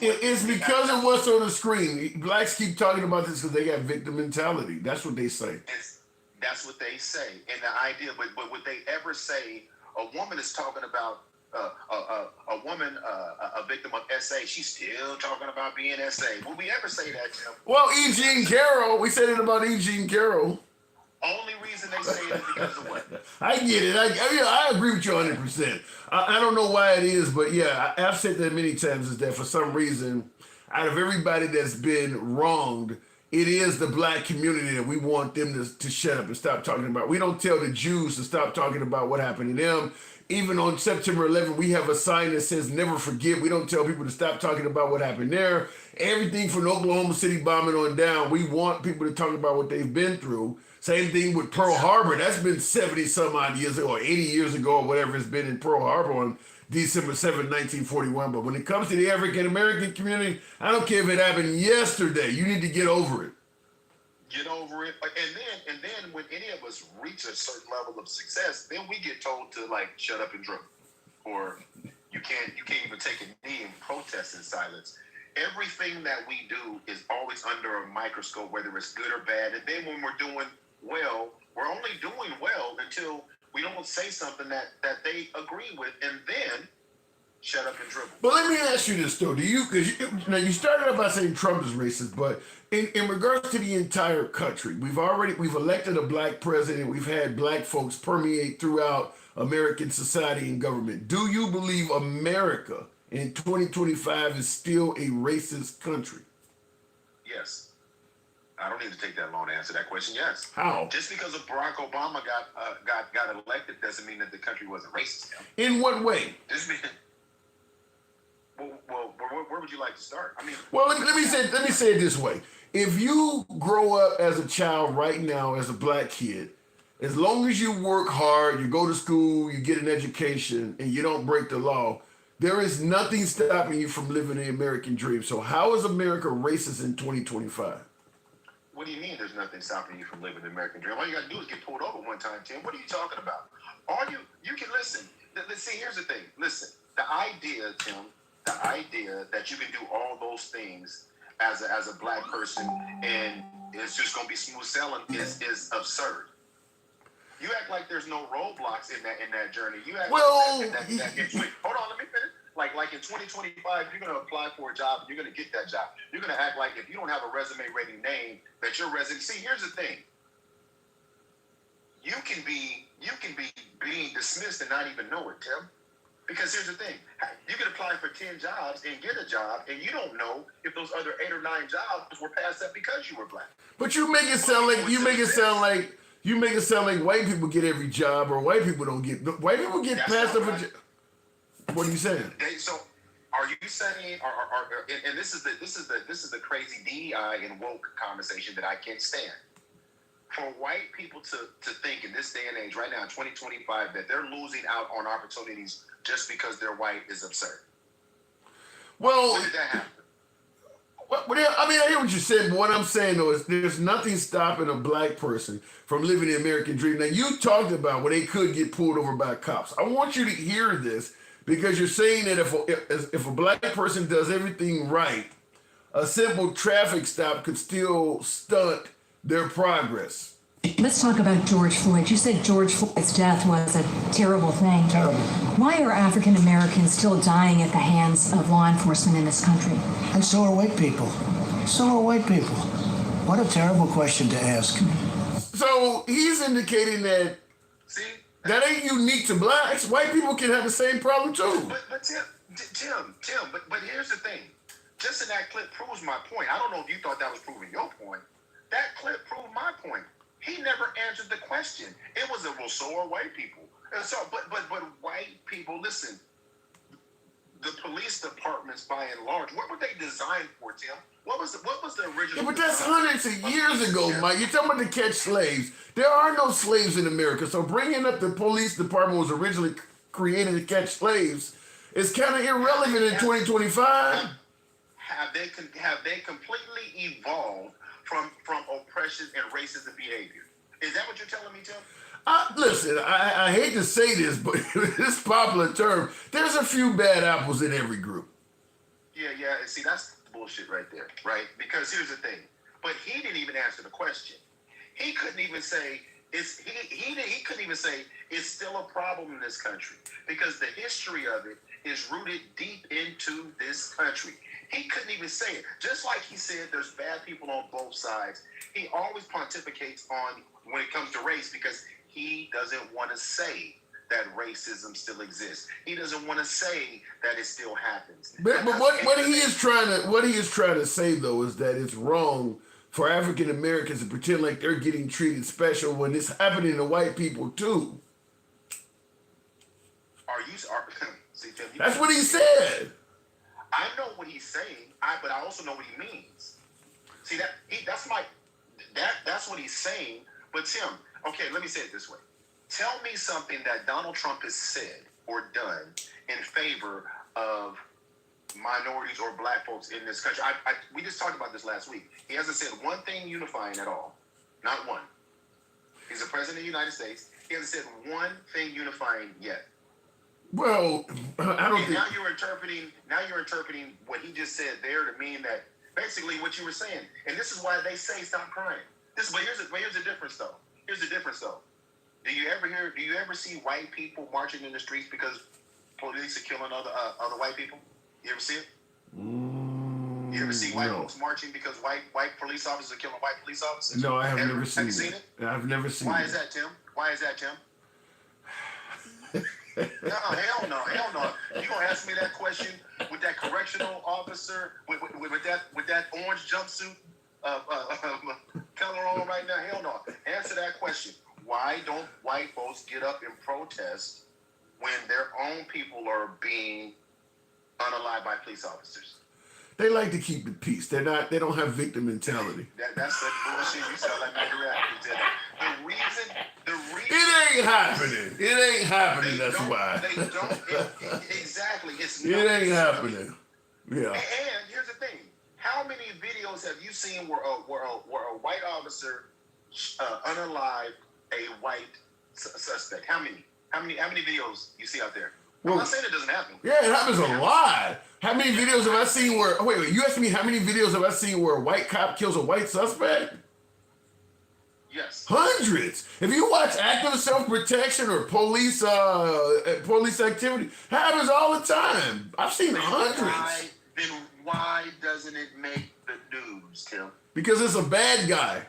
it's because of what's on the screen. Blacks keep talking about this because they got victim mentality. That's what they say. That's what they say. And the idea, but would they ever say a woman is talking about a woman, a victim of SA? She's still talking about being SA. Would we ever say that, Tim? Well, E. Jean Carroll. We said it about E. Jean Carroll. Only reason they say it is because of what? I get it. I agree with you 100%. I don't know why it is, but yeah, I've said that many times, is that for some reason, out of everybody that's been wronged, it is the black community that we want them to shut up and stop talking about. We don't tell the Jews to stop talking about what happened to them. Even on September 11th, we have a sign that says never forgive. We don't tell people to stop talking about what happened there. Everything from the Oklahoma City bombing on down, we want people to talk about what they've been through. Same thing with Pearl Harbor. That's been 70 some odd years ago, or 80 years ago, or whatever it's been in Pearl Harbor on December 7, 1941. But when it comes to the African American community, I don't care if it happened yesterday. You need to get over it. Get over it. And then when any of us reach a certain level of success, then we get told to like shut up and dribble. Or you can't even take a knee and protest in silence. Everything that we do is always under a microscope, whether it's good or bad. And then when we're doing well, we're only doing well until we don't say something that they agree with, and then shut up and dribble. But let me ask you this though: now you started out by saying Trump is racist, but in regards to the entire country, we've elected a black president. We've had black folks permeate throughout American society and government. Do you believe America in 2025 is still a racist country? Yes. I don't need to take that long to answer that question. Yes. How? Just because of Barack Obama got elected doesn't mean that the country wasn't racist. In what way? Well, where would you like to start? I mean, well, let me say it this way: if you grow up as a child right now as a black kid, as long as you work hard, you go to school, you get an education, and you don't break the law, there is nothing stopping you from living the American dream. So, how is America racist in 2025? What do you mean there's nothing stopping you from living the American dream? All you got to do is get pulled over one time, Tim. What are you talking about? You can listen. See, here's the thing. Listen, the idea, Tim, that you can do all those things as a black person and it's just going to be smooth sailing is absurd. You act like there's no roadblocks in that journey. You act hold on, let me finish. Like in 2025, you're going to apply for a job and you're going to get that job. You're going to act like if you don't have a resume ready name that your resume. See, here's the thing. You can be being dismissed and not even know it, Tim. Because here's the thing: you can apply for 10 jobs and get a job, and you don't know if those other 8 or 9 jobs were passed up because you were black. But you make it sound like white people get every job, or white people don't get. White people get passed up. Right. What are you saying? So, are you saying, and this is the crazy DEI and woke conversation that I can't stand. For white people to think in this day and age, right now in 2025, that they're losing out on opportunities just because they're white is absurd. Well, when did that happen? I mean, I hear what you said, but what I'm saying though is there's nothing stopping a black person from living the American dream. Now, you talked about when they could get pulled over by cops. I want you to hear this because you're saying that if a black person does everything right, a simple traffic stop could still stunt their progress. Let's talk about George Floyd. You said George Floyd's death was a terrible thing. Terrible. Why are African Americans still dying at the hands of law enforcement in this country? And so are white people. So are white people. What a terrible question to ask. So he's indicating that that ain't unique to blacks. White people can have the same problem too. But Tim, but here's the thing. Just in that clip proves my point. I don't know if you thought that was proving your point. That clip proved my point. He never answered the question. It was so are white people. And so, but white people, listen, the police departments by and large, what were they designed for, Tim? What was the original? Yeah, but that's hundreds of years ago, Mike. You're talking about to catch slaves. There are no slaves in America. So bringing up the police department was originally created to catch slaves is kind of irrelevant in 2025. Have they completely evolved from oppression and racist behavior? Is that what you're telling me, Tim? Listen, I hate to say this, but this popular term, there's a few bad apples in every group. Yeah. See, that's bullshit right there, right? Because here's the thing. But he didn't even answer the question. He couldn't even say he couldn't even say it's still a problem in this country because the history of it is rooted deep into this country. He couldn't even say it. Just like he said there's bad people on both sides, he always pontificates on when it comes to race because he doesn't want to say that racism still exists. He doesn't want to say that it still happens. But what he is trying to say though is that it's wrong for African Americans to pretend like they're getting treated special when it's happening to white people too. See, Tim, that's what he said. I know what he's saying, but I also know what he means. See that's what he's saying. But Tim, okay, let me say it this way. Tell me something that Donald Trump has said or done in favor of minorities or black folks in this country. We just talked about this last week. He hasn't said one thing unifying at all. Not one. He's the president of the United States. He hasn't said one thing unifying yet. Well, I don't think... Now you're interpreting what he just said there to mean that basically what you were saying. And this is why they say stop crying. But here's the difference though. Do you ever see white people marching in the streets because police are killing other white people? You ever see it? You ever see white folks marching because white police officers are killing white police officers? No, I have never seen it. Have you seen it? I've never seen it. Why is that, Tim? No, hell no. You gonna ask me that question with that correctional officer with that orange jumpsuit color on right now? Hell no. Answer that question. Why don't white folks get up and protest when their own people are being unalived by police officers? They like to keep the peace. They don't have victim mentality. That's the bullshit. You sound like Maggie Rapids. The reason. It ain't happening. That's why. They don't. Exactly. It ain't happening. Yeah. And here's the thing. How many videos have you seen where a white officer unalived a white suspect? How many videos you see out there? Well, I'm not saying it doesn't happen. Yeah, it happens a lot. How many videos have I seen where... Wait, you asked me how many videos have I seen where a white cop kills a white suspect? Yes. Hundreds. If you watch active self-protection or police activity, it happens all the time. I've seen hundreds. Then why doesn't it make the news, Tim? Because it's a bad guy.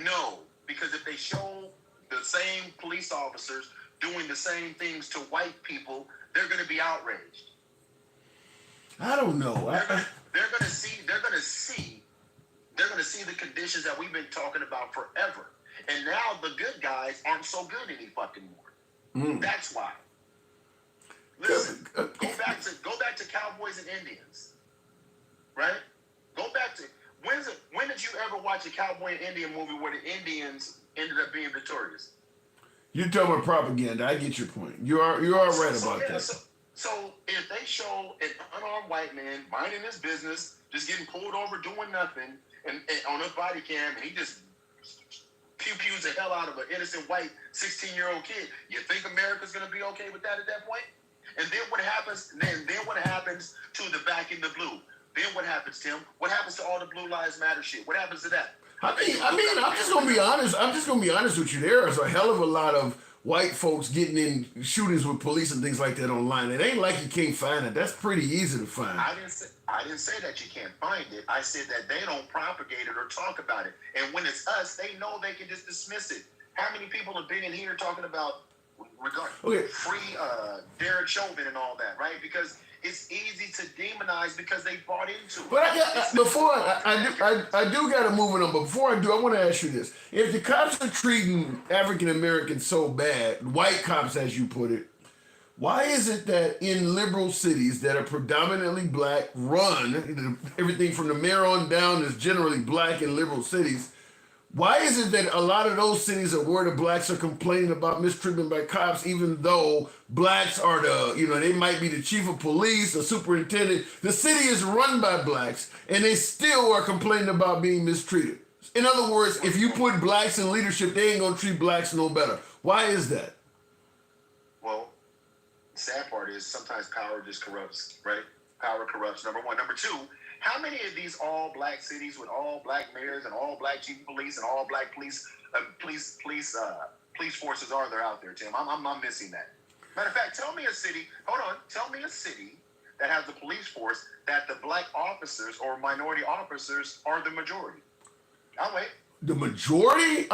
No, because if they show the same police officers doing the same things to white people, they're going to be outraged. I don't know. They're going to see the conditions that we've been talking about forever. And now the good guys aren't so good any fucking more. That's why. Listen, go back to Cowboys and Indians, right? Go back to when did you ever watch a cowboy and Indian movie where the Indians ended up being victorious? You're talking about propaganda. I get your point. You are right about that. So if they show an unarmed white man minding his business, just getting pulled over doing nothing, and on a body cam, and he just pews the hell out of an innocent white 16-year-old kid, you think America's going to be okay with that at that point? And then what happens? Then what happens to the back in the blue? Then what happens, Tim? What happens to all the Blue Lives Matter shit? What happens to that? I mean, I'm just gonna be honest. I'm just gonna be honest with you. There's a hell of a lot of white folks getting in shootings with police and things like that online. It ain't like you can't find it. That's pretty easy to find. I didn't say that you can't find it. I said that they don't propagate it or talk about it. And when it's us, they know they can just dismiss it. How many people have been in here talking about free Derek Chauvin and all that, right? Because it's easy to demonize because they bought into it. But I do got to move it on. But before I do, I want to ask you this: if the cops are treating African Americans so bad, white cops, as you put it, why is it that in liberal cities that are predominantly black, run everything from the mayor on down is generally black in liberal cities? Why is it that a lot of those cities are where the blacks are complaining about mistreatment by cops, even though blacks are they might be the chief of police or superintendent. The city is run by blacks, and they still are complaining about being mistreated. In other words, if you put blacks in leadership, they ain't gonna treat blacks no better. Why is that? Well, the sad part is sometimes power just corrupts, right? Power corrupts, number one. Number two, how many of these all black cities with all black mayors and all black chief of police and all black police forces are there out there, Tim? I'm missing that. Matter of fact, tell me a city that has a police force that the black officers or minority officers are the majority. I'll wait. The majority?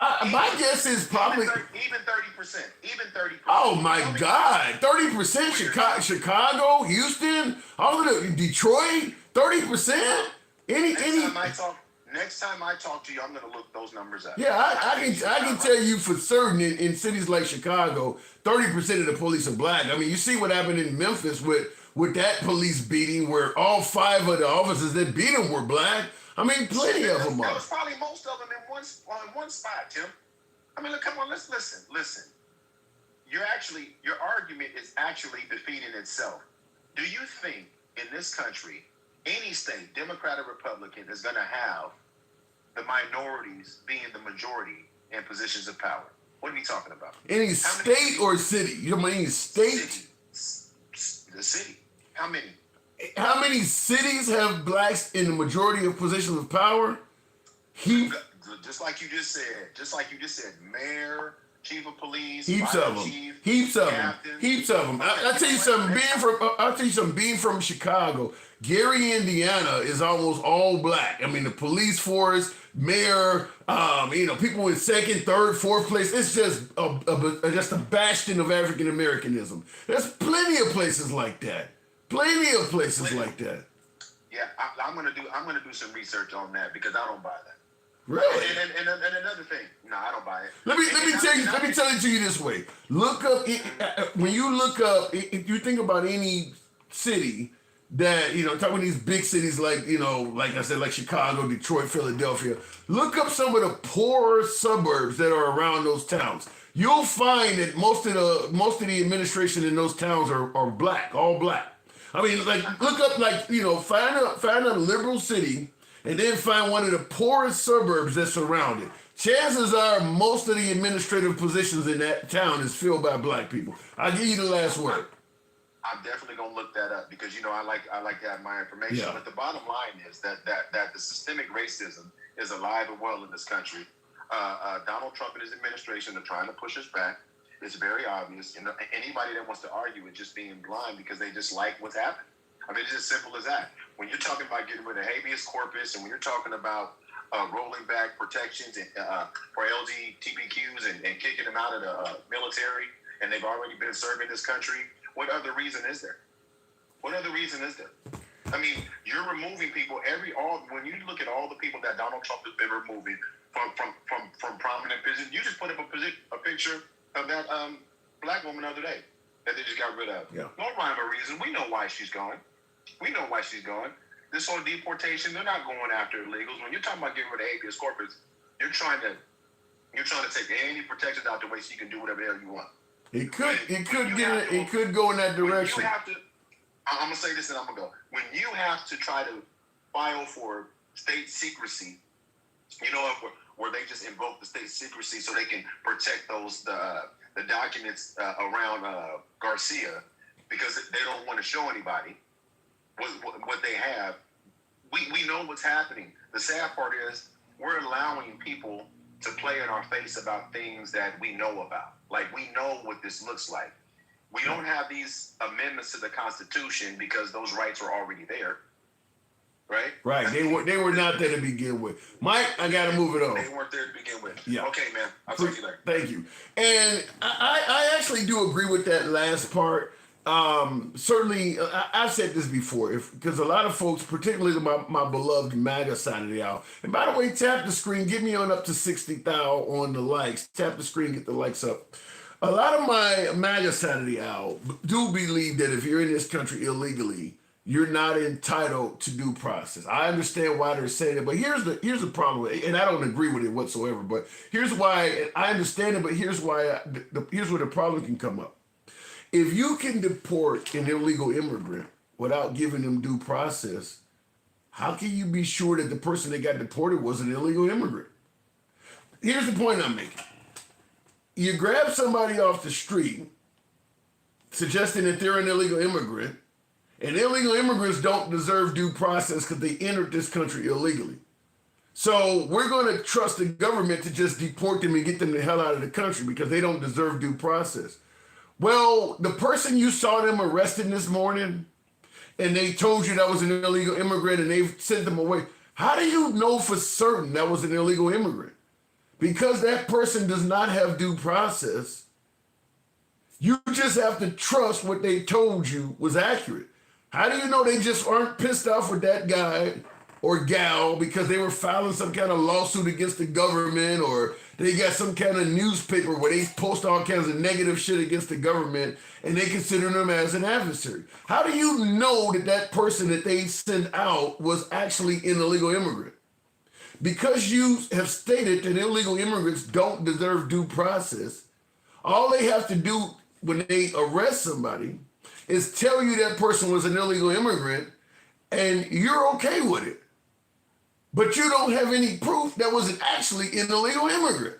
My guess is probably even 30%. Even 30%. Oh my God, 30%. Chicago, Houston, all of the Detroit, 30%. Next time I talk to you, I'm gonna look those numbers up. Yeah, I can tell you for certain in cities like Chicago, 30% of the police are black. I mean, you see what happened in Memphis with that police beating, where all 5 of the officers that beat them were black. I mean, plenty of them are. That was probably most of them in one spot, Tim. I mean, look, come on, let's listen. Your argument is actually defeating itself. Do you think in this country, any state, Democrat or Republican, is going to have the minorities being the majority in positions of power? What are we talking about? Any state or city? You don't mean any state? The city. How many? How many cities have blacks in the majority of positions of power? Just like you just said, mayor, chief of police, heaps of them. I'll tell you something. Being from Chicago, Gary, Indiana, is almost all black. I mean, the police force, mayor, people in 2nd, 3rd, 4th place. It's just a bastion of African Americanism. There's plenty of places like that. Yeah, I'm gonna do some research on that because I don't buy that. Really? And another thing, no, I don't buy it. Let me tell it to you this way. Look up when you look up. If you think about any city that talking about these big cities like like I said, like Chicago, Detroit, Philadelphia. Look up some of the poorer suburbs that are around those towns. You'll find that most of the administration in those towns are black, all black. I mean, like, look up, find a liberal city and then find one of the poorest suburbs that surround it. Chances are most of the administrative positions in that town is filled by black people. I'll give you the last word. I'm definitely gonna look that up because I like to have my information. Yeah. But the bottom line is that the systemic racism is alive and well in this country. Donald Trump and his administration are trying to push us back. It's very obvious. And anybody that wants to argue is just being blind because they just like what's happening. I mean, it's as simple as that. When you're talking about getting rid of habeas corpus and when you're talking about rolling back protections and for LGBTQs and kicking them out of the military, and they've already been serving this country. What other reason is there? What other reason is there? I mean, you're removing people when you look at all the people that Donald Trump has been removing from prominent positions. You just put up a picture of that black woman the other day that they just got rid of. Yeah. No rhyme or reason. We know why she's going. This whole deportation, they're not going after illegals. When you're talking about getting rid of habeas corpus, you're trying to take any protections out the way so you can do whatever the hell you want. It could go in that direction. I'm gonna say this and I'm gonna go. When you have to try to file for state secrecy, where they just invoke the state secrecy so they can protect the documents around Garcia because they don't want to show anybody what they have. We know what's happening. The sad part is we're allowing people to play in our face about things that we know about. Like, we know what this looks like. We don't have these amendments to the Constitution because those rights are already there, right? Right. They were not there to begin with. Mike, I got to move it on. They weren't there to begin with. Yeah. Okay, man. I'll talk to you later. Thank you. And I actually do agree with that last part. Certainly, I've said this before, because a lot of folks, particularly my beloved MAGA side of the aisle, and by the way, tap the screen, get me on up to 60,000 on the likes. Tap the screen, get the likes up. A lot of my MAGA side of the aisle do believe that if you're in this country illegally, you're not entitled to due process. I understand why they're saying it, but here's the problem with it, and I don't agree with it whatsoever. But here's why, and I understand it, but here's why. Here's where the problem can come up. If you can deport an illegal immigrant without giving them due process, how can you be sure that the person that got deported was an illegal immigrant? Here's the point I'm making. You grab somebody off the street, suggesting that they're an illegal immigrant, and illegal immigrants don't deserve due process because they entered this country illegally. So we're going to trust the government to just deport them and get them the hell out of the country because they don't deserve due process. Well, the person you saw them arresting this morning, and they told you that was an illegal immigrant and they sent them away, how do you know for certain that was an illegal immigrant? Because that person does not have due process, you just have to trust what they told you was accurate. How do you know they just aren't pissed off with that guy or gal because they were filing some kind of lawsuit against the government, or they got some kind of newspaper where they post all kinds of negative shit against the government and they consider them as an adversary? How do you know that that person that they sent out was actually an illegal immigrant? Because you have stated that illegal immigrants don't deserve due process, all they have to do when they arrest somebody is tell you that person was an illegal immigrant and you're okay with it. But you don't have any proof that was actually an illegal immigrant.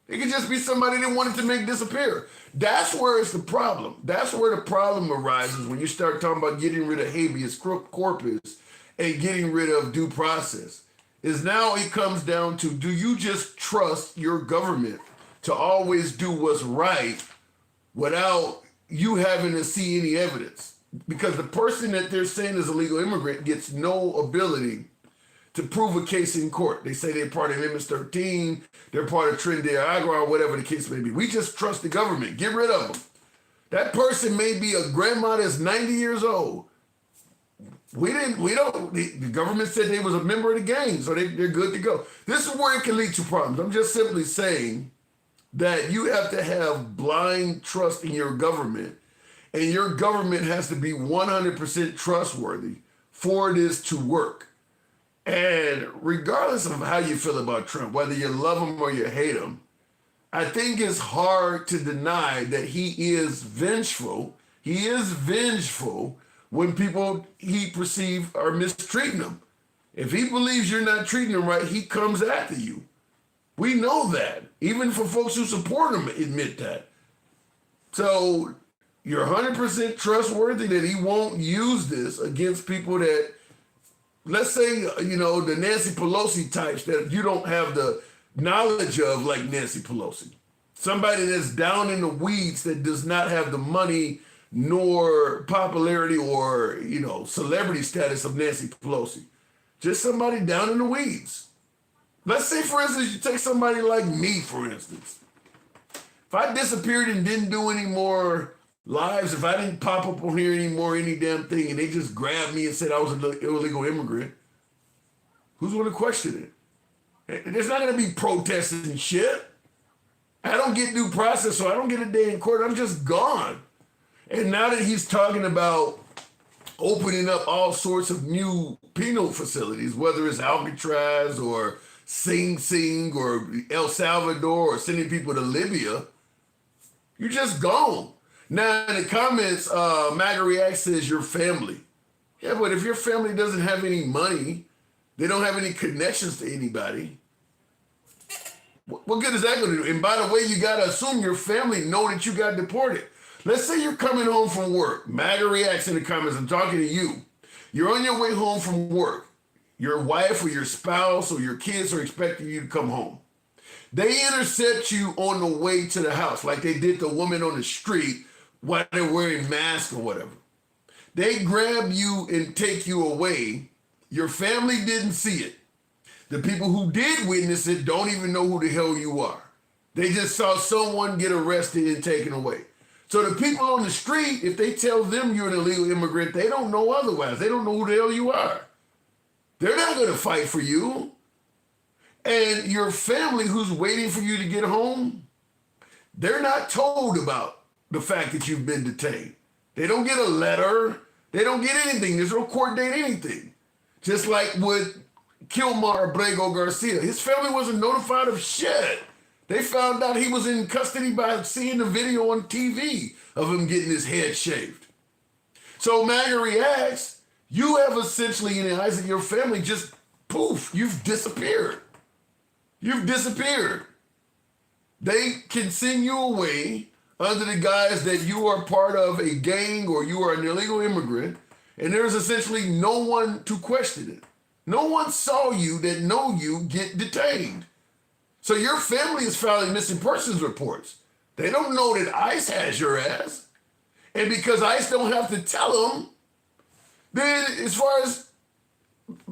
It could just be somebody that wanted to make disappear. That's where it's the problem. That's where the problem arises when you start talking about getting rid of habeas corpus and getting rid of due process. Is now it comes down to, do you just trust your government to always do what's right without you having to see any evidence? Because the person that they're saying is a legal immigrant gets no ability to prove a case in court. They say they're part of MS-13, they're part of Trinidad de Agua, or whatever the case may be. We just trust the government. Get rid of them. That person may be a grandma that's 90 years old. The government said they was a member of the gang, so they're good to go. This is where it can lead to problems. I'm just simply saying that you have to have blind trust in your government, and your government has to be 100% trustworthy for this to work. And regardless of how you feel about Trump, whether you love him or you hate him, I think it's hard to deny that he is vengeful. He is vengeful when people he perceives are mistreating him. If he believes you're not treating him right, he comes after you. We know that. Even for folks who support him admit that. So you're 100% trustworthy that he won't use this against people that, let's say, the Nancy Pelosi types that you don't have the knowledge of, like Nancy Pelosi. Somebody that's down in the weeds that does not have the money nor popularity or, celebrity status of Nancy Pelosi. Just somebody down in the weeds. Let's say, for instance, you take somebody like me, for instance. If I disappeared and didn't do any more lives, if I didn't pop up on here anymore, any damn thing, and they just grabbed me and said I was an illegal immigrant, who's going to question it? There's not going to be protests and shit. I don't get due process, so I don't get a day in court. I'm just gone. And now that he's talking about opening up all sorts of new penal facilities, whether it's Alcatraz or Sing Sing or El Salvador or sending people to Libya, you're just gone. Now in the comments, MAGA React says your family. Yeah, but if your family doesn't have any money, they don't have any connections to anybody, what good is that going to do? And by the way, you got to assume your family know that you got deported. Let's say you're coming home from work. MAGA Reacts in the comments. I'm talking to you. You're on your way home from work. Your wife or your spouse or your kids are expecting you to come home. They intercept you on the way to the house, like they did the woman on the street while they're wearing masks or whatever. They grab you and take you away. Your family didn't see it. The people who did witness it don't even know who the hell you are. They just saw someone get arrested and taken away. So the people on the street, if they tell them you're an illegal immigrant, they don't know otherwise. They don't know who the hell you are. They're not going to fight for you. And your family who's waiting for you to get home, they're not told about the fact that you've been detained. They don't get a letter. They don't get anything. There's no court date, anything. Just like with Kilmar Abrego Garcia. His family wasn't notified of shit. They found out he was in custody by seeing the video on TV of him getting his head shaved. So MAGA Reacts, you have essentially, in the eyes of your family, just poof, you've disappeared. You've disappeared. They can send you away under the guise that you are part of a gang or you are an illegal immigrant, and there's essentially no one to question it. No one saw you that know you get detained. So your family is filing missing persons reports. They don't know that ICE has your ass. And because ICE don't have to tell them, then as far as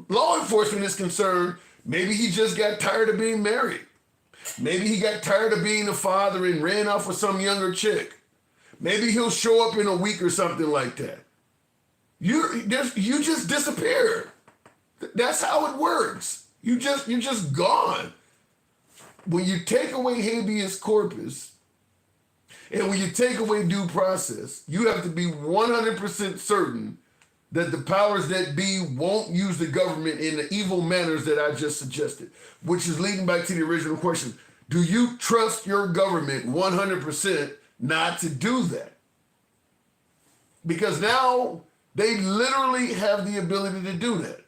law enforcement is concerned, maybe he just got tired of being married. Maybe he got tired of being a father and ran off with some younger chick. Maybe he'll show up in a week or something like that. You just disappeared. That's how it works. You're just gone. When you take away habeas corpus and when you take away due process, you have to be 100% certain that the powers that be won't use the government in the evil manners that I just suggested, which is leading back to the original question. Do you trust your government 100% not to do that? Because now they literally have the ability to do that.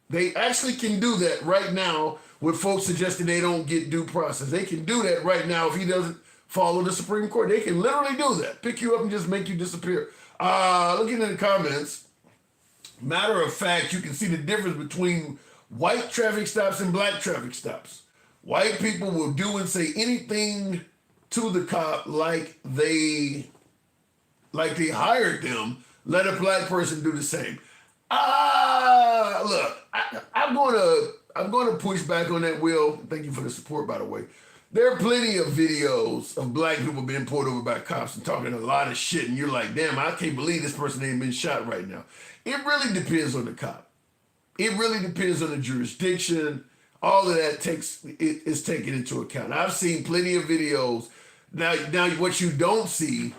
They actually can do that right now with folks suggesting they don't get due process. They can do that right now if he doesn't follow the Supreme Court. They can literally do that. Pick you up and just make you disappear. Looking at the comments, matter of fact, you can see the difference between white traffic stops and black traffic stops. White people will do and say anything to the cop like they hired them. Let a black person do the same. Look, I'm gonna push back on that, Will. Thank you for the support, by the way. There are plenty of videos of black people being pulled over by cops and talking a lot of shit, and you're like, damn, I can't believe this person ain't been shot right now. It really depends on the cop. It really depends on the jurisdiction. All of that is taken into account. I've seen plenty of videos. Now what you don't see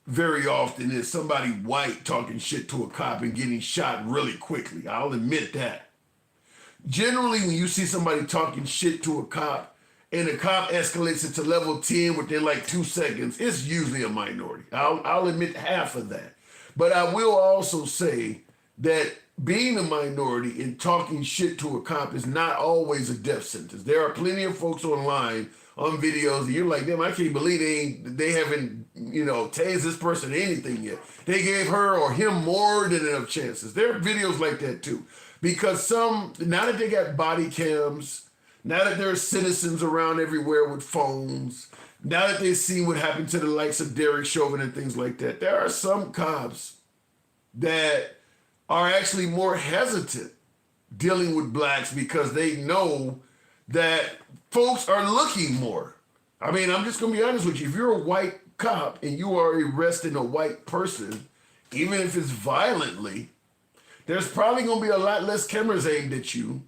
very often is somebody white talking shit to a cop and getting shot really quickly. I'll admit that. Generally, when you see somebody talking shit to a cop and the cop escalates it to level 10 within like 2 seconds, it's usually a minority. I'll admit half of that. But I will also say that being a minority and talking shit to a cop is not always a death sentence. There are plenty of folks online on videos and you're like, damn, I can't believe they haven't, tased this person anything yet. They gave her or him more than enough chances. There are videos like that too. Because now that they got body cams, now that there are citizens around everywhere with phones, now that they see what happened to the likes of Derek Chauvin and things like that, there are some cops that are actually more hesitant dealing with blacks because they know that folks are looking more. I mean, I'm just gonna be honest with you. If you're a white cop and you are arresting a white person, even if it's violently, there's probably gonna be a lot less cameras aimed at you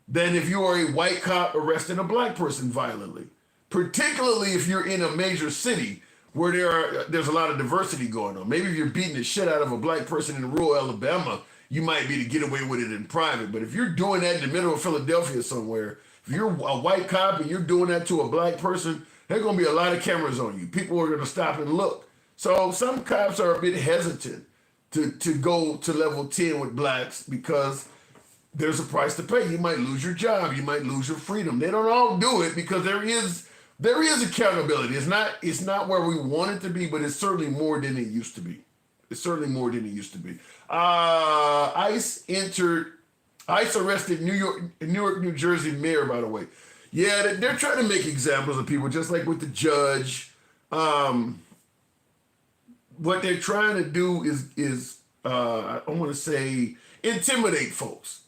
than if you are a white cop arresting a black person violently. Particularly if you're in a major city where there's a lot of diversity going on. Maybe if you're beating the shit out of a black person in rural Alabama, you might be to get away with it in private. But if you're doing that in the middle of Philadelphia somewhere, if you're a white cop and you're doing that to a black person, there's gonna be a lot of cameras on you. People are gonna stop and look. So some cops are a bit hesitant to go to level 10 with blacks because there's a price to pay. You might lose your job. You might lose your freedom. They don't all do it because there is accountability. It's not where we want it to be, but it's certainly more than it used to be. It's certainly more than it used to be. ICE arrested Newark, New Jersey mayor, by the way. Yeah, they're trying to make examples of people, just like with the judge. What they're trying to do is I want to say intimidate folks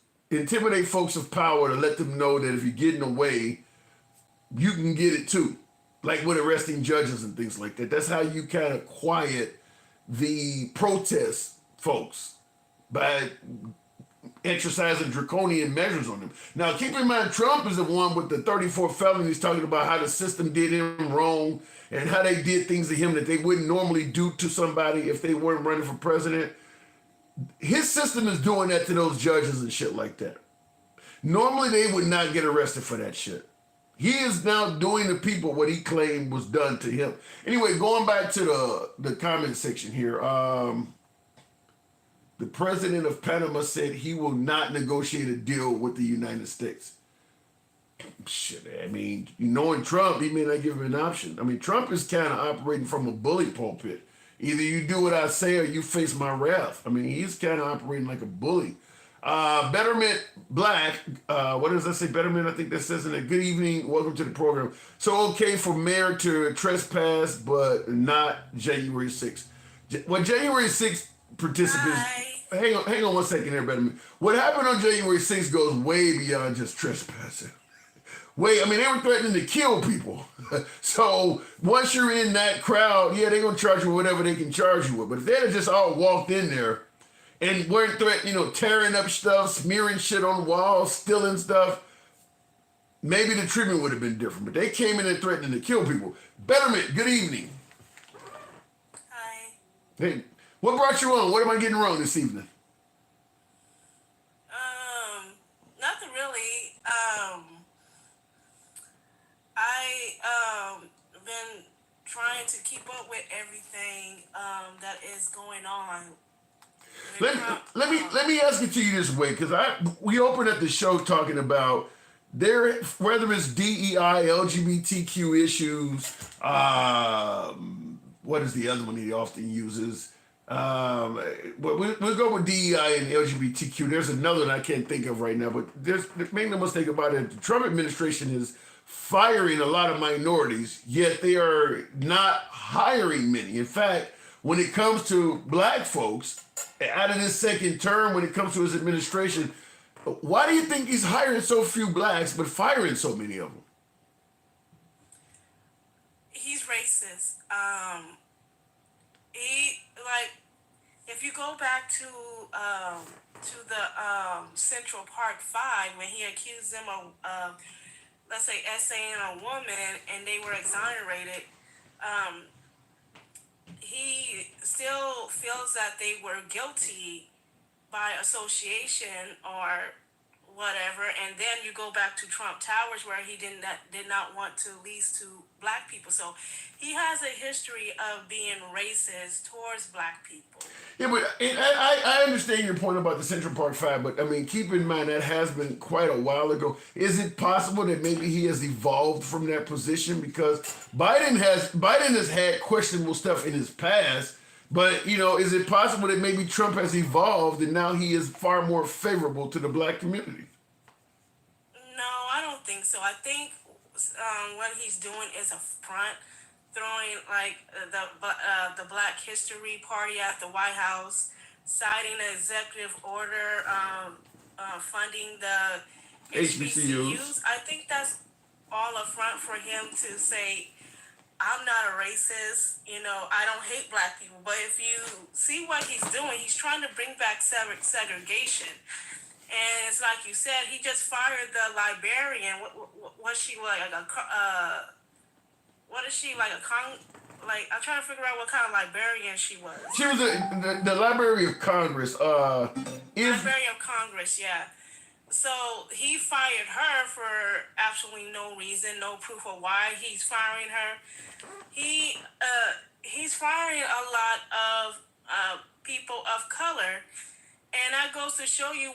of power to let them know that if you're getting away, you can get it too. Like with arresting judges and things like that. That's how you kind of quiet the protest folks, by exercising draconian measures on them. Now, keep in mind, Trump is the one with the 34 felonies talking about how the system did him wrong and how they did things to him that they wouldn't normally do to somebody if they weren't running for president. His system is doing that to those judges and shit like that. Normally, they would not get arrested for that shit. He is now doing to people what he claimed was done to him. Anyway, going back to the comment section here. The president of Panama said he will not negotiate a deal with the United States. Shit, I mean, knowing Trump, he may not give him an option. I mean, Trump is kind of operating from a bully pulpit. Either you do what I say or you face my wrath. I mean, he's kind of operating like a bully. Betterment Black, what does that say? Betterment, I think that says in it. Good evening, welcome to the program. So okay for mayor to trespass, but not January 6th. Well, January 6th participants. Hang on 1 second there, Betterment. What happened on January 6th goes way beyond just trespassing. They were threatening to kill people. So once you're in that crowd, yeah, they're gonna charge you with whatever they can charge you with. But if they had just all walked in there and weren't threatening, tearing up stuff, smearing shit on the walls, stealing stuff, maybe the treatment would have been different. But they came in and threatening to kill people. Betterment, good evening. Hi. Hey, what brought you on? What am I getting wrong this evening? Nothing really. I been trying to keep up with everything that is going on. Let me ask it to you this way, because we opened up the show talking about whether it's DEI, LGBTQ issues, what is the other one he often uses? We'll go with DEI and LGBTQ. There's another one I can't think of right now, but make no mistake about it. The Trump administration is firing a lot of minorities, yet they are not hiring many. In fact, when it comes to black folks, out of this second term, when it comes to his administration, why do you think he's hiring so few blacks but firing so many of them? He's racist. If you go back to the Central Park 5, when he accused them of, let's say, essaying a woman and they were exonerated, he still feels that they were guilty by association or whatever. And then you go back to Trump Towers, where he did not want to lease to black people. So he has a history of being racist towards black people. Yeah, but I understand your point about the Central Park 5, but I mean, keep in mind that has been quite a while ago. Is it possible that maybe he has evolved from that position? Because Biden has had questionable stuff in his past, but is it possible that maybe Trump has evolved and now he is far more favorable to the black community? No, I don't think so. I think what he's doing is a front, throwing the Black History Party at the White House, citing the executive order funding the HBCUs. I think that's all a front for him to say, I'm not a racist, I don't hate black people. But if you see what he's doing, he's trying to bring back segregation. And it's like you said, he just fired the librarian. What she like what is she like I'm trying to figure out what kind of librarian she was. She was the Library of Congress. Library of Congress, yeah. So he fired her for absolutely no reason, no proof of why he's firing her. He's firing a lot of people of color, and that goes to show you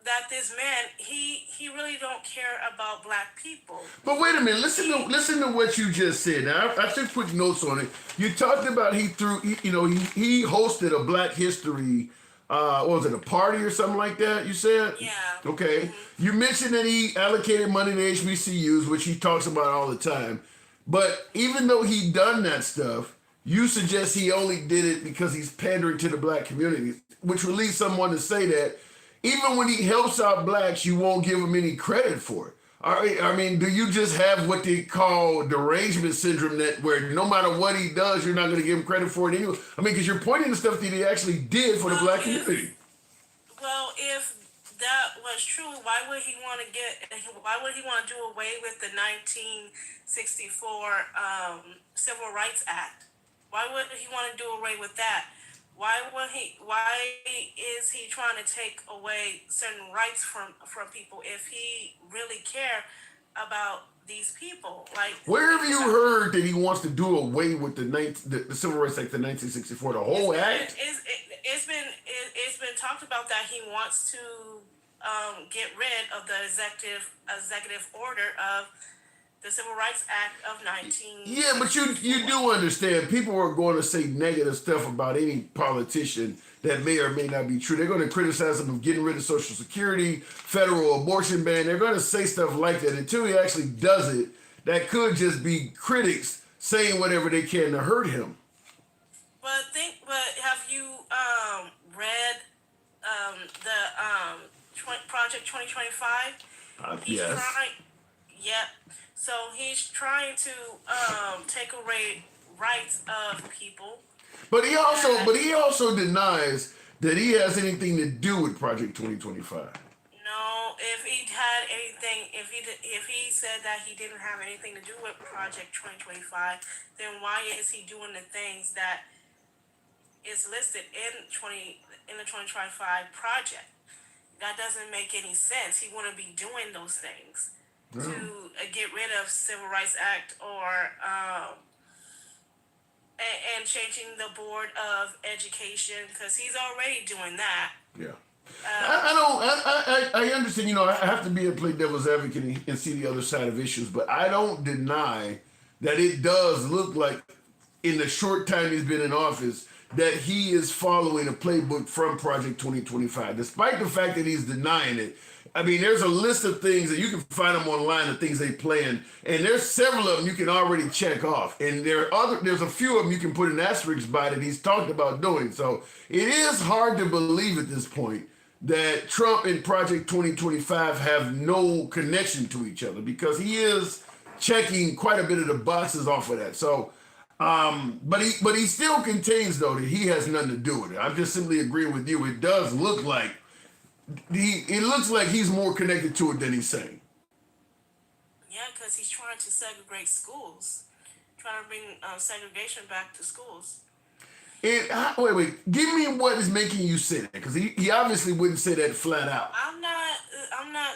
that this man he really don't care about black people. But wait a minute, listen to what you just said. Now I took quick notes on it. You talked about he hosted a Black History. Was it a party or something like that? You said? Yeah. Okay. Mm-hmm. You mentioned that he allocated money to HBCUs, which he talks about all the time. But even though he done that stuff, you suggest he only did it because he's pandering to the black community, which would lead someone to say that even when he helps out blacks, you won't give him any credit for it. I mean, do you just have what they call derangement syndrome, that where no matter what he does, you're not going to give him credit for it anyway? I mean, because you're pointing to stuff that he actually did for the black community. Well, if that was true, why would he want to do away with the 1964 Civil Rights Act? Why would he want to do away with that? Why is he trying to take away certain rights from people if he really care about these people? Like, where have you heard that he wants to do away with the Civil Rights Act of 1964, the whole act? It's been talked about that he wants to get rid of the executive order of the Civil Rights Act of 19... Yeah, but you do understand, people are going to say negative stuff about any politician that may or may not be true. They're going to criticize him of getting rid of Social Security, federal abortion ban. They're going to say stuff like that. Until he actually does it, that could just be critics saying whatever they can to hurt him. But have you read the Project 2025? Yes. Yep. So he's trying to take away rights of people. But he also denies that he has anything to do with Project 2025. No, if he had anything, if he said that he didn't have anything to do with Project 2025, then why is he doing the things that is listed in the 2025 project? That doesn't make any sense. He wouldn't be doing those things. To get rid of Civil Rights Act or and changing the Board of Education, because he's already doing that. Yeah. I understand, I have to be a play devil's advocate and see the other side of issues, but I don't deny that it does look like in the short time he's been in office that he is following a playbook from Project 2025, despite the fact that he's denying it. I mean, there's a list of things that you can find them online, the things they planned, and there's several of them you can already check off. And there's a few of them you can put an asterisk by that he's talked about doing. So it is hard to believe at this point that Trump and Project 2025 have no connection to each other, because he is checking quite a bit of the boxes off of that. So, but he still contains, though, that he has nothing to do with it. I'm just simply agreeing with you. It does look like it looks like he's more connected to it than he's saying. Yeah, because he's trying to segregate schools, trying to bring segregation back to schools. And wait, give me what is making you say that, because he obviously wouldn't say that flat out. I'm not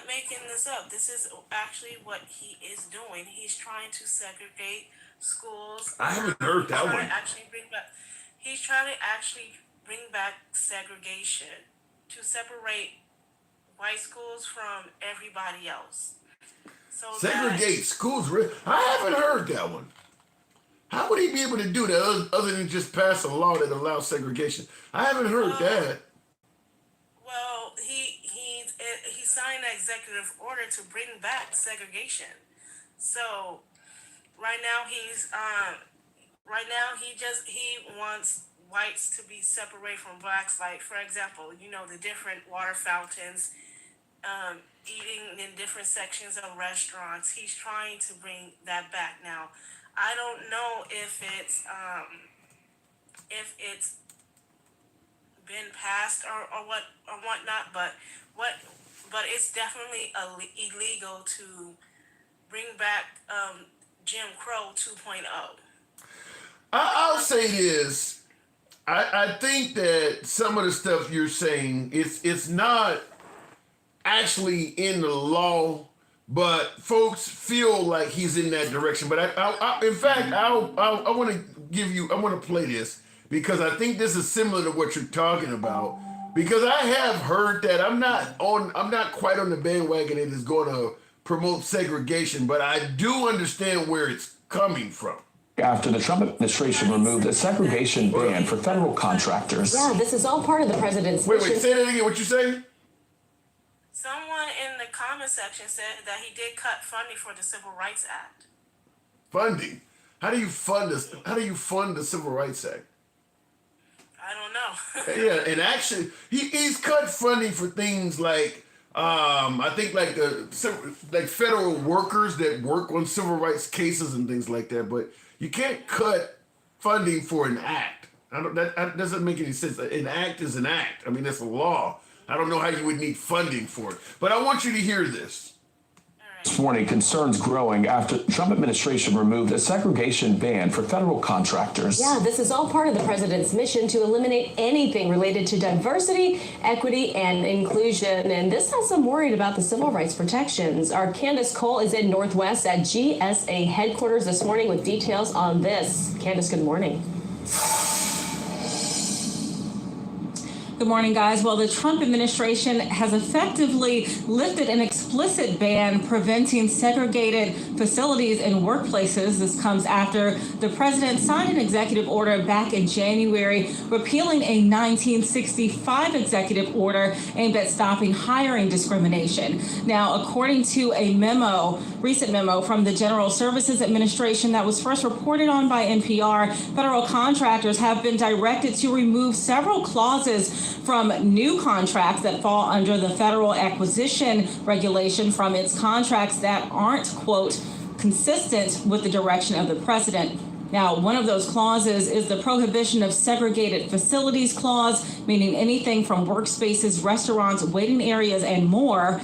making this up. This is actually what he is doing. He's trying to segregate schools. I haven't heard that one. He's trying to actually bring back segregation, to separate white schools from everybody else. So segregate schools? I haven't heard that one. How would he be able to do that other than just pass a law that allows segregation? I haven't heard that. Well, he signed an executive order to bring back segregation. So right now he wants whites to be separated from blacks. Like, for example, the different water fountains eating in different sections of restaurants. He's trying to bring that back now. I don't know if it's been passed or whatnot, but it's definitely illegal to bring back Jim Crow 2.0. I'll say this. I think that some of the stuff you're saying, it's not actually in the law, but folks feel like he's in that direction. But in fact, I want to I want to play this because I think this is similar to what you're talking about. Because I have heard that I'm not quite on the bandwagon that is going to promote segregation, but I do understand where it's coming from. After the Trump administration removed a segregation ban for federal contractors. Yeah, this is all part of the president's mission. Wait, say that again. What you say? Someone in the comment section said that he did cut funding for the Civil Rights Act. Funding? How do you fund this? How do you fund the Civil Rights Act? I don't know. Yeah, and actually, he's cut funding for things like I think like federal workers that work on civil rights cases and things like that. But you can't cut funding for an act. That doesn't make any sense. An act is an act. I mean, that's a law. I don't know how you would need funding for it. But I want you to hear this. This morning, concerns growing after the Trump administration removed a segregation ban for federal contractors. Yeah, this is all part of the president's mission to eliminate anything related to diversity, equity, and inclusion. And this has some worried about the civil rights protections. Our Candace Cole is in Northwest at GSA headquarters this morning with details on this. Candace, good morning. Good morning, guys. Well, the Trump administration has effectively lifted an explicit ban preventing segregated facilities in workplaces. This comes after the president signed an executive order back in January, repealing a 1965 executive order aimed at stopping hiring discrimination. Now, according to a recent memo from the General Services Administration that was first reported on by NPR, federal contractors have been directed to remove several clauses from new contracts that fall under the federal acquisition regulation from its contracts that aren't, quote, consistent with the direction of the president. Now, one of those clauses is the prohibition of segregated facilities clause, meaning anything from workspaces, restaurants, waiting areas, and more.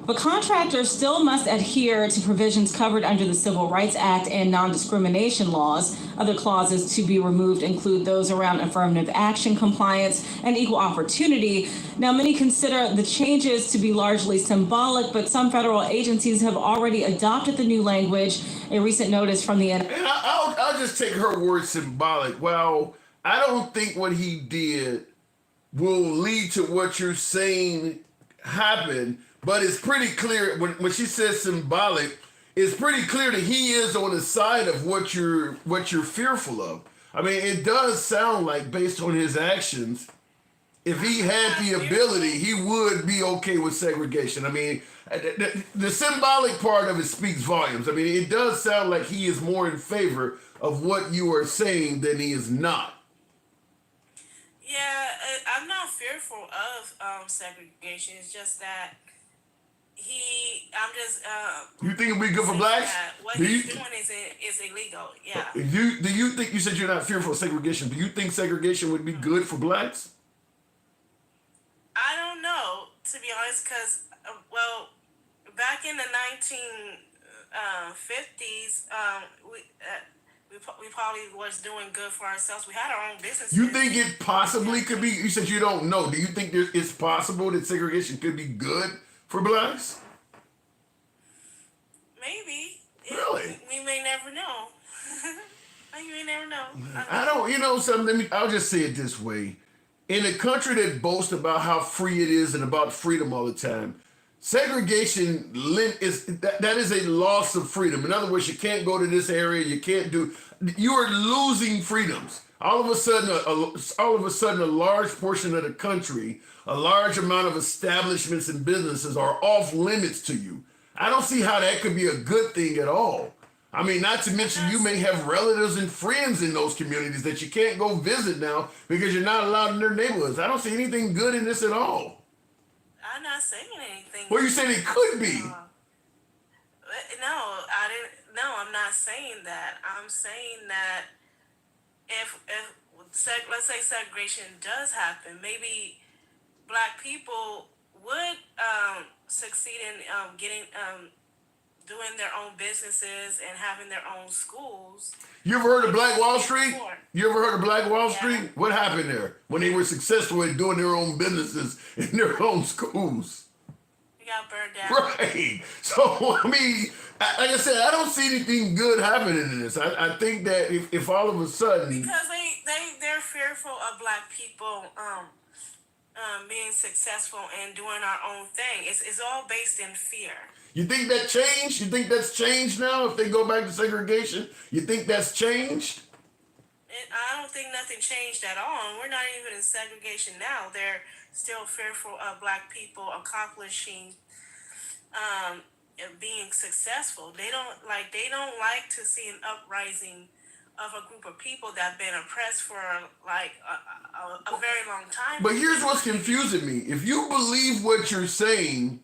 But contractors still must adhere to provisions covered under the Civil Rights Act and non-discrimination laws. Other clauses to be removed include those around affirmative action compliance and equal opportunity. Now, many consider the changes to be largely symbolic, but some federal agencies have already adopted the new language. A recent notice from the And I'll just take her word symbolic. Well, I don't think what he did will lead to what you're saying happened. But it's pretty clear when she says symbolic, it's pretty clear that he is on the side of what you're fearful of. I mean, it does sound like, based on his actions, if he had the ability, he would be okay with segregation. I mean, the symbolic part of it speaks volumes. I mean, it does sound like he is more in favor of what you are saying than he is not. Yeah, I'm not fearful of segregation. It's just that You think it'd be good for blacks? What he's doing is illegal. Yeah. Do you think, you said you're not fearful of segregation, do you think segregation would be good for blacks? I don't know, to be honest, because, back in the 1950s, we probably was doing good for ourselves. We had our own business. You think it possibly could be, you said you don't know, do you think it's possible that segregation could be good for blacks? Maybe. Really? We may never know. You may never know. I don't, you know something, I'll just say it this way. In a country that boasts about how free it is and about freedom all the time, segregation that is a loss of freedom. In other words, you can't go to this area, you are losing freedoms. All of a sudden, a large portion of the country, a large amount of establishments and businesses are off limits to you. I don't see how that could be a good thing at all. I mean, not to mention you may have relatives and friends in those communities that you can't go visit now because you're not allowed in their neighborhoods. I don't see anything good in this at all. I I'm not saying anything. Well, you said it could be. No, I didn't. No, I'm not saying that. I'm saying that if let's say segregation does happen, maybe black people would succeed in getting doing their own businesses and having their own schools. You ever heard of Black Wall Street? You ever heard of Black Wall Street? What happened there when they were successful at doing their own businesses in their own schools? It got burned down. Right. So, I mean, like I said, I don't see anything good happening in this. I think that if all of a sudden... Because they're fearful of black people being successful and doing our own thing. It's all based in fear. You think that changed? You think that's changed now if they go back to segregation? You think that's changed? I don't think nothing changed at all. And we're not even in segregation now. They're still fearful of black people accomplishing being successful. They don't like to see an uprising of a group of people that have been oppressed for like a very long time. But here's what's confusing me. If you believe what you're saying,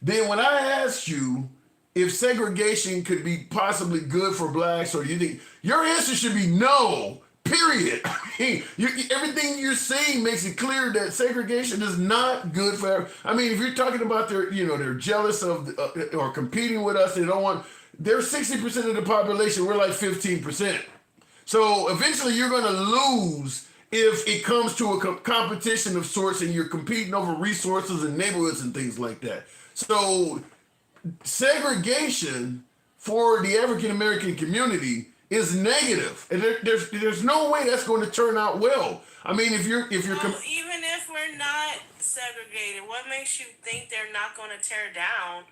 then when I asked you if segregation could be possibly good for blacks, or you think your answer should be no, period. I mean, everything you're saying makes it clear that segregation is not good for. I mean, if you're talking about they're jealous of or competing with us, they don't want. They're 60% of the population. We're like 15%. So eventually, you're going to lose if it comes to a competition of sorts, and you're competing over resources and neighborhoods and things like that. So segregation for the African American community is negative, and there's no way that's going to turn out well. I mean, if you're even if we're not segregated, what makes you think they're not going to tear down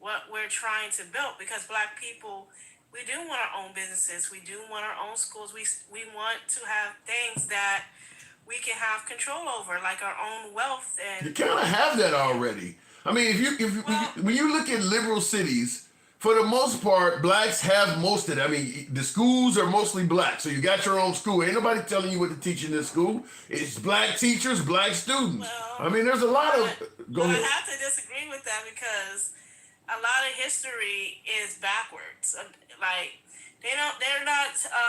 what we're trying to build? Because black people, we do want our own businesses, we do want our own schools, we want to have things that we can have control over, like our own wealth. And you kind of have that already. I mean, when you look at liberal cities, for the most part, blacks have most of it. I mean, the schools are mostly black, so you got your own school. Ain't nobody telling you what to teach in this school. It's black teachers, black students. I mean, there's a lot of... Go ahead. I have to disagree with that because a lot of history is backwards. Like, they're not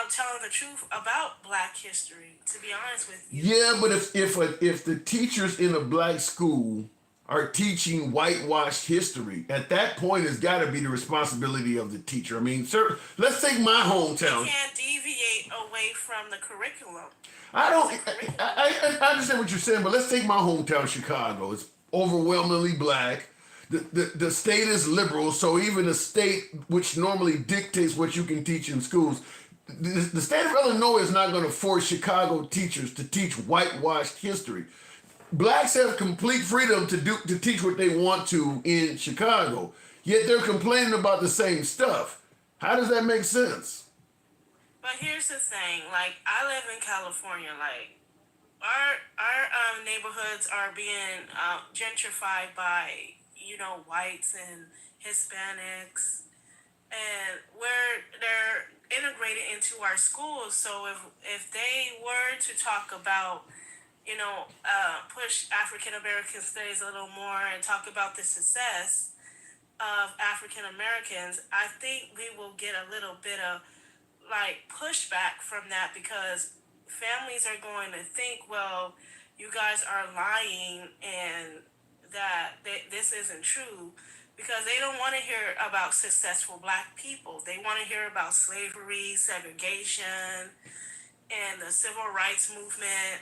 telling the truth about black history, to be honest with you. Yeah, but if the teachers in a black school are teaching whitewashed history, at that point it's got to be the responsibility of the teacher. I mean, sir, let's take my hometown. You can't deviate away from the curriculum. I understand what you're saying, but let's take my hometown, Chicago. It's overwhelmingly black. The state is liberal, so even a state which normally dictates what you can teach in schools, the state of Illinois is not going to force Chicago teachers to teach whitewashed history. Blacks have complete freedom to teach what they want to in Chicago, yet they're complaining about the same stuff. How does that make sense? But here's the thing, like, I live in California, like, our neighborhoods are being gentrified by, whites and Hispanics, and they're integrated into our schools. So if they were to talk about, push African American studies a little more and talk about the success of African Americans, I think we will get a little bit of pushback from that, because families are going to think, well, you guys are lying and that this isn't true, because they don't want to hear about successful black people. They want to hear about slavery, segregation, and the civil rights movement,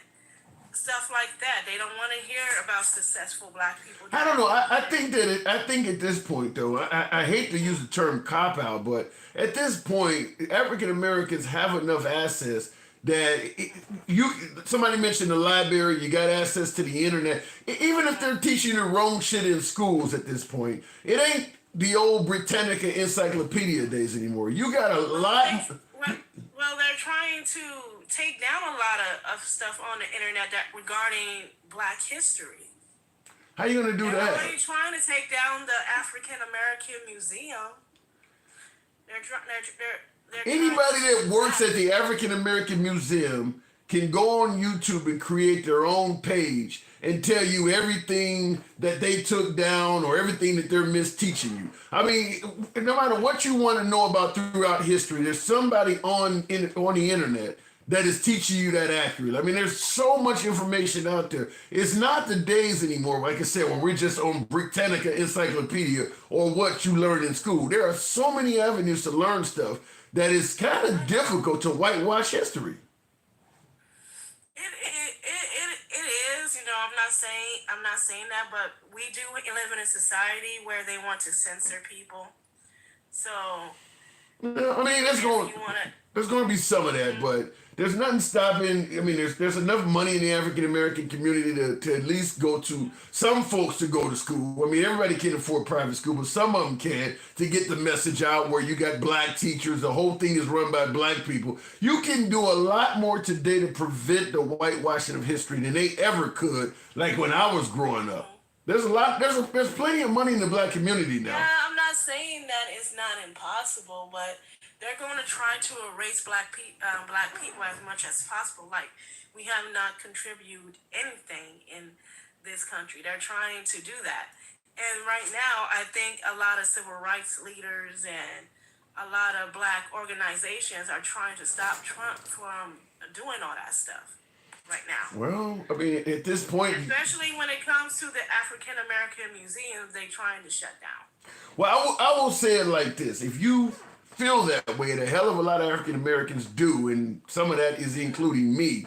stuff like that. They don't want to hear about successful black people. I don't know. I think at this point, though, I hate to use the term cop out, but at this point, African Americans have enough access that somebody mentioned the library, you got access to the internet. Even if they're teaching the wrong shit in schools at this point, it ain't the old Britannica encyclopedia days anymore. You got a lot. Well, they're trying to take down a lot of stuff on the internet regarding black history. How you going to do that? They're already trying to take down the African American Museum. Anybody that works at the African American Museum can go on YouTube and create their own page and tell you everything that they took down or everything that they're misteaching you. I mean, no matter what you want to know about throughout history, there's somebody on the internet that is teaching you that accurately. I mean, there's so much information out there. It's not the days anymore, like I said, when we're just on Britannica Encyclopedia or what you learned in school. There are so many avenues to learn stuff that is kind of difficult to whitewash history. It is. You know, I'm not saying that, but we do live in a society where they want to censor people. So I mean, there's going to be some of that, but there's nothing stopping. I mean, there's enough money in the African American community to at least go to some folks to go to school. I mean, everybody can't afford private school, but some of them can, to get the message out where you got black teachers. The whole thing is run by black people. You can do a lot more today to prevent the whitewashing of history than they ever could, like when I was growing up. There's plenty of money in the black community now. Yeah, I'm not saying that it's not impossible, but they're going to try to erase black people as much as possible. Like, we have not contributed anything in this country. They're trying to do that. And right now, I think a lot of civil rights leaders and a lot of black organizations are trying to stop Trump from doing all that stuff right now. Well, I mean, at this point, especially when it comes to the African American museums, they're trying to shut down. Well, I will say it like this. If you feel that way, and a hell of a lot of African Americans do, and some of that is including me,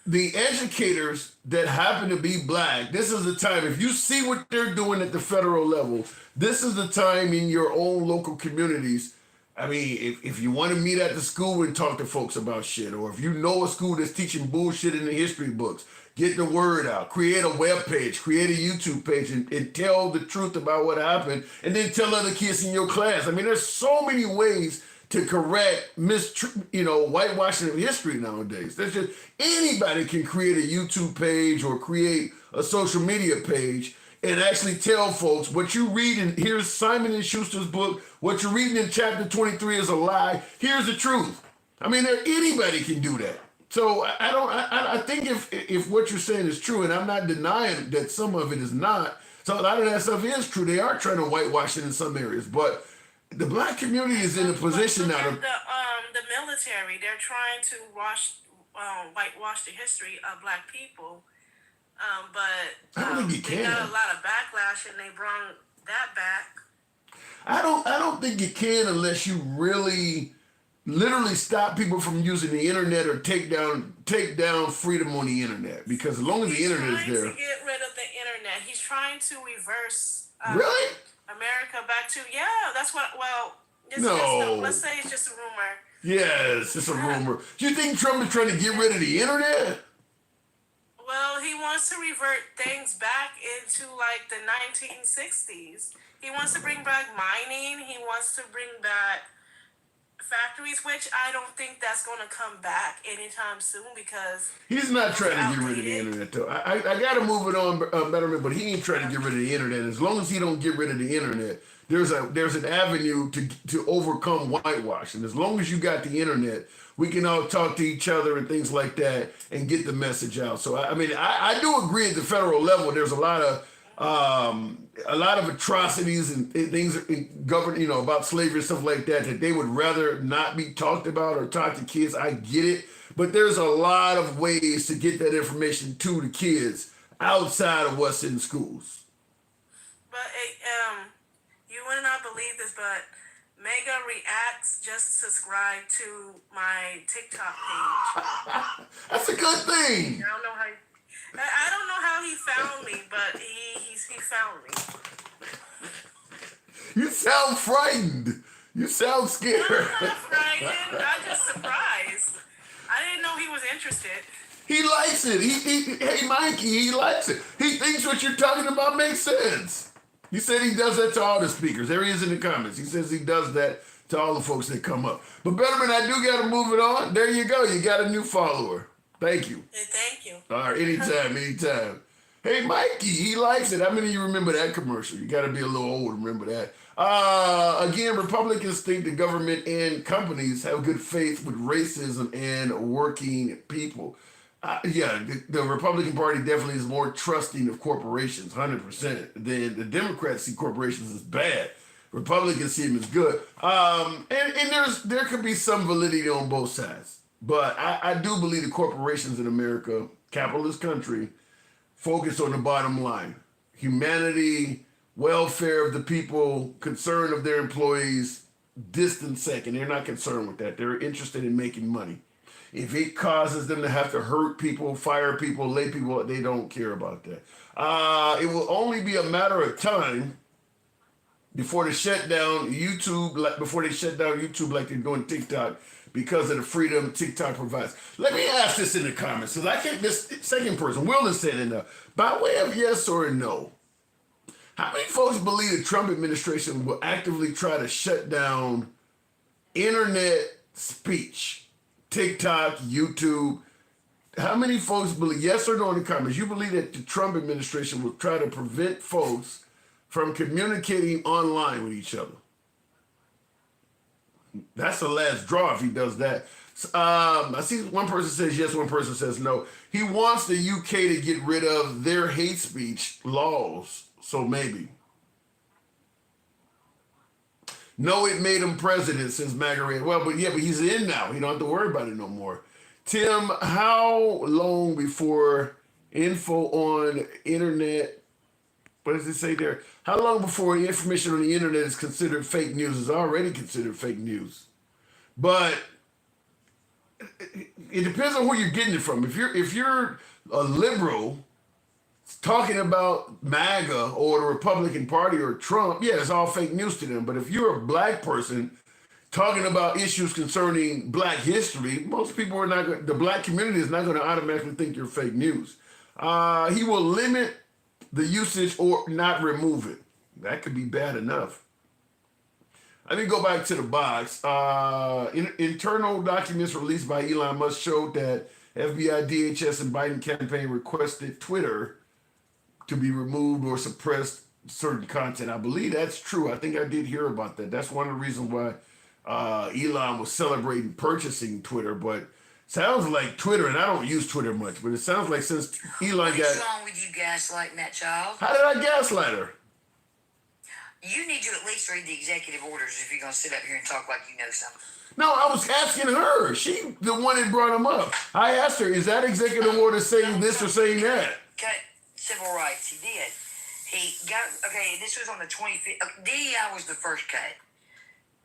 the educators that happen to be black, this is the time. If you see what they're doing at the federal level, this is the time in your own local communities. I mean, if you want to meet at the school and talk to folks about shit, or if you know a school that's teaching bullshit in the history books, get the word out, create a web page, create a YouTube page, and tell the truth about what happened, and then tell other kids in your class. I mean, there's so many ways to correct whitewashing of history nowadays. There's just, anybody can create a YouTube page or create a social media page and actually tell folks what you read in, here's Simon & Schuster's book, what you're reading in chapter 23 is a lie, here's the truth. I mean, anybody can do that. So I think if what you're saying is true, and I'm not denying that some of it is not, so a lot of that stuff is true. They are trying to whitewash it in some areas, but the black community is in a position now to... The military, they're trying to whitewash the history of black people. But I don't think you they can. got a lot of backlash, and they brought that back. I don't think you can unless you really literally stop people from using the internet or take down freedom on the internet, because as long as the internet is there. He's trying to get rid of the internet. He's trying to reverse really America back to that's what. Well, let's say it's just a rumor. Yes, it's a rumor. Do you think Trump is trying to get rid of the internet? Well, he wants to revert things back into like the 1960s. He wants to bring back mining. He wants to bring back factories, which I don't think that's going to come back anytime soon, because he's not trying to get rid of the internet, though. I got to move it on, Betterman, but he ain't trying to get rid of the internet. As long as he don't get rid of the internet, there's an avenue to overcome whitewash. And as long as you got the internet, we can all talk to each other and things like that and get the message out. So, I mean, I do agree at the federal level, there's a lot of atrocities and things governed, about slavery and stuff like that they would rather not be talked about or taught to kids. I get it, but there's a lot of ways to get that information to the kids outside of what's in schools. But you would not believe this, but Mega Reacts just subscribed to my TikTok page. That's a good thing. I don't know how he found me, but he found me. You sound frightened. You sound scared. I'm not frightened. I'm just surprised. I didn't know he was interested. He likes it. Hey, Mikey, he likes it. He thinks what you're talking about makes sense. He said he does that to all the speakers. There he is in the comments. He says he does that to all the folks that come up. But Betterman, I do got to move it on. There you go. You got a new follower. Thank you. Thank you. All right, anytime. Hey, Mikey, he likes it. How many of you remember that commercial? You got to be a little old to remember that. Again, Republicans think the government and companies have good faith with racism and working people. Yeah, the Republican Party definitely is more trusting of corporations, 100%, than the Democrats see corporations as bad. Republicans see them as good. And there could be some validity on both sides. But I do believe the corporations in America, capitalist country, focus on the bottom line. Humanity, welfare of the people, concern of their employees, distant second. They're not concerned with that. They're interested in making money. If it causes them to have to hurt people, fire people, lay people, they don't care about that. It will only be a matter of time before they shut down YouTube, like they're doing TikTok, because of the freedom TikTok provides. Let me ask this in the comments, because I think this second person, Will is saying it, by way of yes or no, how many folks believe the Trump administration will actively try to shut down internet speech? TikTok, YouTube. How many folks believe, yes or no in the comments, you believe that the Trump administration will try to prevent folks from communicating online with each other? That's the last draw if he does that. I see one person says yes, one person says no. He wants the UK to get rid of their hate speech laws, so maybe. No, it made him president since MAGA. Well, but he's in now. You don't have to worry about it no more. Tim, how long before info on internet, what does it say there? How long before information on the internet is considered fake news? Is already considered fake news. But it depends on where you're getting it from. If you're a liberal talking about MAGA or the Republican Party or Trump, yeah, it's all fake news to them. But if you're a black person talking about issues concerning black history, most people are not going, the black community is not going to automatically think you're fake news. He will limit the usage or not remove it. That could be bad enough. Let me go back to the box. Internal documents released by Elon Musk showed that FBI, DHS, and Biden campaign requested Twitter to be removed or suppressed certain content. I believe that's true. I think I did hear about that. That's one of the reasons why Elon was celebrating purchasing Twitter. But sounds like Twitter, and I don't use Twitter much, but it sounds like since Elon got... What's wrong with you gaslighting that child? How did I gaslight her? You need to at least read the executive orders if you're going to sit up here and talk like you know something. No, I was asking her. She the one that brought him up. I asked her, is that executive order saying this or saying that? Cut civil rights. He did. He got, okay, this was on the 25th. DEI was the first cut.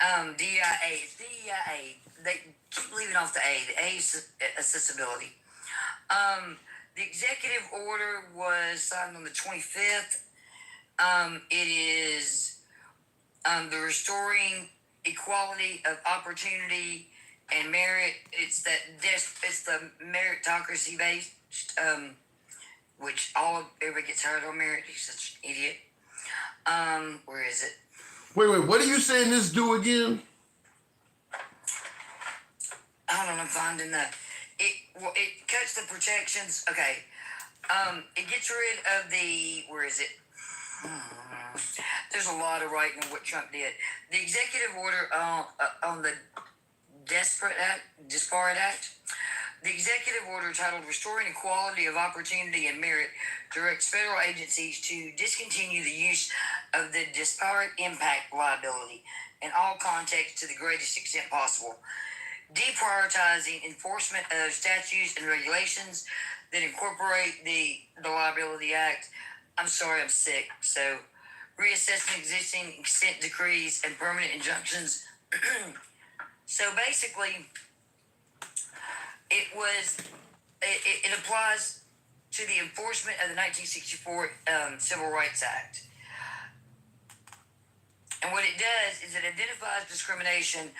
DEIA. It's DEIA. They keep leaving off the A. The A is accessibility. The executive order was signed on the 25th. It is the restoring equality of opportunity and merit. It's the meritocracy based, which everybody gets hired on merit. He's such an idiot. Where is it? Wait, what are you saying this do again? Hold on, I'm finding it cuts the protections. Okay. It gets rid of where is it? There's a lot of writing on what Trump did. The executive order on the Disparate Act, the executive order titled Restoring Equality of Opportunity and Merit directs federal agencies to discontinue the use of the disparate impact liability in all contexts to the greatest extent possible, deprioritizing enforcement of statutes and regulations that incorporate the Liability Act. I'm sorry, I'm sick. So, reassessing existing consent decrees and permanent injunctions. So basically, it applies to the enforcement of the 1964 Civil Rights Act. And what it does is it identifies discrimination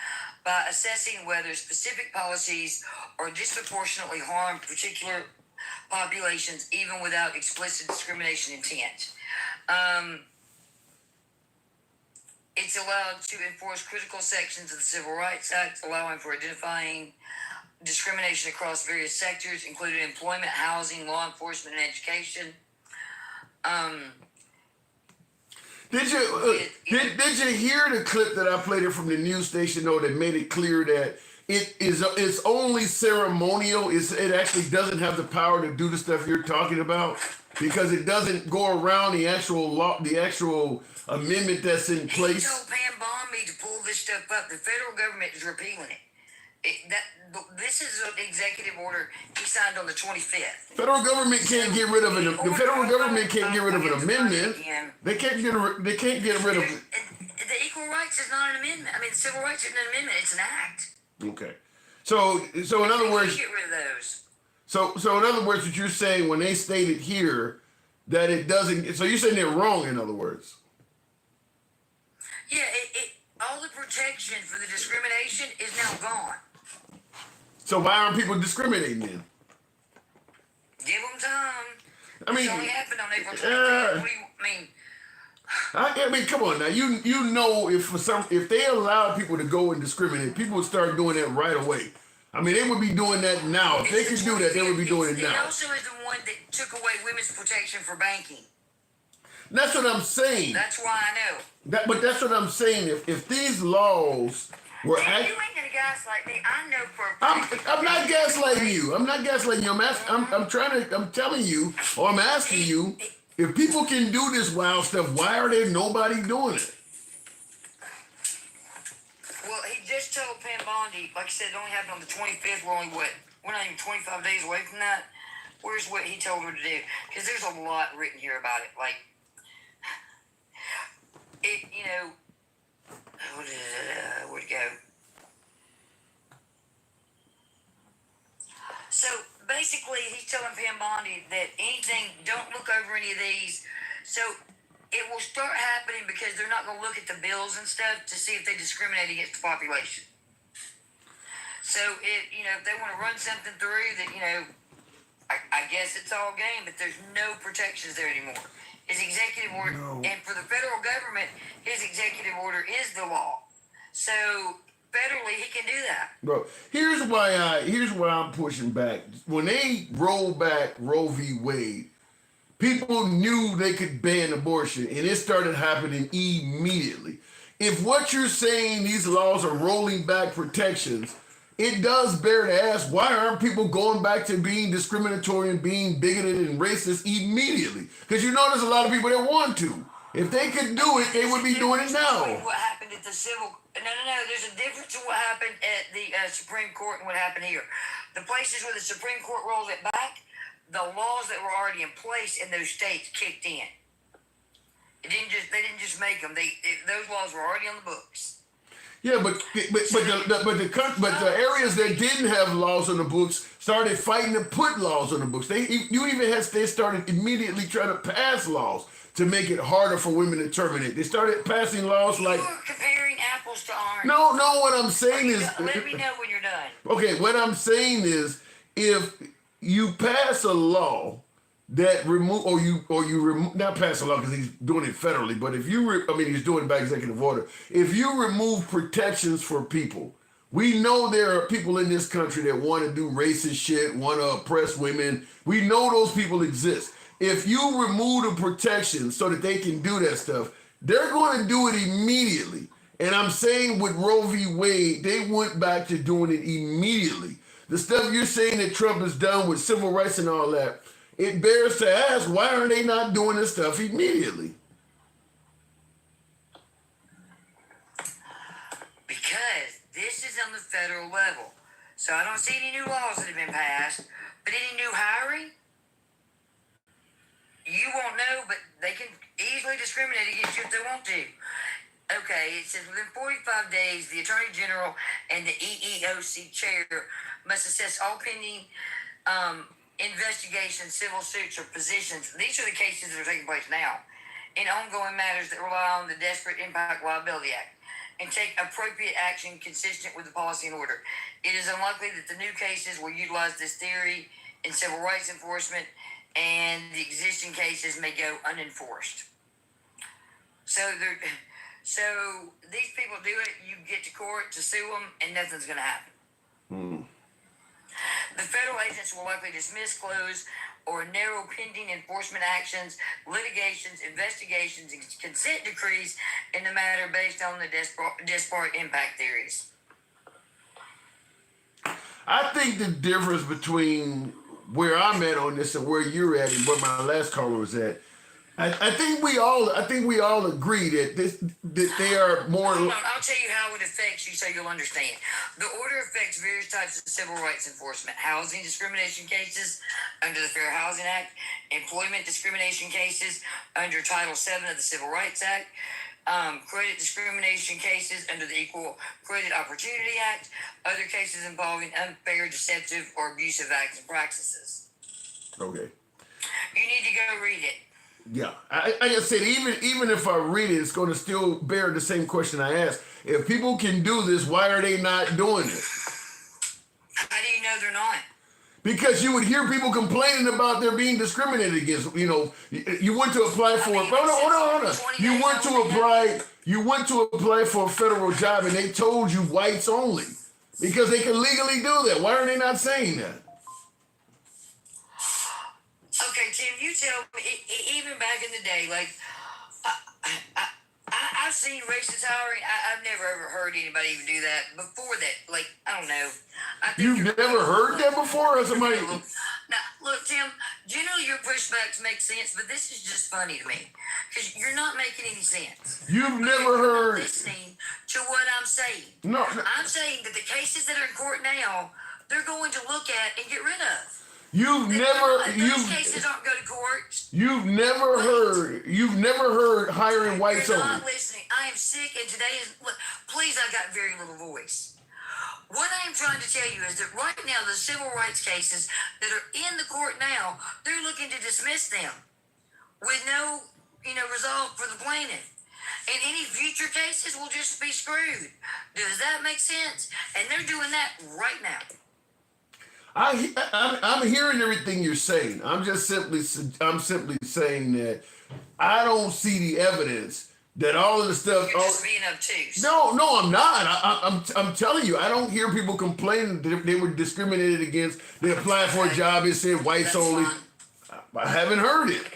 by assessing whether specific policies are disproportionately harm particular populations, even without explicit discrimination intent. It's allowed to enforce critical sections of the Civil Rights Act, allowing for identifying discrimination across various sectors, including employment, housing, law enforcement, and education. Did you hear the clip that I played it from the news station, though, that made it clear that it's only ceremonial. It actually doesn't have the power to do the stuff you're talking about because it doesn't go around the actual law, the actual amendment that's in place. He told Pam Bondi to pull this stuff up. The federal government is repealing it. This is an executive order he signed on the 25th. Federal government can't get rid of it. The federal government can't get rid of an amendment. They can't get rid of it. The Equal Rights is not an amendment. I mean, the Civil Rights isn't an amendment. It's an act. Okay. So in other words, get rid of those. So in other words, what you're saying when they stated here that it doesn't. So you're saying they're wrong. In other words. Yeah. All the protection for the discrimination is now gone. So why aren't people discriminating then? Give them time. I mean, it only happened on April 25th. I mean, come on now. You know, if they allowed people to go and discriminate, people would start doing that right away. I mean, they would be doing that now. If they could do that, they would be doing it now. It also is the one that took away women's protection for banking. That's what I'm saying. That's why I know. But that's what I'm saying. If these laws were you ain't gonna gaslight me. I know for I'm not gaslighting you. I'm not gaslighting you. I'm telling you, or I'm asking you, if people can do this wild stuff, why are there nobody doing it? Well, he just told Pam Bondi, like I said, it only happened on the 25th. We're not even 25 days away from that. Where's what he told her to do? Because there's a lot written here about it. Like, where'd it go? So basically, he's telling Pam Bondi that don't look over any of these. So it will start happening because they're not going to look at the bills and stuff to see if they discriminate against the population. So if they want to run something through that, I guess it's all game, but there's no protections there anymore. His executive order, and for the federal government, his executive order is the law. So federally, he can do that. Bro, here's why I'm pushing back. When they rolled back Roe v. Wade, people knew they could ban abortion, and it started happening immediately. If what you're saying, these laws are rolling back protections, it does bear to ask, why aren't people going back to being discriminatory and being bigoted and racist immediately? Because you know there's a lot of people that want to. If they could do it, they would be doing it now. What happened at the civil... No. There's a difference in what happened at the Supreme Court and what happened here. The places where the Supreme Court rolled it back, the laws that were already in place in those states kicked in. They didn't just make them. Those laws were already on the books. Yeah, but the areas that didn't have laws on the books started fighting to put laws on the books. They started immediately trying to pass laws to make it harder for women to terminate. They started passing laws like... You're comparing apples to oranges. No, what I'm saying is... Let me know when you're done. Okay, what I'm saying is, if you pass a law that not pass a law because he's doing it federally, but if he's doing it by executive order. If you remove protections for people, we know there are people in this country that want to do racist shit, want to oppress women. We know those people exist. If you remove the protections so that they can do that stuff, they're going to do it immediately. And I'm saying with Roe v. Wade, they went back to doing it immediately. The stuff you're saying that Trump has done with civil rights and all that, it bears to ask, why are they not doing this stuff immediately? Because this is on the federal level. So I don't see any new laws that have been passed, but any new hiring, you won't know, but they can easily discriminate against you if they want to. Okay, it says within 45 days, the Attorney General and the EEOC chair must assess all pending investigation, civil suits, or positions. These are the cases that are taking place now in ongoing matters that rely on the Desperate Impact Liability Act and take appropriate action consistent with the policy and order. It is unlikely that the new cases will utilize this theory in civil rights enforcement, and the existing cases may go unenforced. So these people do it, you get to court to sue them, and nothing's going to happen. The federal agents will likely dismiss, close, or narrow pending enforcement actions, litigations, investigations, and consent decrees in the matter based on the disparate impact theories. I think the difference between where I'm at on this and where you're at and where my last caller was at, I think we all agree that they are more. Hold on, I'll tell you how it affects you so you'll understand. The order affects various types of civil rights enforcement: housing discrimination cases under the Fair Housing Act, employment discrimination cases under Title VII of the Civil Rights Act, credit discrimination cases under the Equal Credit Opportunity Act, other cases involving unfair, deceptive, or abusive acts and practices. Okay. You need to go read it. Yeah, like I said, even if I read it, it's going to still bear the same question I asked. If people can do this, why are they not doing it? How do you know they're not? Because you would hear people complaining about they're being discriminated against. You know, you went to apply for. Hold on. You went to apply for a federal job, and they told you whites only because they can legally do that. Why are they not saying that? Okay, Tim, you tell me, even back in the day, like, I've seen racist hiring. I've never ever heard anybody even do that. Before that, like, I don't know. You've never heard that before? Or somebody? Now, look, Tim, generally your pushbacks make sense, but this is just funny to me. Because you're not making any sense. You've never heard. Listening to what I'm saying. No. I'm saying that the cases that are in court now, they're going to look at and get rid of. Those cases aren't go to court. You've never heard hiring whites You're only. not listening. I am sick, and today is. Please, I got very little voice. What I am trying to tell you is that right now, the civil rights cases that are in the court now, they're looking to dismiss them with no, resolve for the plaintiff. And any future cases will just be screwed. Does that make sense? And they're doing that right now. I'm hearing everything you're saying. I'm simply saying that I don't see the evidence that all of the stuff. You're just being obtuse. No, I'm not. I'm telling you, I don't hear people complaining that they were discriminated against. They applied for a job. It said whites only. I haven't heard it.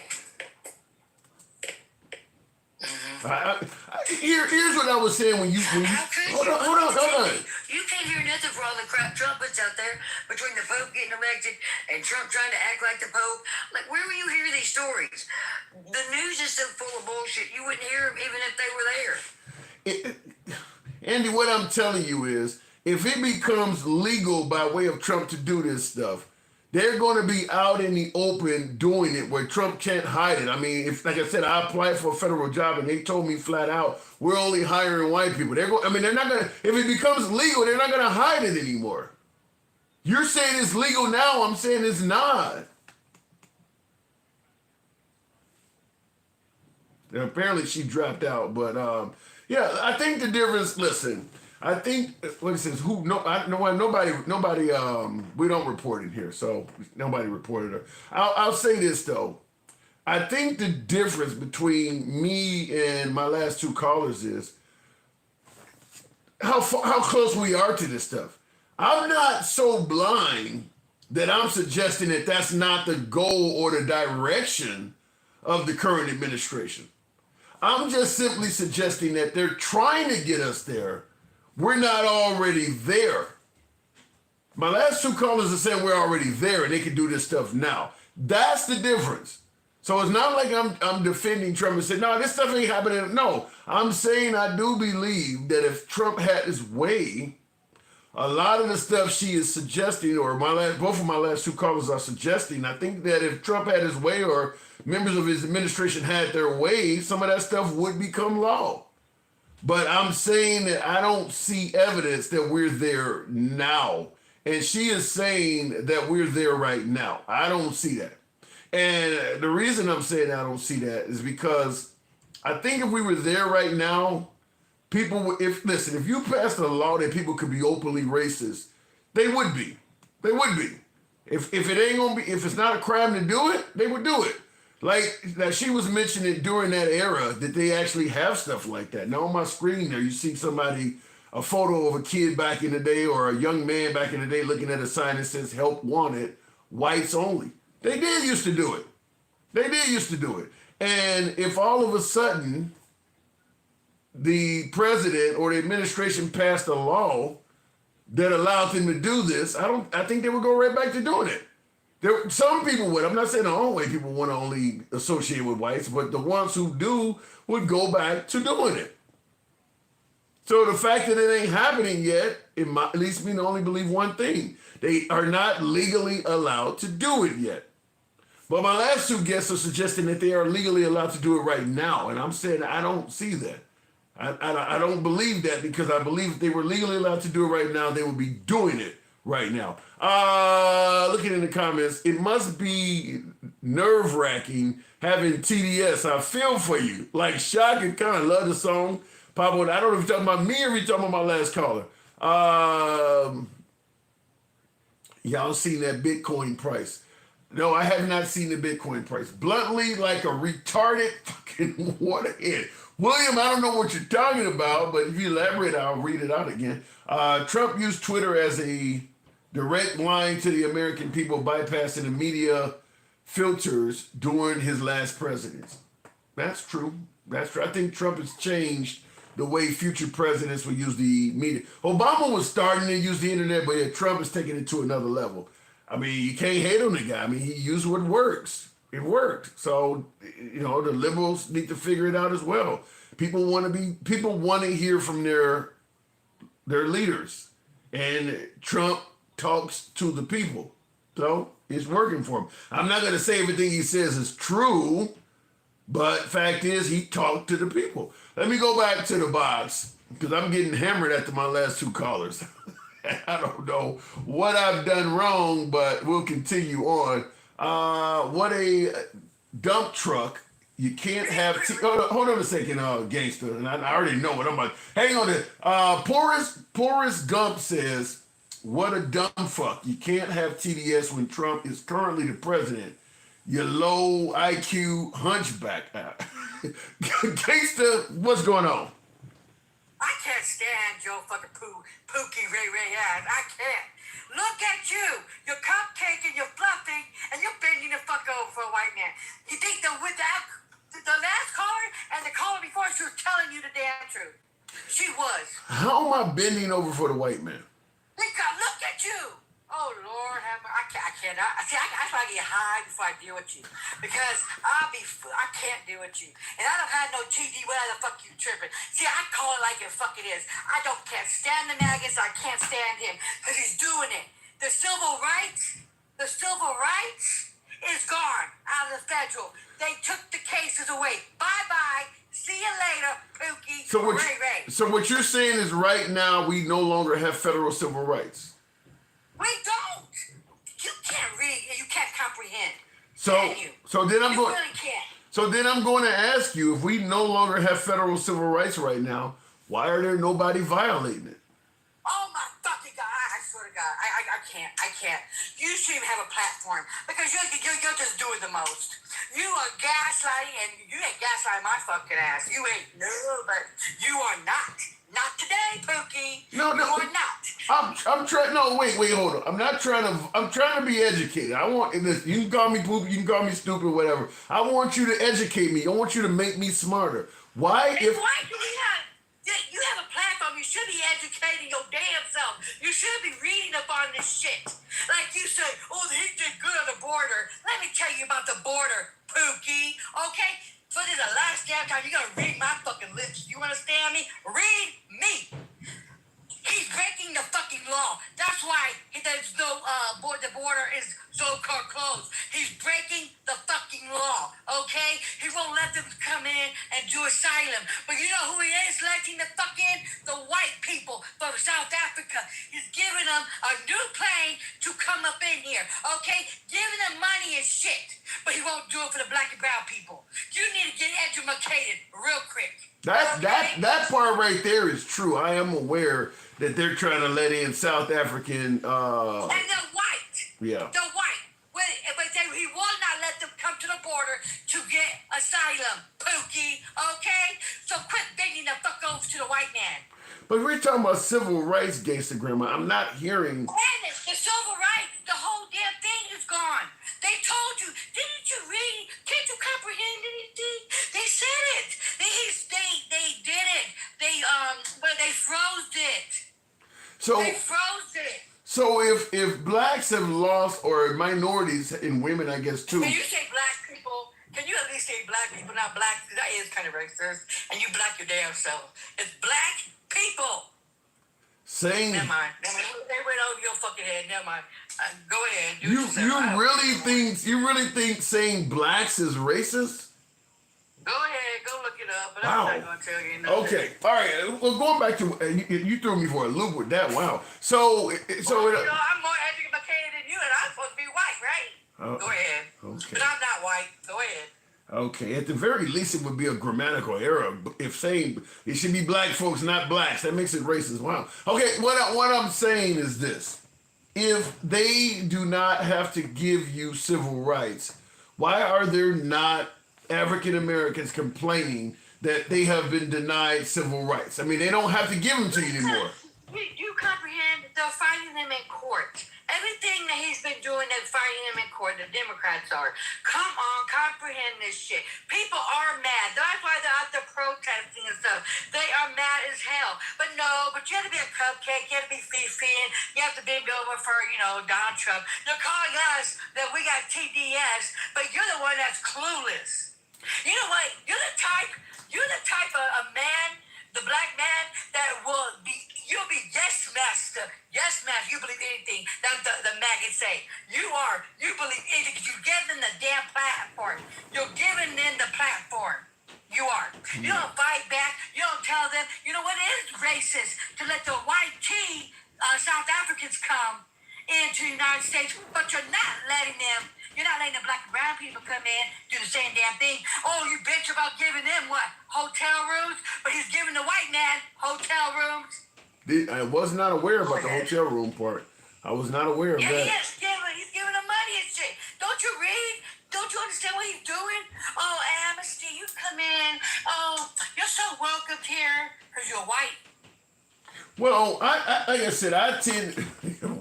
Here's what I was saying when you hold on. You can't hear nothing for all the crap Trump puts out there between the Pope getting elected and Trump trying to act like the Pope. Like, where will you hear these stories? The news is so full of bullshit, you wouldn't hear them even if they were there. Andy, what I'm telling you is, if it becomes legal by way of Trump to do this stuff, they're going to be out in the open doing it where Trump can't hide it. I mean, if, like I said, I applied for a federal job and they told me flat out, we're only hiring white people. They're not going to, if it becomes legal, they're not going to hide it anymore. You're saying it's legal now. I'm saying it's not. And apparently she dropped out, but yeah, I think the difference, listen, I think what it says, nobody, we don't report it here, so nobody reported her. I'll say this though, I think the difference between me and my last two callers is how close we are to this stuff. I'm not so blind that I'm suggesting that that's not the goal or the direction of the current administration. I'm just simply suggesting that they're trying to get us there. We're not already there. My last two callers are saying we're already there and they can do this stuff now. That's the difference. So it's not like I'm defending Trump and saying, no, this stuff ain't happening. No, I'm saying I do believe that if Trump had his way, a lot of the stuff she is suggesting, or both of my last two callers are suggesting, I think that if Trump had his way or members of his administration had their way, some of that stuff would become law. But I'm saying that I don't see evidence that we're there now. And she is saying that we're there right now. I don't see that. And the reason I'm saying I don't see that is because I think if we were there right now, people would, if you passed a law that people could be openly racist, they would be. They would be. If it ain't gonna be, if it's not a crime to do it, they would do it. Like she was mentioning during that era that they actually have stuff like that. Now on my screen there, you see a photo of a kid back in the day or a young man back in the day looking at a sign that says help wanted, whites only. They did used to do it. And if all of a sudden the president or the administration passed a law that allowed them to do this, I think they would go right back to doing it. Some people would. I'm not saying the only way people want to only associate with whites, but the ones who do would go back to doing it. So the fact that it ain't happening yet, it might leads me to only believe one thing. They are not legally allowed to do it yet. But my last two guests are suggesting that they are legally allowed to do it right now. And I'm saying I don't see that. I don't believe that, because I believe if they were legally allowed to do it right now, they would be doing it right now. Looking in the comments, it must be nerve-wracking having TDS. I feel for you. Like Shaka kind of love the song. Pablo, I don't know if you're talking about me or if you're talking about my last caller. Y'all seen that Bitcoin price? No, I have not seen the Bitcoin price. Bluntly, like a retarded fucking waterhead. William, I don't know what you're talking about, but if you elaborate, I'll read it out again. Trump used Twitter as a direct line to the American people, bypassing the media filters during his last presidency. That's true. That's true. I think Trump has changed the way future presidents will use the media. Obama was starting to use the internet, but yeah, Trump is taking it to another level. I mean, you can't hate on the guy. I mean, he used what works. It worked. So, you know, the liberals need to figure it out as well. People want to hear from their leaders. And Trump talks to the people. So it's working for him. I'm not going to say everything he says is true, but fact is he talked to the people. Let me go back to the box, because I'm getting hammered after my last two callers. I don't know what I've done wrong, but we'll continue on. What a dump truck. You can't have... hold on a second, gangster. And I already know what I'm about. Hang on there. Porous Gump says, what a dumb fuck. You can't have TDS when Trump is currently the president. You low IQ hunchback. Gangster, what's going on? I can't stand Joe fucking Pookie Ray ass. I can't. Look at you. You're cupcaking, you're fluffing, and you're bending the fuck over for a white man. You think that without the last caller and the caller before, she was telling you the damn truth. She was. How am I bending over for the white man? Look at you. Oh, Lord, I cannot. See, I try to get high before I deal with you, because I can't deal with you. And I don't have no TD, whatever the fuck you tripping. See, I call it like it fucking is. I can't stand the maggots. I can't stand him, because he's doing it. The civil rights is gone out of the federal. They took the cases away. Bye-bye. See you later, Pookie. So what you're saying is right now we no longer have federal civil rights. We don't. You can't read and you can't comprehend. So then I'm going. You really can't. So then I'm going to ask you, if we no longer have federal civil rights right now, why are there nobody violating it? Oh my fucking God! I swear to God, I can't. You shouldn't even have a platform, because you're just doing the most. You are gaslighting, and you ain't gaslighting my fucking ass. You ain't but you are not. Not today, Pookie. No, you are not. I'm trying. No, wait, hold on. I'm trying to be educated. I want this. You can call me poopy. You can call me stupid, whatever. I want you to educate me. I want you to make me smarter. Why? Why do we have? You have a platform. You should be educating your damn self. You should be reading up on this shit. Like you say, oh, he did good on the border. Let me tell you about the border, Pookie. Okay. So this is the last damn time you're gonna read my fucking lips. You understand me? Read me. He's breaking the fucking law. That's why there's no the border is so-called closed. He's breaking the fucking law. Okay? He won't let them come in and do asylum. But you know who he is letting the white people from South Africa. He's giving them a new plane to come up in here. Okay? Giving them money and shit. But he won't do it for the black and brown people. You need to get educated real quick. That part right there is true. I am aware that they're trying to let in South African. And the white. Yeah. The white. But he will not let them come to the border to get asylum, Pookie. Okay? So quit bending the fuck over to the white man. But we're talking about civil rights, gangster grandma. I'm not hearing. And the civil rights, the whole damn thing is gone. They told you. Didn't you read? Can't you comprehend anything? They said it. They did it. They froze it. So they froze So if blacks have lost, or minorities and women, I guess too. Can you say black people? Can you at least say black people, not black? That is kind of racist. And you black your damn self. It's black people. Saying Never mind. They went over your fucking head. Never mind. Go ahead. you really think saying blacks is racist? Go ahead. Go look it up. But Wow. I'm not going to tell you nothing. Okay, all right. Well, going back to you threw me for a loop with that. Wow. So Well, I'm more educated than you, and I'm supposed to be white, right? Go ahead. Okay. But I'm not white. Go ahead. Okay, at the very least, it would be a grammatical error if saying it should be black folks, not blacks. That makes it racist. Wow. Okay, what I'm saying is this: if they do not have to give you civil rights, why are there not African Americans complaining that they have been denied civil rights? I mean, they don't have to give them to you anymore. You comprehend? They're fighting them in court. Everything that he's been doing, they're fighting him in court. The Democrats are. Come on, comprehend this shit. People are mad. That's why they're out there protesting and stuff. They are mad as hell. But you have to be a cupcake. You have to be fifiing. You have to bend over for, Donald Trump. They're calling us that we got TDS, but you're the one that's clueless. You know what? You're the type of man, the black man, that you'll be yes master. Yes master. You believe anything that the maggots say. You believe anything because you're giving them the damn platform. You're giving them the platform. You are. You don't fight back. You don't tell them. You know what? It is racist to let the white tea South Africans come into the United States, but you're not letting them. You're not letting the black and brown people come in, do the same damn thing. Oh, you bitch about giving them what? Hotel rooms? But he's giving the white man hotel rooms. I was not aware about the hotel room part. I was not aware of that. He's giving them money and shit. Don't you read? Don't you understand what he's doing? Oh, Amnesty, you come in. Oh, you're so welcome here because you're white. Well, I like I said, I tend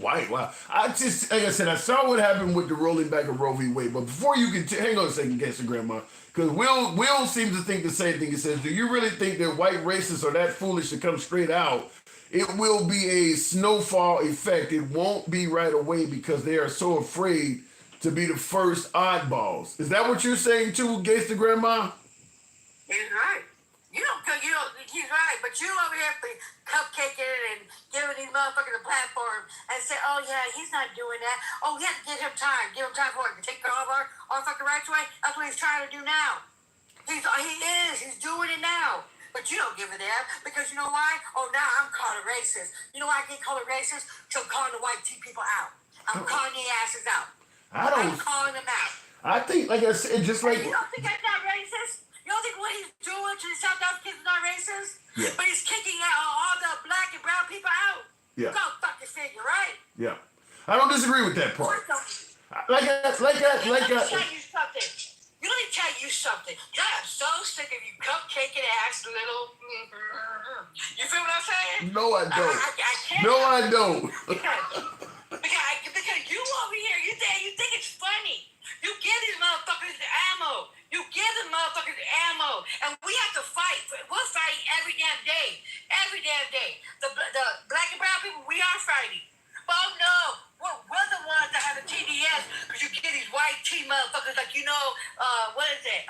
white. Wow, like I said, I saw what happened with the rolling back of Roe v. Wade. But before you can hang on a second, Gangsta Grandma, because Will seems to think the same thing. He says, "Do you really think that white racists are that foolish to come straight out? It will be a snowfall effect. It won't be right away because they are so afraid to be the first oddballs." Is that what you're saying too, Gangsta Grandma? He's right. He's right, but you over here cupcaking it and giving these motherfuckers a platform and say, oh yeah, he's not doing that. Oh, we have to give him time. Give him time for it. Take all of our fucking rights away. That's what he's trying to do now. He's doing it now. But you don't give a damn because you know why? Oh, now I'm called a racist. You know why I get called a racist? So I'm calling the white people out. I'm calling their asses out. I'm calling them out. I think, like I said, just like... You don't think that's not racist? You don't think what he's doing to the South Africans is not racist? Yeah. But he's kicking out all the black and brown people out. Yeah. Go fucking figure, right? Yeah. I don't disagree with that part. Let me tell you something. You let me tell you something. I'm so sick of you cupcaking ass little... You feel what I'm saying? No, I don't. I can't. No, I don't. Because you over here, you think it's funny. You give these motherfuckers the ammo. You give them motherfuckers the ammo. And we have to fight. We're fighting every damn day. Every damn day. The black and brown people, we are fighting. Oh no, we're the ones that have the TDS because you get these white tea motherfuckers like what is it?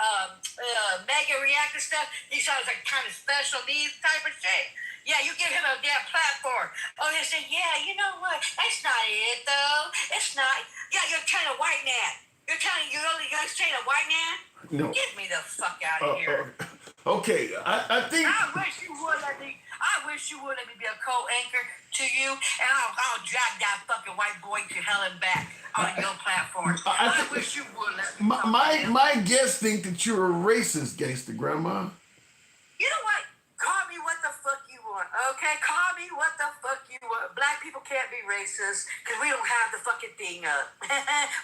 Mega reactor stuff. He sounds like kind of special needs type of shit. Yeah, you give him a damn platform. Oh, they say, yeah, you know what? That's not it though. It's not. Yeah, you're trying to white man. You're trying a white man? No. Get me the fuck out of here. Okay, I think... I wish you would let me be a co-anchor to you, and I'll drag that fucking white boy to hell and back on your platform. I wish you would let me. My guests think that you're a racist, Gangsta Grandma. You know what? Call me what the fuck you want, okay? Call me what the fuck you want. Black people can't be racist because we don't have the fucking thing up.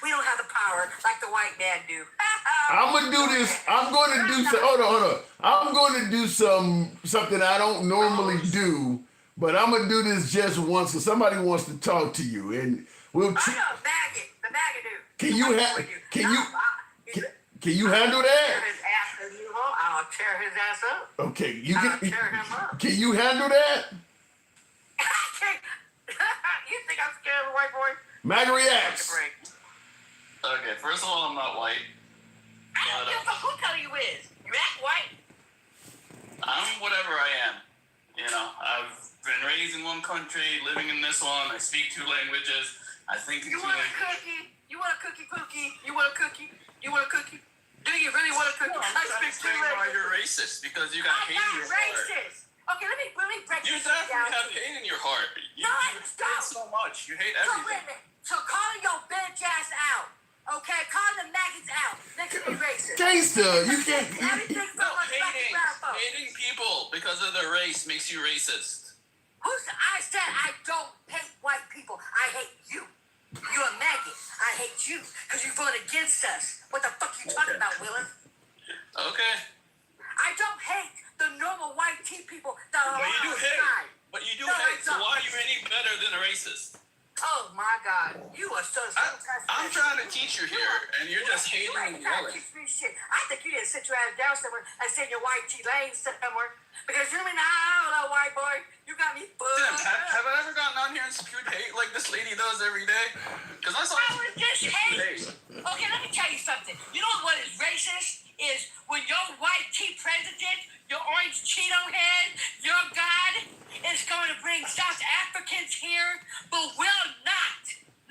We don't have the power like the white man do. I'm gonna do this. I'm going to do some. Hold on. I'm going to do something I don't normally do, but I'm gonna do this just once because somebody wants to talk to you, and we'll. The maggot dude. Can you handle that? I'll tear his ass up. Okay, I'll tear him up. Can you handle that? You You think I'm scared of a white boy? MAGA reacts. Okay, first of all, I'm not white. I don't give a fuck who color you is. You act white. I'm whatever I am. You know, I've been raised in one country, living in this one. I speak 2 languages. I think in You 2 want a languages. cookie? You want a cookie, Pookie? You want a cookie? You want a cookie? Do you really want a cookie? I'm I trying to speak 2 explain why languages. you're racist because you got hate in I'm your not heart. racist. Okay, let me break You this shit down. definitely have hate in your heart. You hate so much. You hate So everything. wait a minute. So calling your bitch ass out. Okay, calling the maggots out. Makes me racist. Gangsta, you can't. Everything from us black and brown folks. Hating people because of their race makes you racist. I said I don't hate white people. I hate you. You're a maggot. I hate you because you voted against us. What the fuck you talking about, Willard? Okay. I don't hate the normal white tea people that are But you do on the hate. side. But you do No, I hate. So don't. why are you any better than a racist? Oh my God, you are so. I'm trying to teach you here, and you're just hating You and ain't trying to yelling. teach me shit. I think you need to sit your ass down somewhere and sit in your white tea lane somewhere. Because you mean I don't know, white boy. You got me Tim, fucked have up. I ever gotten on here and spewed hate like this lady does every day? Because I saw I was just hate. Okay, let me tell you something. You know what is racist? Is when your white tea president, your orange Cheeto head, your God is going to bring South Africans here, but will not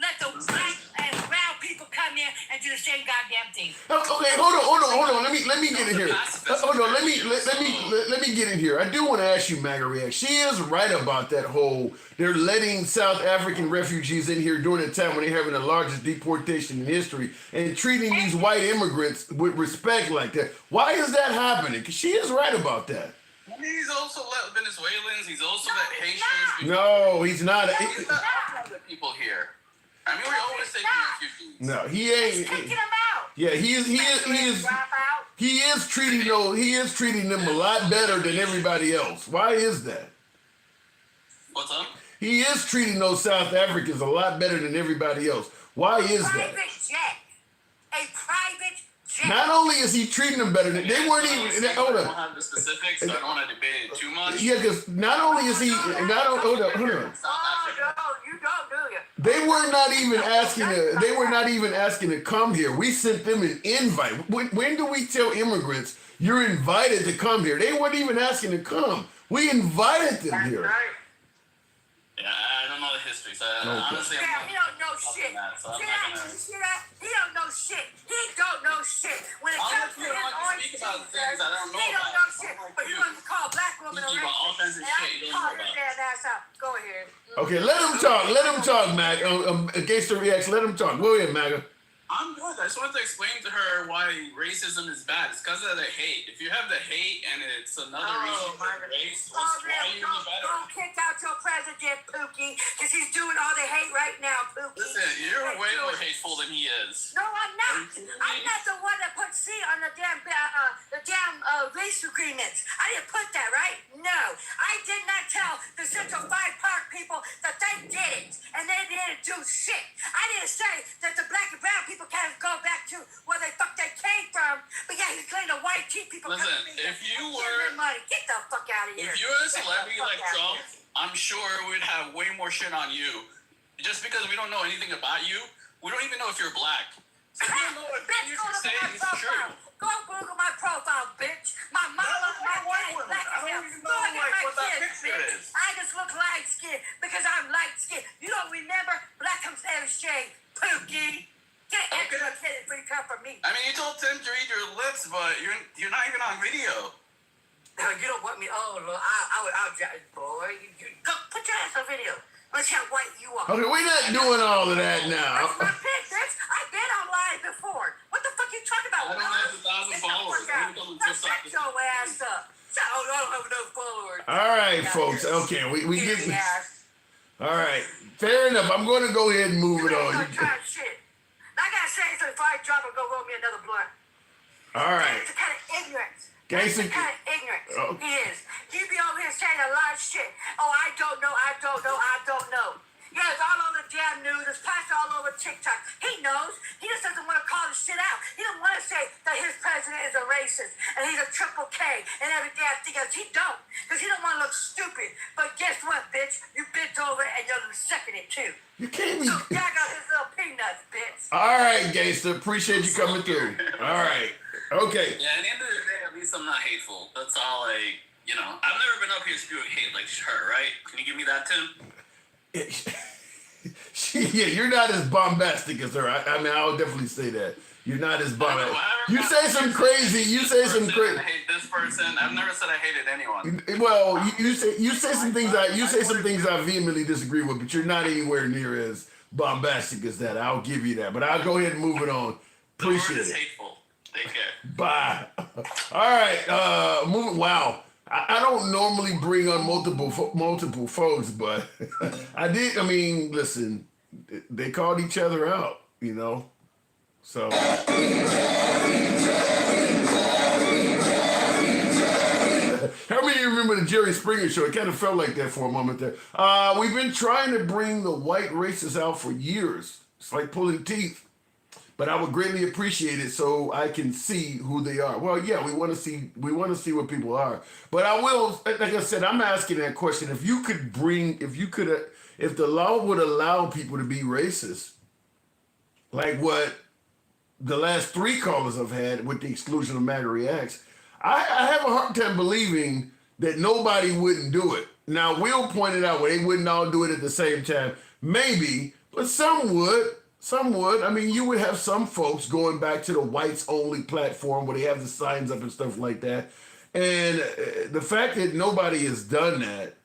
let the black and brown people come in and do the same goddamn thing. Okay, hold on. Let me get in here. Hold on, let me get in here. I do want to ask you, MAGA React. She is right about that whole. They're letting South African refugees in here during a time when they're having the largest deportation in history and treating these white immigrants with respect like that. Why is that happening? Because she is right about that. He's also let Venezuelans. He's also let Haitians. No, he's not. He's not other people here. I mean, we're always taking refugees. No, he ain't. Kicking them out. Yeah, he is treating them a lot better than everybody else. Why is that? What's up? He is treating those South Africans a lot better than everybody else. Why is that? Private jet. A private jet. Not only is he treating them better than they weren't even. Hold I don't on. have the specifics, so I don't want to debate it too much. Yeah, because not only is he hold on. Oh, no, you don't, do you? They were not even asking to come here. We sent them an invite. When do we tell immigrants you're invited to come here? They weren't even asking to come. We invited them here. Yeah, I don't know the history, so honestly, I'm not. He don't know shit. That, so I'm See not that? gonna. You see that? He don't know shit. He don't know shit. When it comes to his orange speak about Jesus, things I don't know he don't about. know shit. But you want to call black women a You keep on all kinds racist. of And I shit you can don't call know your about. damn ass out. Go ahead. Okay, let him talk. Let him talk, Mac. Against the reaction, let him talk. Go ahead, MAGA. I'm good. I just wanted to explain to her why racism is bad. It's because of the hate. If you have the hate and it's another reason for race, why are you any better? Don't kick out your president, Pookie, because he's doing all the hate right now, Pookie. Listen, you're way more hateful than he is. No, I'm not. I'm not the one that put C on the damn race agreements. I didn't put that, right? No. I did not tell the Central 5 Park people that they did it, and they didn't do shit. I didn't say that the black and brown people can't go back to where they came from, but yeah, he's claiming the white tea people. Listen, if you were, money, get the fuck out of here. If you're a celebrity like Trump, I'm sure we'd have way more shit on you. Just because we don't know anything about you, we don't even know if you're black. So we don't know if Bitch, you're saying is true. Go Google my profile, bitch. My mama, my dad, black as hell. Go look at my kids, bitch. I just look light skinned because I'm light skinned. You don't remember Black comes out of shade, Pookie. Get educated before you come for me. I mean, you told Tim to read your lips, but you're not even on video. No, you don't want me. Oh, Lord, I'll boy. You go put your ass on video. Let's see how white you are. Okay, we're not doing all of that now. That's my pick, bitch. I've been online before. What the fuck you talking about? I don't have 1,000 followers. Shut your ass up. I don't have no followers. All right, folks. Okay, we get. All right, fair enough. I'm going to go ahead and move it on. Shit. I gotta say something before I drop and go roll me another blunt. All right. It's the kind of ignorance. Gangsta. That's the kind of ignorance Oh. he is. He be over here saying a lot of shit. Oh, I don't know. Yeah, it's all over the damn news. It's passed all over TikTok. He knows. He just doesn't want to call the shit out. He don't want want to say that his president is a racist and he's a triple K and every damn thing else. He don't, because he don't want to look stupid. But guess what, bitch? You bent over and you're sucking it too. You can't be. So gag out his little peanuts, bitch. All right, Gangster. Appreciate you coming through. All right. Okay. Yeah, at the end of the day, at least I'm not hateful. That's all I've never been up here spewing hate like her, right? Can you give me that, Tim? Yeah, you're not as bombastic as her. I mean, I would definitely say that. You're not as bombastic. You say some crazy. You say some crazy. I hate this person. I've never said I hated anyone. Well, you say some things I vehemently disagree with, but you're not anywhere near as bombastic as that. I'll give you that. But I'll go ahead and move it on. Appreciate it. Hateful. Take care. Bye. All right. Moving. Wow. I don't normally bring on multiple folks, but I did. I mean, listen, they called each other out, So. How many of you remember the Jerry Springer show? It kind of felt like that for a moment there. We've been trying to bring the white racists out for years. It's like pulling teeth. But I would greatly appreciate it so I can see who they are. Well, yeah, we want to see what people are. But I will, like I said, I'm asking that question. If the law would allow people to be racist, like what the last three callers have had with the exclusion of MAGA Reacts, I have a hard time believing that nobody wouldn't do it. Now, Will pointed out, well, they wouldn't all do it at the same time. Maybe, but some would. Some would. I mean, you would have some folks going back to the whites only platform where they have the signs up and stuff like that. And the fact that nobody has done that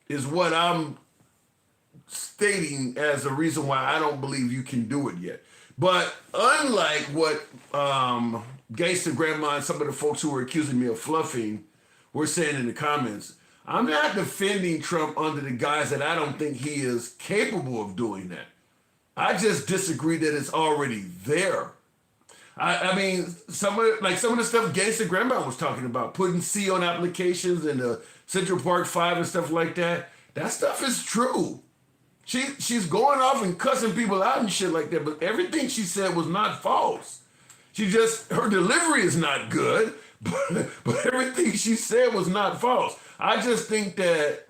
is what I'm stating as a reason why I don't believe you can do it yet. But unlike what Gangster Grandma and some of the folks who were accusing me of fluffing were saying in the comments, I'm not defending Trump under the guise that I don't think he is capable of doing that. I just disagree that it's already there. I mean, some of the stuff Gangster Grandma was talking about, putting C on applications and the Central Park 5 and stuff like that, that stuff is true. She's going off and cussing people out and shit like that, but everything she said was not false. Her delivery is not good, but everything she said was not false. I just think that,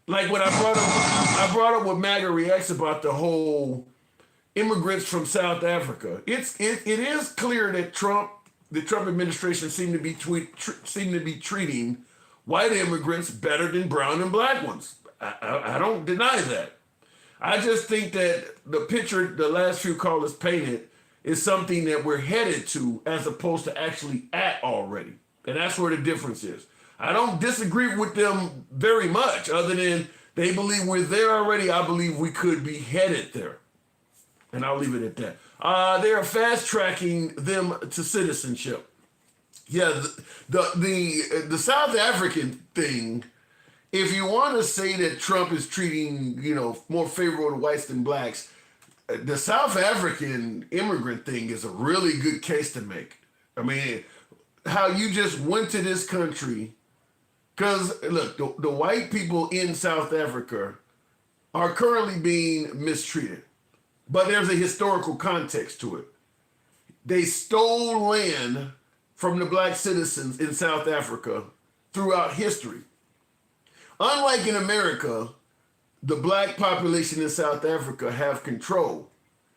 like what I brought up with MAGA Reacts about the whole immigrants from South Africa. It is clear that the Trump administration seemed to be treating white immigrants better than brown and black ones. I don't deny that. I just think that the picture the last few callers painted is something that we're headed to as opposed to actually at already. And that's where the difference is. I don't disagree with them very much, other than they believe we're there already. I believe we could be headed there. And I'll leave it at that. They are fast tracking them to citizenship. Yeah, the South African thing, if you want to say that Trump is treating, more favorable to whites than blacks, the South African immigrant thing is a really good case to make. I mean, how you just went to this country. Because, look, the white people in South Africa are currently being mistreated. But there's a historical context to it. They stole land from the black citizens in South Africa throughout history. Unlike in America, the black population in South Africa have control.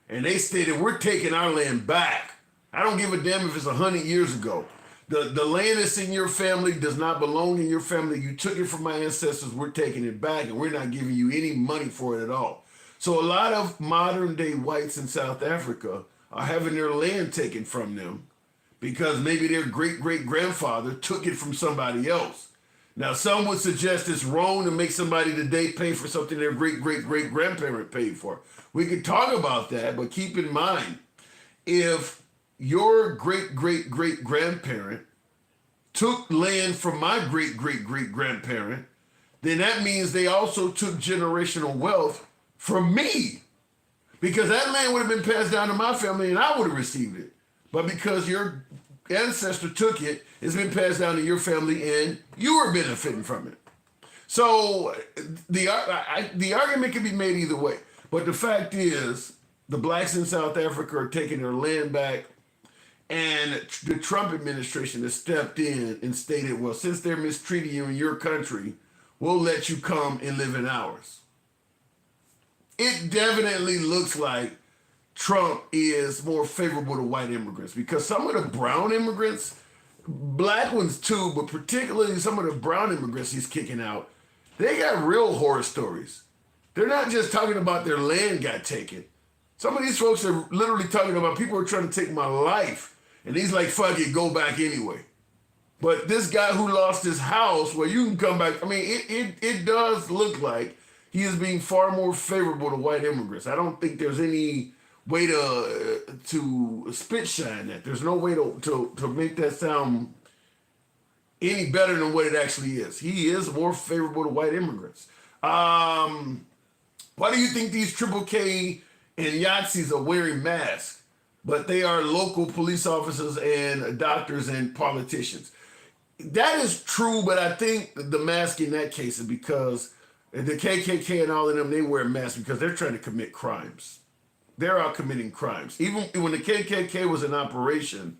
And they stated, we're taking our land back. I don't give a damn if it's 100 years ago. The land that's in your family does not belong in your family. You took it from my ancestors. We're taking it back, and we're not giving you any money for it at all. So a lot of modern day whites in South Africa are having their land taken from them because maybe their great-great-grandfather took it from somebody else. Now, some would suggest it's wrong to make somebody today pay for something their great-great-great-grandparent paid for. We could talk about that, but keep in mind, if your great-great-great-grandparent took land from my great-great-great-grandparent, then that means they also took generational wealth from me. Because that land would have been passed down to my family and I would have received it. But because your ancestor took it, it's been passed down to your family and you are benefiting from it. So the argument can be made either way. But the fact is, the blacks in South Africa are taking their land back. And the Trump administration has stepped in and stated, well, since they're mistreating you in your country, we'll let you come and live in ours. It definitely looks like Trump is more favorable to white immigrants because some of the brown immigrants, black ones too, but particularly some of the brown immigrants he's kicking out, they got real horror stories. They're not just talking about their land got taken. Some of these folks are literally talking about people are trying to take my life. And he's like, fuck it, go back anyway. But this guy who lost his house, well, you can come back. I mean, it does look like he is being far more favorable to white immigrants. I don't think there's any way to spit shine that. There's no way to make that sound any better than what it actually is. He is more favorable to white immigrants. Why do you think these Triple K and Yahtzees are wearing masks, but they are local police officers and doctors and politicians? That is true, but I think the mask in that case is because the KKK and all of them, they wear masks because they're trying to commit crimes. They're out committing crimes. Even when the KKK was in operation,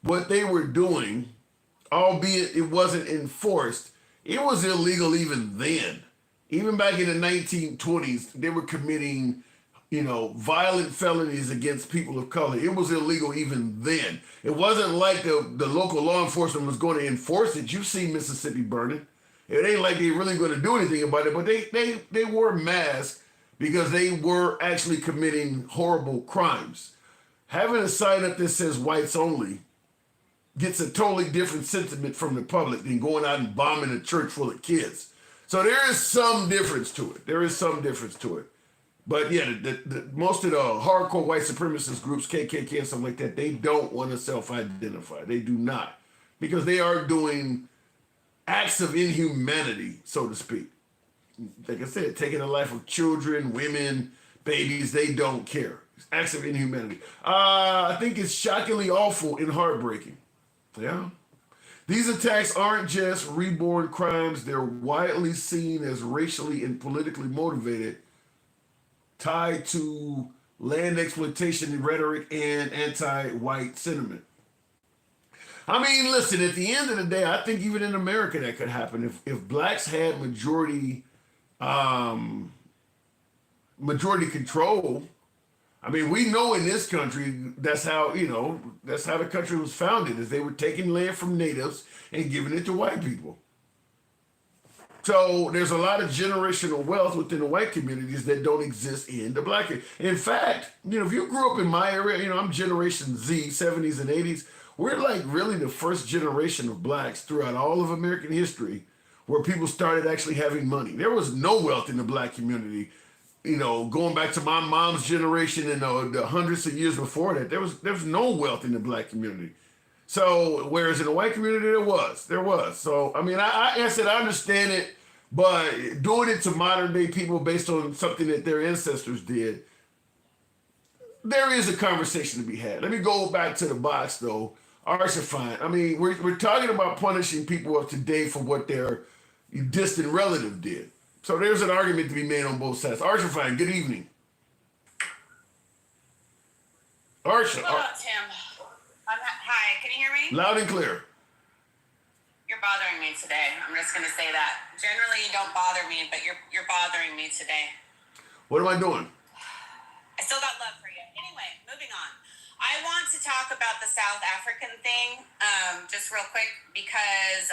what they were doing, albeit it wasn't enforced, it was illegal even then. Even back in the 1920s, they were committing, violent felonies against people of color. It was illegal even then. It wasn't like the local law enforcement was going to enforce it. You see Mississippi burning. It ain't like they really going to do anything about it, but they wore masks because they were actually committing horrible crimes. Having a sign up that says whites only gets a totally different sentiment from the public than going out and bombing a church full of kids. So there is some difference to it. But yeah, most of the hardcore white supremacist groups, KKK and stuff like that, they don't want to self-identify. They do not. Because they are doing acts of inhumanity, so to speak. Like I said, taking the life of children, women, babies, they don't care. Acts of inhumanity. I think it's shockingly awful and heartbreaking. Yeah. These attacks aren't just reborn crimes. They're widely seen as racially and politically motivated, tied to land exploitation rhetoric and anti-white sentiment. I mean, listen, at the end of the day, I think even in America that could happen. If blacks had majority control, I mean, we know in this country, that's how the country was founded, is they were taking land from natives and giving it to white people. So there's a lot of generational wealth within the white communities that don't exist in the black. In fact, if you grew up in my area, I'm Generation Z, 70s and 80s, we're like really the first generation of blacks throughout all of American history where people started actually having money. There was no wealth in the black community. Going back to my mom's generation and the hundreds of years before that, there was no wealth in the black community. So, whereas in the white community, there was. So, I mean, I said, I understand it, but doing it to modern day people based on something that their ancestors did, there is a conversation to be had. Let me go back to the box, though. Arshafine. I mean, we're talking about punishing people of today for what their distant relative did. So there's an argument to be made on both sides. Arshafine, good evening. Arsha. Hello, Tim. Hi, can you hear me? Loud and clear. You're bothering me today. I'm just going to say that. Generally, you don't bother me, but you're bothering me today. What am I doing? I still got love for you. Anyway, moving on. I want to talk about the South African thing just real quick because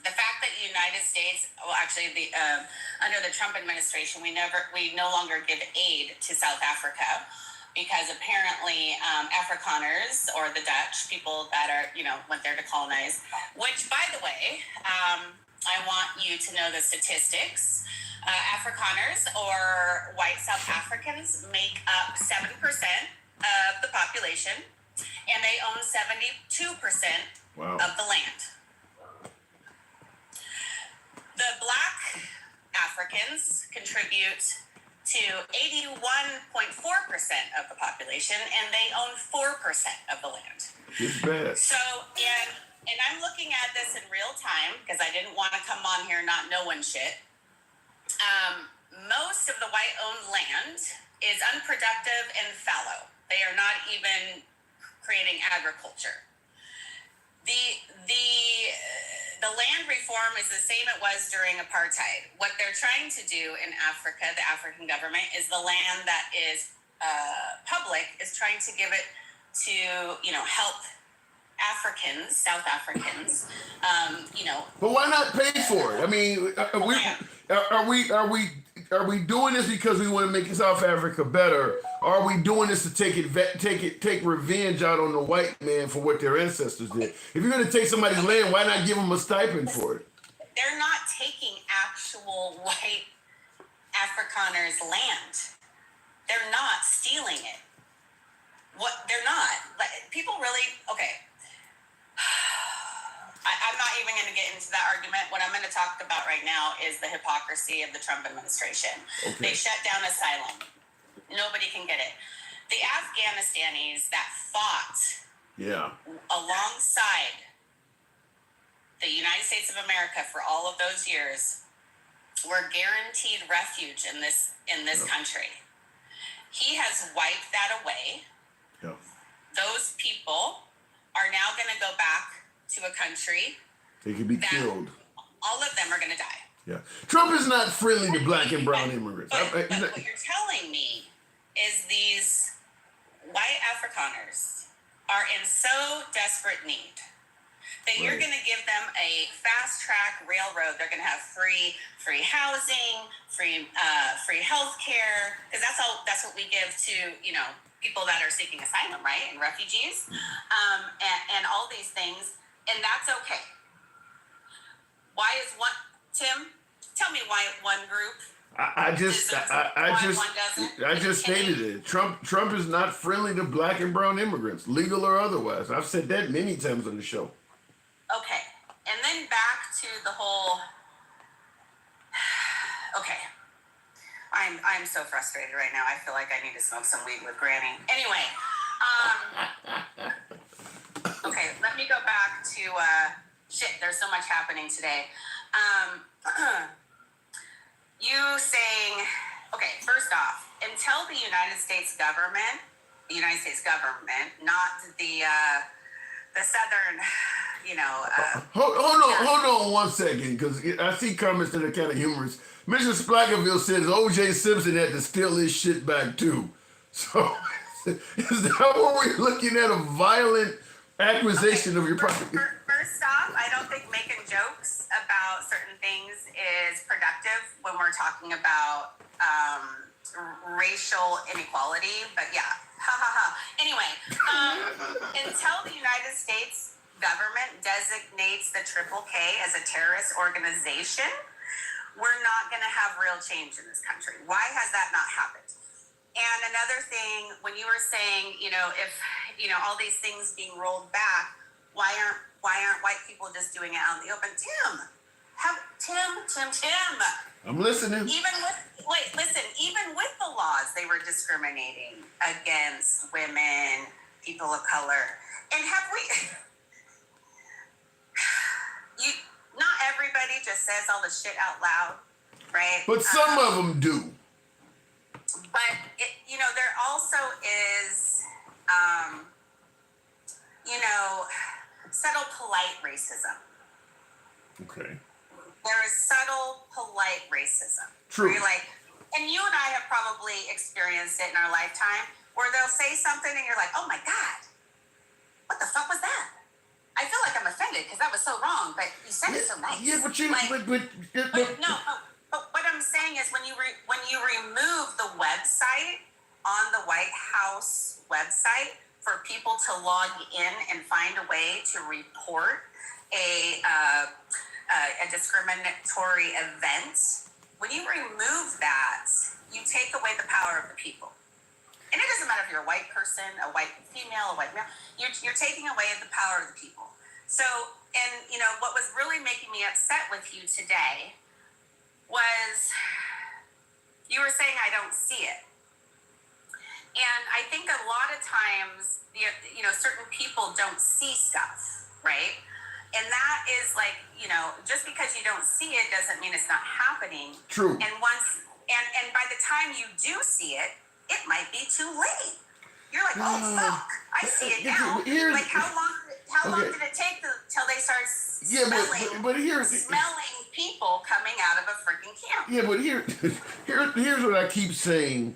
the fact that the United States, under the Trump administration, we no longer give aid to South Africa because apparently Afrikaners, or the Dutch, people that are, went there to colonize, which, by the way, I want you to know the statistics. Afrikaners, or white South Africans, make up 7% of the population, and they own 72% of the land. The black Africans contribute to 81.4% of the population, and they own 4% of the land. It's bad. So, and I'm looking at this in real time because I didn't want to come on here not knowing shit. Most of the white-owned land is unproductive and fallow. They are not even creating agriculture. The land reform is the same it was during apartheid. What they're trying to do in Africa, the African government, is the land that is public is trying to give it to, help Africans, South Africans, But why not pay for it? I mean, are we doing this because we want to make South Africa better? Or are we doing this to take revenge out on the white man for what their ancestors did? If you're going to take somebody's land, why not give them a stipend for it? They're not taking actual white Afrikaners' land. They're not stealing it. They're not. People really, okay. I'm not even going to get into that argument. What I'm going to talk about right now is the hypocrisy of the Trump administration. Okay. They shut down asylum. Nobody can get it. The Afghanistanis that fought alongside the United States of America for all of those years were guaranteed refuge in this country. He has wiped that away. Yeah. Those people are now going to go back to a country. They could be killed. All of them are going to die. Yeah. Trump is not friendly to black and brown immigrants. But what you're telling me is these white Afrikaners are in so desperate need that you're going to give them a fast track railroad. They're going to have free housing, free health care, because that's what we give to people that are seeking asylum, right, and refugees, and all these things, and that's okay. Why is Tim? Tell me why one group. I just stated it. Trump is not friendly to black and brown immigrants, legal or otherwise. I've said that many times on the show. Okay, and then back to the whole. Okay, I'm so frustrated right now. I feel like I need to smoke some weed with Granny. Anyway, okay, let me go back to shit. There's so much happening today. You saying, okay, first off, until the United States government, not the Southern, Hold on 1 second, because I see comments that are kind of humorous. Mr. Splackerville says O.J. Simpson had to steal his shit back too. So is that what we're looking at, a violent acquisition of your property? First off, I don't think making jokes about certain things is productive when we're talking about racial inequality, but yeah, ha ha ha. Anyway, until the United States government designates the KKK as a terrorist organization, we're not going to have real change in this country. Why has that not happened? And another thing, when you were saying, if all these things being rolled back, why aren't white people just doing it out in the open? Tim. I'm listening. Even with the laws, they were discriminating against women, people of color. And have we? Not everybody just says all the shit out loud, right? But some of them do. But there also is, subtle polite racism. Okay. There is subtle polite racism. True. And you and I have probably experienced it in our lifetime, where they'll say something and you're like, oh my God, what the fuck was that? I feel like I'm offended because that was so wrong, but you said it so nice. Yeah, but what I'm saying is when you remove the website on the White House website for people to log in and find a way to report a discriminatory event, when you remove that, you take away the power of the people. And it doesn't matter if you're a white person, a white female, a white male, you're taking away the power of the people. So, and what was really making me upset with you today was you were saying I don't see it. And I think a lot of times, certain people don't see stuff, right? And that is just because you don't see it doesn't mean it's not happening. True. And by the time you do see it, it might be too late. You're like, oh fuck, I I see it now. Like how long did it take till they start smelling people coming out of a freaking camp? Yeah, but here's what I keep saying.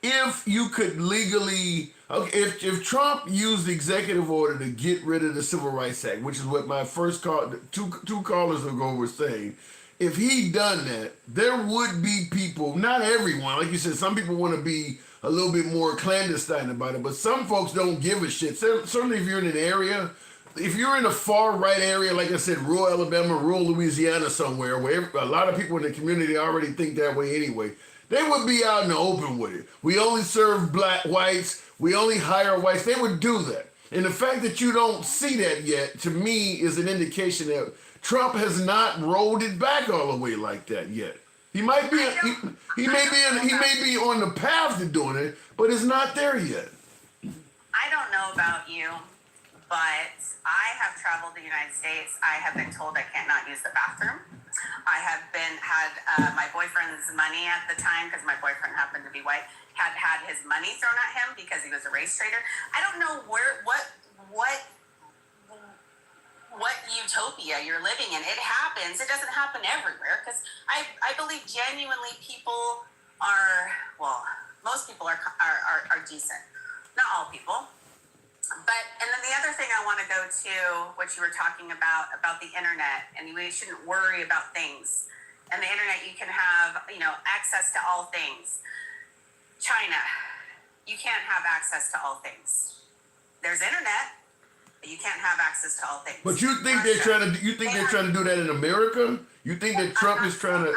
If you could legally, okay, if Trump used the executive order to get rid of the Civil Rights Act, which is what my first call, two callers ago were saying, if he'd done that, there would be people, not everyone, like you said, some people want to be a little bit more clandestine about it, but some folks don't give a shit. Certainly if you're in an area, if you're in a far right area, like I said, rural Alabama, rural Louisiana somewhere, where a lot of people in the community already think that way anyway, they would be out in the open with it. We only serve whites, we only hire whites, they would do that. And the fact that you don't see that yet, to me, is an indication that Trump has not rolled it back all the way like that yet. He might be, he may be on the path to doing it, but it's not there yet. I don't know about you, but I have traveled the United States. I have been told I cannot use the bathroom. I have had my boyfriend's money at the time, because my boyfriend happened to be white, had his money thrown at him because he was a race trader. I don't know what utopia you're living in. It happens. It doesn't happen everywhere, because I believe genuinely people are, well, most people are decent. Not all people. But, and then the other thing I want to go to, what you were talking about the internet, and we shouldn't worry about things. And the internet, you can have, access to all things. China, you can't have access to all things. There's internet, but you can't have access to all things. But you think they're trying to do that in America? You think that Trump is trying to?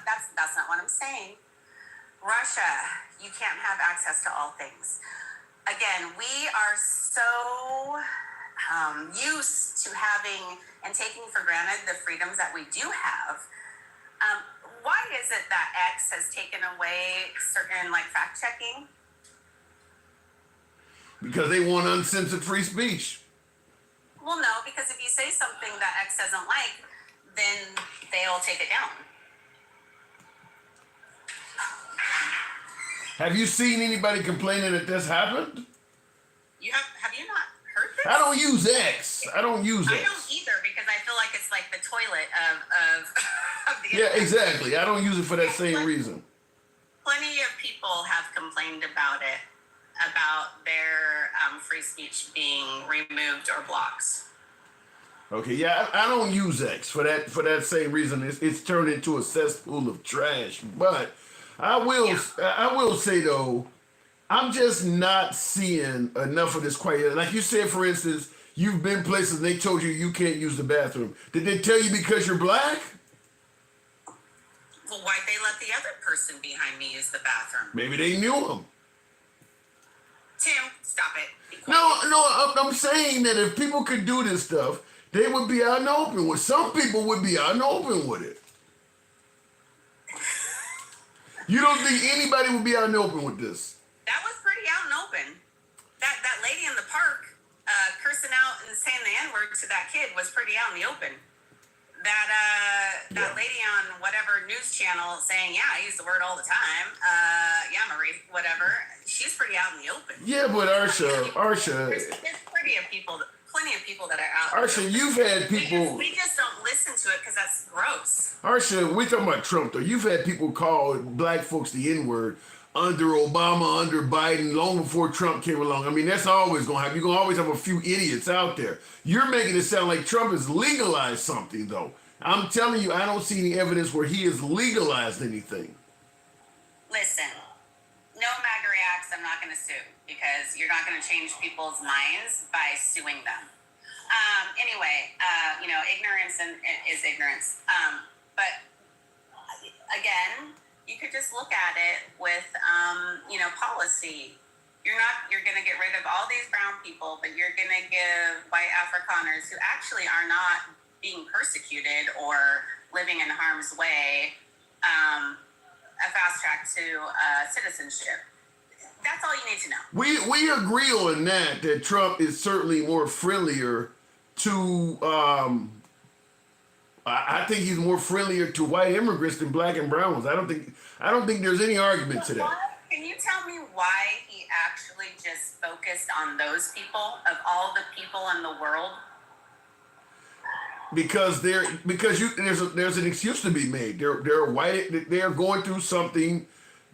That's not what I'm saying. Russia, you can't have access to all things. Again, we are so used to having and taking for granted the freedoms that we do have. Why is it that X has taken away certain fact checking? Because they want uncensored free speech. Well, no, because if you say something that X doesn't like, then they'll take it down. Have you seen anybody complaining that this happened? Have you not heard this? I don't use X. I don't use X. I don't either, because I feel like it's like the toilet of the Yeah, internet. exactly. I don't use it for that same reason. Plenty of people have complained about it, about their free speech being removed or blocked. Okay, yeah, I don't use X for that same reason. It's turned into a cesspool of trash. But I will say though, I'm just not seeing enough of this quite yet. Like you said, for instance, you've been places and they told you can't use the bathroom. Did they tell you because you're black? Well, why'd they let the other person behind me use the bathroom? Maybe they knew him. Tim, stop it. No, I'm saying that if people could do this stuff, they would be out in the open with. Some people would be out in the open with it. You don't think anybody would be out in the open with this? That was pretty out and open. That lady in the park cursing out and saying the N-word to that kid was pretty out in the open. That lady on whatever news channel saying, yeah, I use the word all the time. Yeah, Marie, whatever. She's pretty out in the open. Yeah, but Arsha. There's plenty of people that are out. Arsha, you've had people. We just don't listen to it because that's gross. Arsha, we're talking about Trump though. You've had people call black folks the N-word under Obama, under Biden, long before Trump came along. I mean, that's always going to happen. You're going to always have a few idiots out there. You're making it sound like Trump has legalized something, though. I'm telling you, I don't see any evidence where he has legalized anything. Listen, no MAGA reacts, I'm not going to sue, because you're not going to change people's minds by suing them. Anyway, ignorance is ignorance. But again, you could just look at it with, policy. You're going to get rid of all these brown people, but you're going to give white Afrikaners who actually are not being persecuted or living in harm's way a fast track to citizenship. That's all you need to know. We agree on that Trump is certainly more friendlier to, I think he's more friendlier to white immigrants than black and brown ones. I don't think there's any argument to that. Can you tell me why he actually just focused on those people of all the people in the world? Because there's an excuse to be made. They're white. They're going through something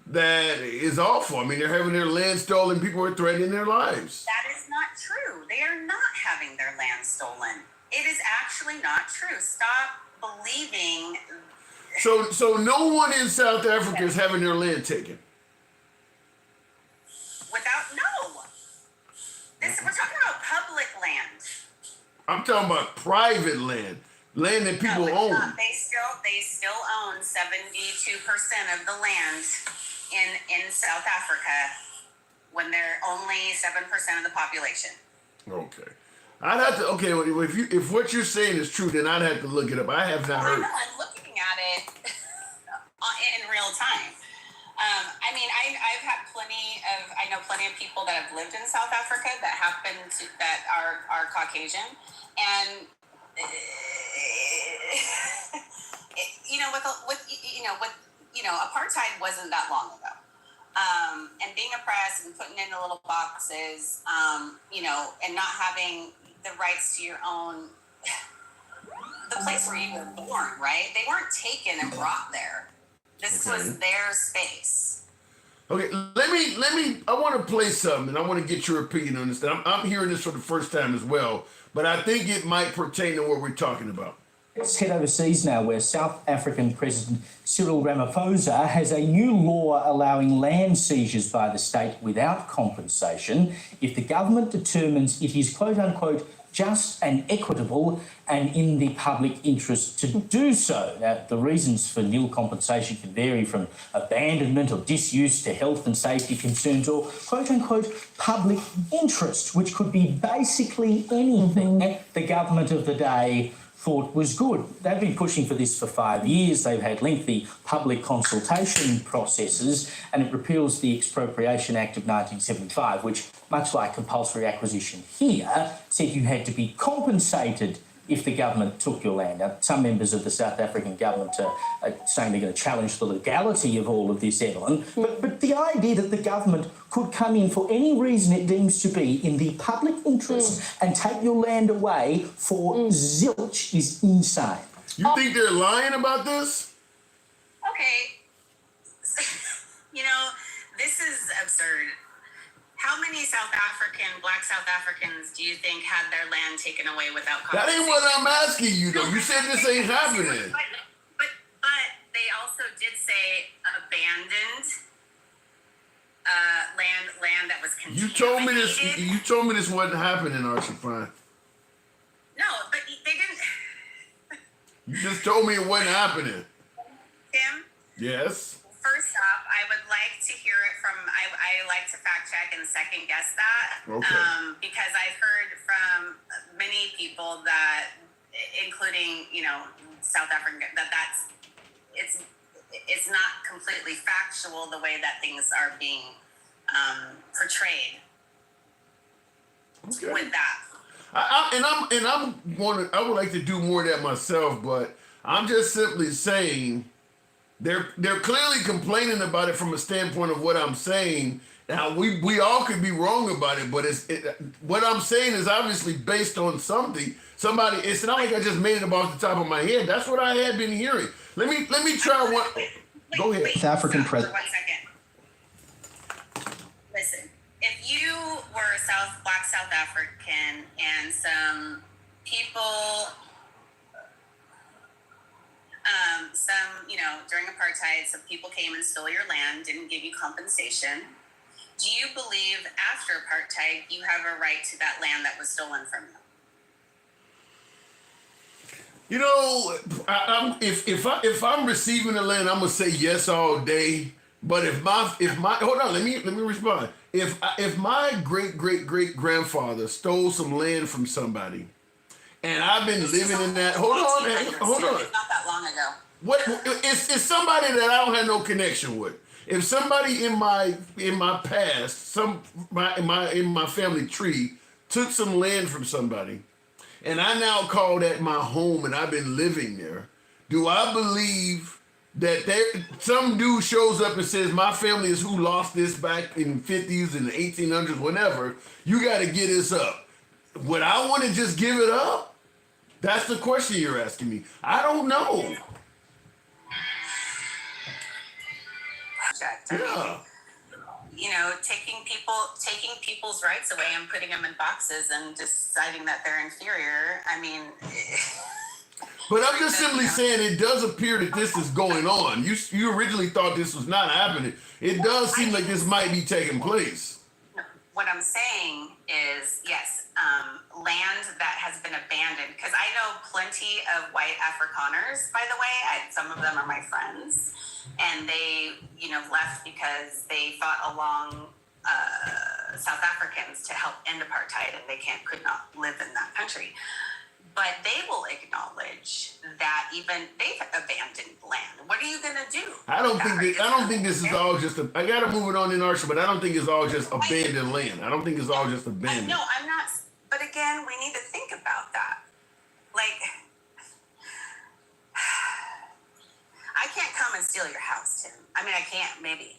that is awful. I mean, they're having their land stolen. People are threatening their lives. That is not true. They are not having their land stolen. It is actually not true. Stop believing. So no one in South Africa is having their land taken. We're talking about public land. I'm talking about private land that people own. Not. They still own 72% of the land in South Africa when they're only 7% of the population. Okay. I'd have to. Okay, well, if what you're saying is true, then I'd have to look it up. I have not heard. I'm looking at it in real time. I mean, I've had I know plenty of people that have lived in South Africa that are Caucasian, and apartheid wasn't that long ago, and being oppressed and putting in the little boxes, and not having the rights to your own, the place where you were born, right? They weren't taken and brought there. This was their space. Okay, let me. I want to play something, and I want to get your opinion on this. I'm hearing this for the first time as well, but I think it might pertain to what we're talking about. Let's head overseas now, where South African President Cyril Ramaphosa has a new law allowing land seizures by the state without compensation if the government determines it is, quote unquote, just and equitable and in the public interest to do so. Now, the reasons for nil compensation can vary from abandonment or disuse to health and safety concerns or, quote-unquote, public interest, which could be basically anything that the government of the day thought was good. They've been pushing for this for 5 years. They've had lengthy public consultation processes, and it repeals the Expropriation Act of 1975, which, much like compulsory acquisition here, said you had to be compensated if the government took your land. Now, some members of the South African government are saying they're going to challenge the legality of all of this, Evelyn, but the idea that the government could come in for any reason it deems to be in the public interest and take your land away for zilch is insane. You think they're lying about this? Okay. This is absurd. How many Black South Africans do you think had their land taken away without compensation? That ain't what I'm asking you, though. You said this ain't happening. But they also did say abandoned land that was contaminated. You told me this wasn't happening, Archie. No, but they didn't. You just told me it wasn't happening. Tim? Yes. First off, I would like to hear it from, I like to fact check and second guess that. Okay. Because I've heard from many people that, including, South African, it's not completely factual the way that things are being portrayed with that. I would like to do more of that myself, but I'm just simply saying they're clearly complaining about it from a standpoint of what I'm saying. Now we all could be wrong about it, but what I'm saying is obviously based on something. It's not like I just made it up off the top of my head. That's what I had been hearing. Let me try one. Go ahead. South African president. 1 second. Listen, if you were a Black South African and some people, during apartheid, some people came and stole your land, didn't give you compensation. Do you believe after apartheid you have a right to that land that was stolen from you? If I'm receiving the land, I'm gonna say yes all day. But if my hold on, let me respond. If my great grandfather stole some land from somebody, and I've been living in that, hold on. Not that long ago. It's somebody that I don't have no connection with. If somebody in my past, in my family tree, took some land from somebody, and I now call that my home, and I've been living there, do I believe that some dude shows up and says, my family is who lost this back in 50s and 1800s, whenever, you got to get this up. Would I want to just give it up? That's the question you're asking me. I don't know. Yeah. You know, taking people's rights away and putting them in boxes and deciding that they're inferior. I mean, but I'm just simply saying it does appear that this is going on. You originally thought this was not happening. It does seem like this might be taking place. what I'm saying is, yes, land that has been abandoned. Because I know plenty of white Afrikaners, by the way. Some of them are my friends. And they, left because they fought along South Africans to help end apartheid, and they could not live in that country. But they will acknowledge that even they've abandoned land. What are you gonna do? I don't think this is all just. I gotta move it on in Archer, but I don't think it's all just abandoned land. I don't think it's all just abandoned. No, I'm not. But again, we need to think about that. Like, I can't come and steal your house, Tim. I mean, I can't, maybe.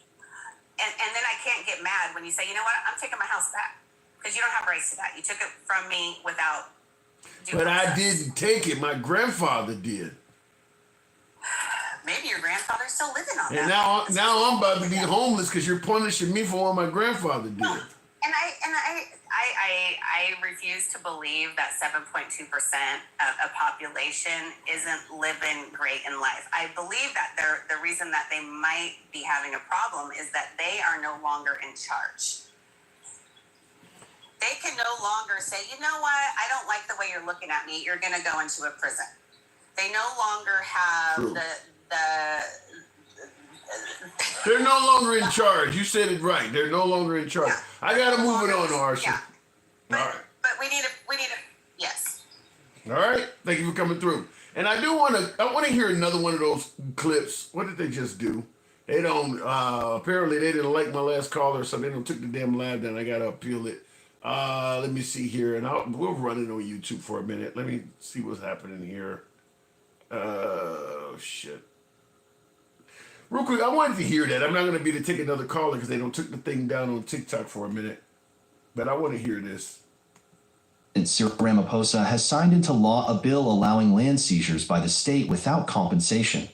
And then I can't get mad when you say, you know what, I'm taking my house back. Because you don't have rights to that. You took it from me without due But I process. didn't take it. My grandfather did. Maybe your grandfather's still living on And that. now I'm about to be homeless because you're punishing me for what my grandfather did. And I refuse to believe that 7.2% of a population isn't living great in life. I believe that the reason that they might be having a problem is that they are no longer in charge. They can no longer say, you know what, I don't like the way you're looking at me. You're going to go into a prison. They no longer have True. the They're no longer in charge. You said it right. They're no longer in charge. I gotta move it on, Archer. Yeah. All right. But we need to, yes. All right. Thank you for coming through. And I want to hear another one of those clips. What did they just do? They don't, apparently they didn't like my last caller, so they don't took the damn live down. I got to appeal it. Let me see here. And we'll run it on YouTube for a minute. Let me see what's happening here. Shit. Real quick, I wanted to hear that. I'm not going to be to take another caller because they don't took the thing down on TikTok for a minute. But I want to hear this. Cyril Ramaphosa has signed into law a bill allowing land seizures by the state without compensation,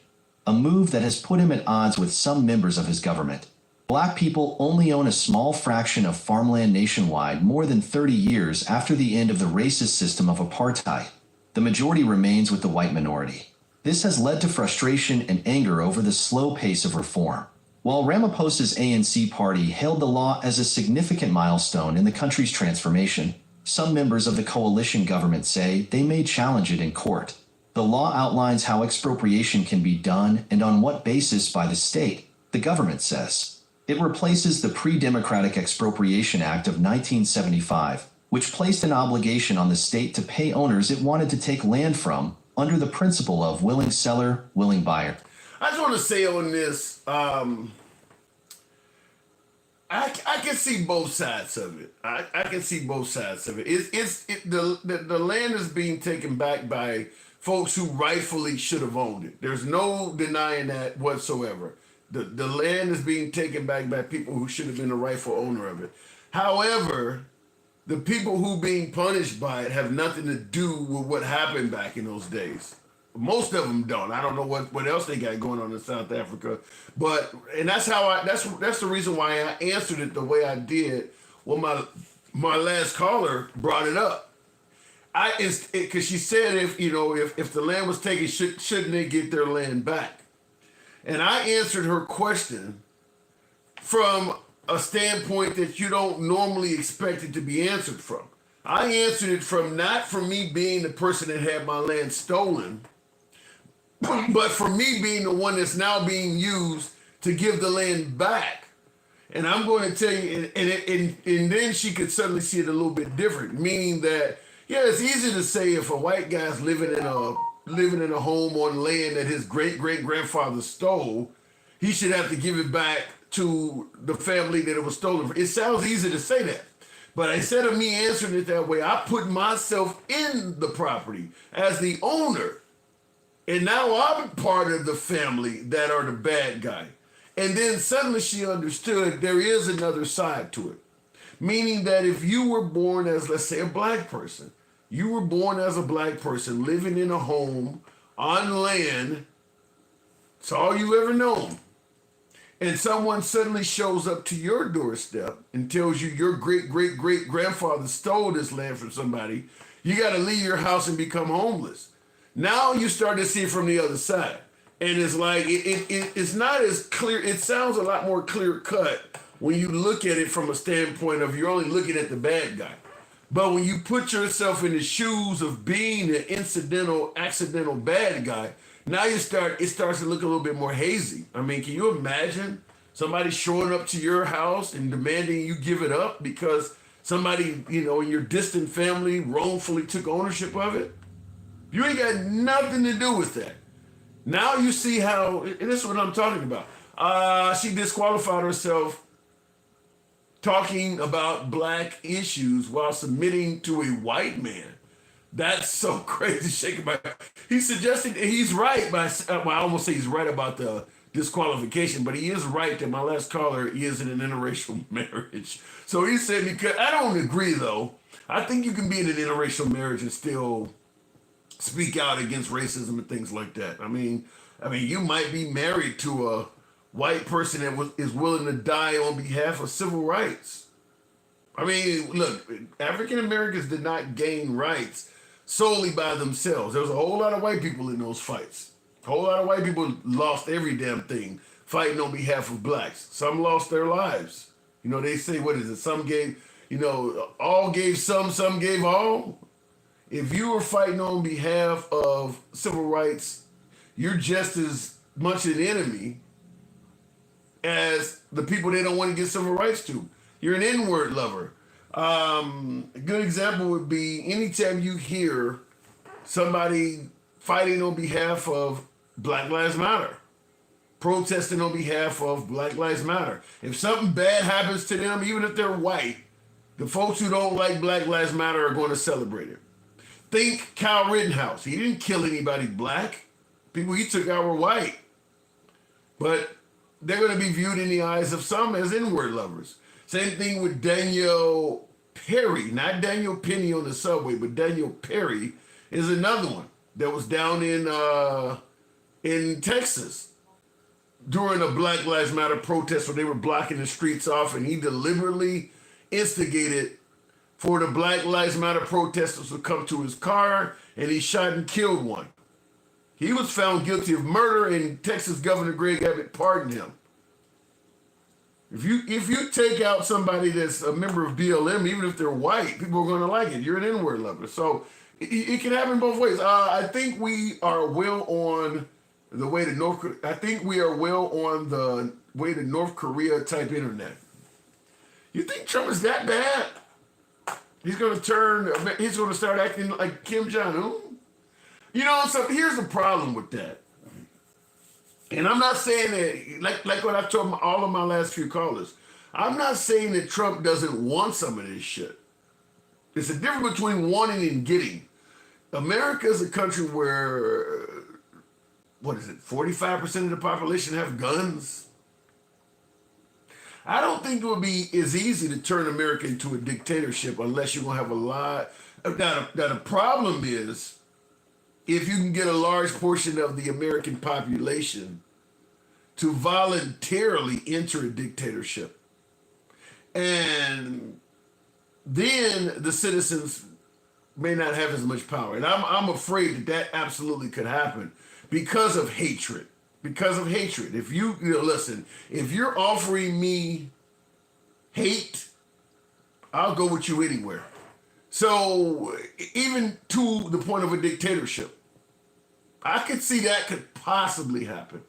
a move that has put him at odds with some members of his government. Black people only own a small fraction of farmland nationwide more than 30 years after the end of the racist system of apartheid. The majority remains with the white minority. This has led to frustration and anger over the slow pace of reform. While Ramaphosa's ANC party hailed the law as a significant milestone in the country's transformation, some members of the coalition government say they may challenge it in court. The law outlines how expropriation can be done and on what basis by the state, the government says. It replaces the Pre-Democratic Expropriation Act of 1975, which placed an obligation on the state to pay owners it wanted to take land from, under the principle of willing seller, willing buyer. I just want to say on this, I can see both sides of it. I can see both sides of it. The land is being taken back by folks who rightfully should have owned it. There's no denying that whatsoever. The land is being taken back by people who should have been the rightful owner of it. However, the people who being punished by it have nothing to do with what happened back in those days. Most of them don't. I don't know what else they got going on in South Africa, and that's the reason why I answered it the way I did when my last caller brought it up. Because she said if the land was taken, shouldn't they get their land back? And I answered her question from a standpoint that you don't normally expect it to be answered from. I answered it not from me being the person that had my land stolen, but for me being the one that's now being used to give the land back. And I'm going to tell you, and then she could suddenly see it a little bit different, meaning that, yeah, it's easy to say if a white guy's living in a home on land that his great-great-grandfather stole, he should have to give it back to the family that it was stolen from. It sounds easy to say that. But instead of me answering it that way, I put myself in the property as the owner. And now I'm part of the family that are the bad guy. And then suddenly she understood there is another side to it. Meaning that if you were born as, let's say, a black person, you were born as a black person living in a home on land, it's all you ever known. And someone suddenly shows up to your doorstep and tells you your great-great-great-grandfather stole this land from somebody, you got to leave your house and become homeless. Now you start to see it from the other side. And it's like, it's not as clear. It sounds a lot more clear-cut when you look at it from a standpoint of you're only looking at the bad guy. But when you put yourself in the shoes of being an accidental bad guy, now it starts to look a little bit more hazy. I mean, can you imagine somebody showing up to your house and demanding you give it up because somebody, in your distant family wrongfully took ownership of it? You ain't got nothing to do with that. Now you see how, and this is what I'm talking about. She disqualified herself talking about black issues while submitting to a white man. That's so crazy. Shaking my head. He's suggesting he's right by, well, I almost say he's right about the disqualification, but he is right that my last caller is in an interracial marriage. So he said, because I don't agree though. I think you can be in an interracial marriage and still speak out against racism and things like that. I mean, you might be married to a white person that is willing to die on behalf of civil rights. I mean, look, African Americans did not gain rights solely by themselves. There was a whole lot of white people in those fights. A whole lot of white people lost every damn thing fighting on behalf of blacks. Some lost their lives. They say, what is it? Some gave, all gave some gave all. If you were fighting on behalf of civil rights, you're just as much an enemy as the people they don't want to give civil rights to. You're an N-word lover. A good example would be anytime you hear somebody fighting on behalf of Black Lives Matter, protesting on behalf of Black Lives Matter. If something bad happens to them, even if they're white, the folks who don't like Black Lives Matter are going to celebrate it. Think Kyle Rittenhouse. He didn't kill anybody black. People he took out were white. But they're going to be viewed in the eyes of some as N-word lovers. Same thing with Daniel Perry. Not Daniel Penny on the subway, but Daniel Perry is another one that was down in Texas during a Black Lives Matter protest where they were blocking the streets off, and he deliberately instigated for the Black Lives Matter protesters to come to his car, and he shot and killed one. He was found guilty of murder, and Texas Governor Greg Abbott pardoned him. If you take out somebody that's a member of BLM, even if they're white, people are going to like it. You're an N-word lover. So it can happen both ways. I think we are well on the way to North Korea. I think we are well on the way to North Korea type internet. You think Trump is that bad? He's going to start acting like Kim Jong-un? So here's the problem with that. And I'm not saying that, like what I've told all of my last few callers, I'm not saying that Trump doesn't want some of this shit. It's a difference between wanting and getting. America is a country where, 45% of the population have guns? I don't think it would be as easy to turn America into a dictatorship unless you're going to have a lot. Now, the problem is, if you can get a large portion of the American population to voluntarily enter a dictatorship, and then the citizens may not have as much power. And I'm afraid that absolutely could happen because of hatred. Because of hatred. If listen, if you're offering me hate, I'll go with you anywhere. So even to the point of a dictatorship, I could see that could possibly happen.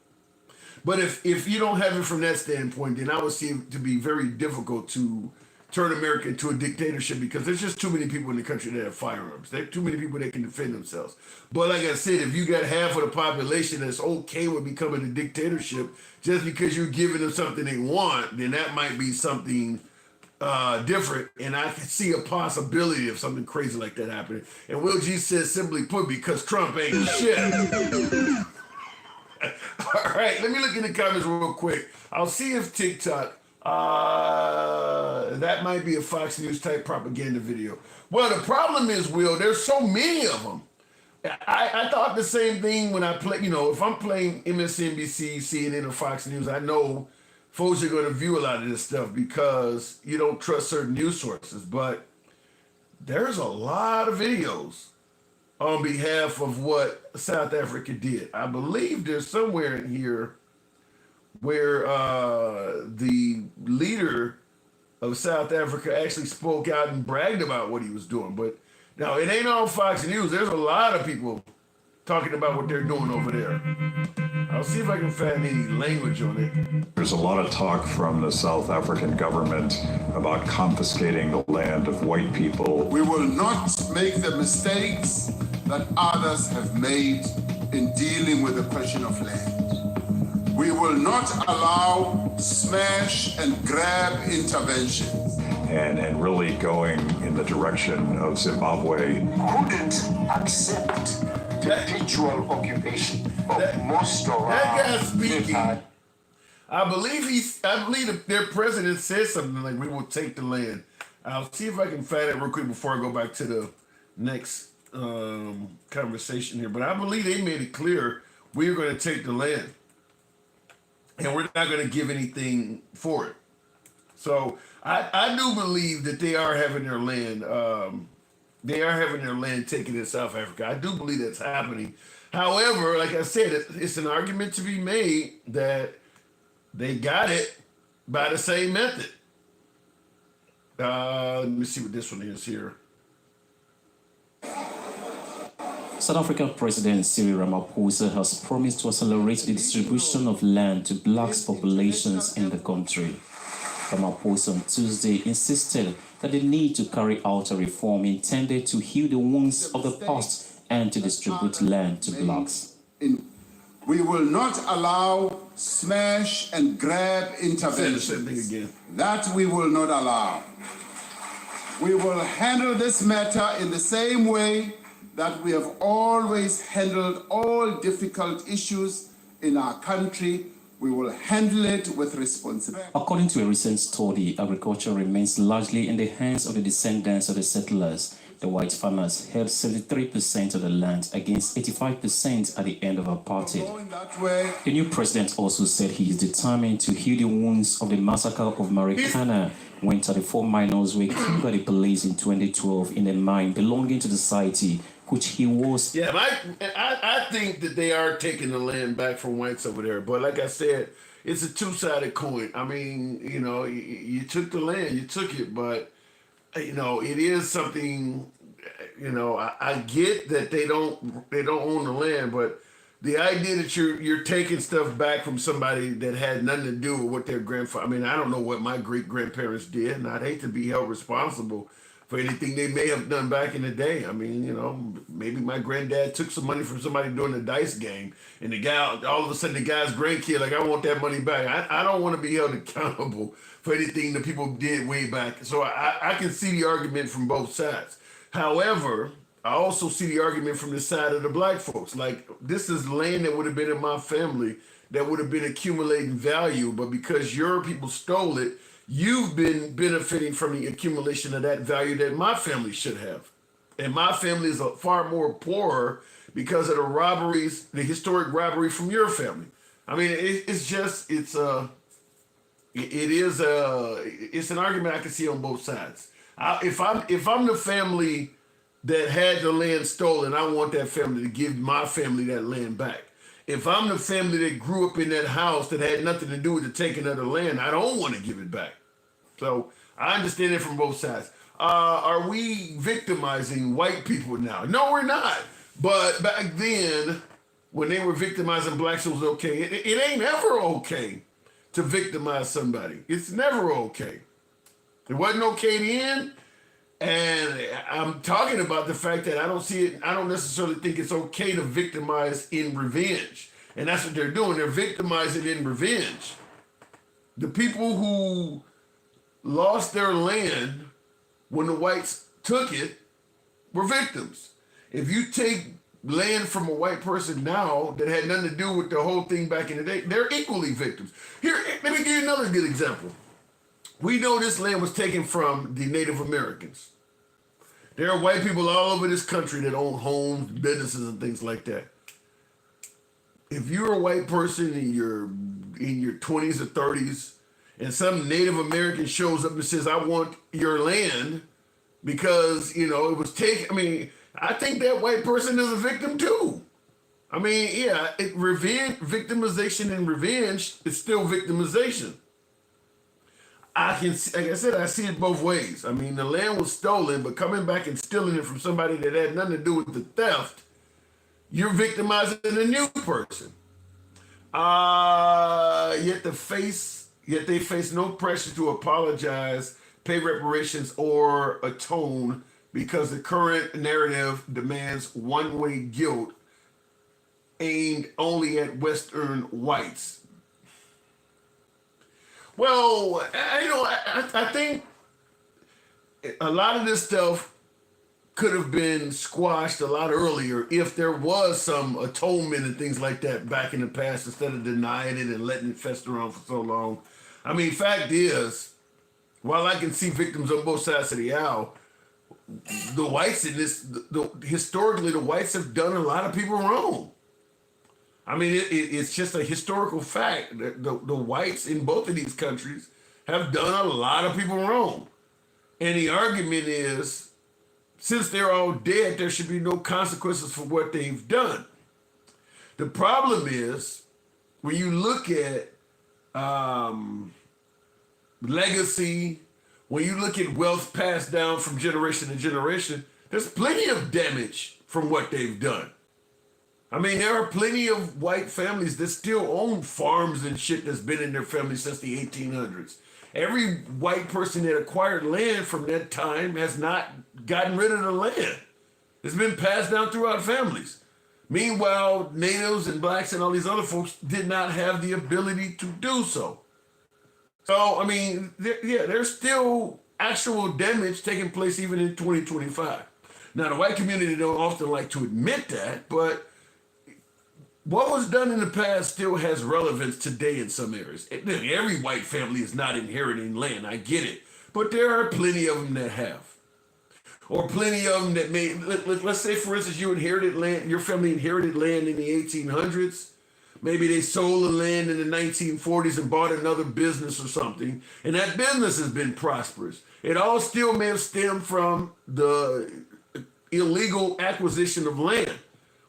But if you don't have it from that standpoint, then I would see it to be very difficult to turn America into a dictatorship because there's just too many people in the country that have firearms. There are too many people that can defend themselves. But like I said, if you got half of the population that's okay with becoming a dictatorship just because you're giving them something they want, then that might be something different, and I can see a possibility of something crazy like that happening. And Will G says, simply put, because Trump ain't shit. All right, let me look in the comments real quick. I'll see if TikTok, that might be a Fox News type propaganda video. Well, the problem is, Will, there's so many of them. I thought the same thing when I play, if I'm playing MSNBC, CNN, or Fox News, I know folks are going to view a lot of this stuff because you don't trust certain news sources. But there's a lot of videos on behalf of what South Africa did. I believe there's somewhere in here where the leader of South Africa actually spoke out and bragged about what he was doing. But now, it ain't on Fox News. There's a lot of people talking about what they're doing over there. I'll see if I can find any language on it. There's a lot of talk from the South African government about confiscating the land of white people. We will not make the mistakes that others have made in dealing with the question of land. We will not allow smash and grab interventions. And really going in the direction of Zimbabwe. Couldn't accept perpetual occupation of most of that guy speaking. I believe their president said something like, "We will take the land." I'll see if I can find it real quick before I go back to the next conversation here. But I believe they made it clear we're going to take the land, and we're not going to give anything for it. So I do believe that they are having their land. They are having their land taken in South Africa. I do believe that's happening. However, like I said, it's an argument to be made that they got it by the same method. Let me see what this one is here. South African President Cyril Ramaphosa has promised to accelerate the distribution of land to black populations in the country. Ramaphosa on Tuesday insisted that they need to carry out a reform intended to heal the wounds of the past and to distribute land to blacks. We will not allow smash and grab interventions. That we will not allow. We will handle this matter in the same way that we have always handled all difficult issues in our country. We will handle it with responsibility. According to a recent study, agriculture remains largely in the hands of the descendants of the settlers. The white farmers held 73% of the land against 85% at the end of apartheid. The new president also said he is determined to heal the wounds of the massacre of Marikana when 34 miners were killed by the police in 2012 in a mine belonging to the society which he was. Yeah, I think that they are taking the land back from whites over there. But like I said, it's a two-sided coin. I mean, you took the land, you took it, but it is something. I get that they don't own the land, but the idea that you're taking stuff back from somebody that had nothing to do with what their grandfather. I mean, I don't know what my great grandparents did, and I'd hate to be held responsible for anything they may have done back in the day. I mean, maybe my granddad took some money from somebody during the dice game, and the guy, all of a sudden, the guy's grandkid, like, I want that money back. I don't want to be held accountable for anything that people did way back. So I can see the argument from both sides. However, I also see the argument from the side of the black folks. Like, this is land that would have been in my family that would have been accumulating value, but because your people stole it, you've been benefiting from the accumulation of that value that my family should have. And my family is far more poorer because of the robberies, the historic robbery from your family. I mean, it's an argument I can see on both sides. If I'm the family that had the land stolen, I want that family to give my family that land back. If I'm the family that grew up in that house that had nothing to do with the taking of the land, I don't want to give it back. So I understand it from both sides. Are we victimizing white people now? No, we're not. But back then, when they were victimizing blacks, it was okay. It ain't ever okay to victimize somebody. It's never okay. It wasn't okay then. And I'm talking about the fact that I don't necessarily think it's okay to victimize in revenge. And that's what they're doing. They're victimizing in revenge. The people who lost their land when the whites took it were victims. If you take land from a white person now that had nothing to do with the whole thing back in the day, they're equally victims. Here, let me give you another good example. We know this land was taken from the Native Americans. There are white people all over this country that own homes, businesses, and things like that. If you're a white person in your 20s or 30s, and some Native American shows up and says, I want your land because, it was taken. I think that white person is a victim too. Victimization and revenge is still victimization. Like I said, I see it both ways. The land was stolen, but coming back and stealing it from somebody that had nothing to do with the theft, you're victimizing a new person. Yet they face no pressure to apologize, pay reparations, or atone because the current narrative demands one-way guilt aimed only at Western whites. Well, I think a lot of this stuff could have been squashed a lot earlier if there was some atonement and things like that back in the past instead of denying it and letting it fester around for so long. Fact is, while I can see victims on both sides of the aisle, the whites in this, historically, the whites have done a lot of people wrong. It's just a historical fact that the whites in both of these countries have done a lot of people wrong. And the argument is, since they're all dead, there should be no consequences for what they've done. The problem is, when you look at legacy, when you look at wealth passed down from generation to generation, there's plenty of damage from what they've done. There are plenty of white families that still own farms and shit that's been in their family since the 1800s. Every white person that acquired land from that time has not gotten rid of the land. It's been passed down throughout families. Meanwhile, natives and blacks and all these other folks did not have the ability to do so. So, there's still actual damage taking place even in 2025. Now, the white community don't often like to admit that, but what was done in the past still has relevance today in some areas. Every white family is not inheriting land, I get it. But there are plenty of them that have. Or plenty of them that may, let's say for instance, you inherited land, your family inherited land in the 1800s. Maybe they sold the land in the 1940s and bought another business or something. And that business has been prosperous. It all still may have stemmed from the illegal acquisition of land.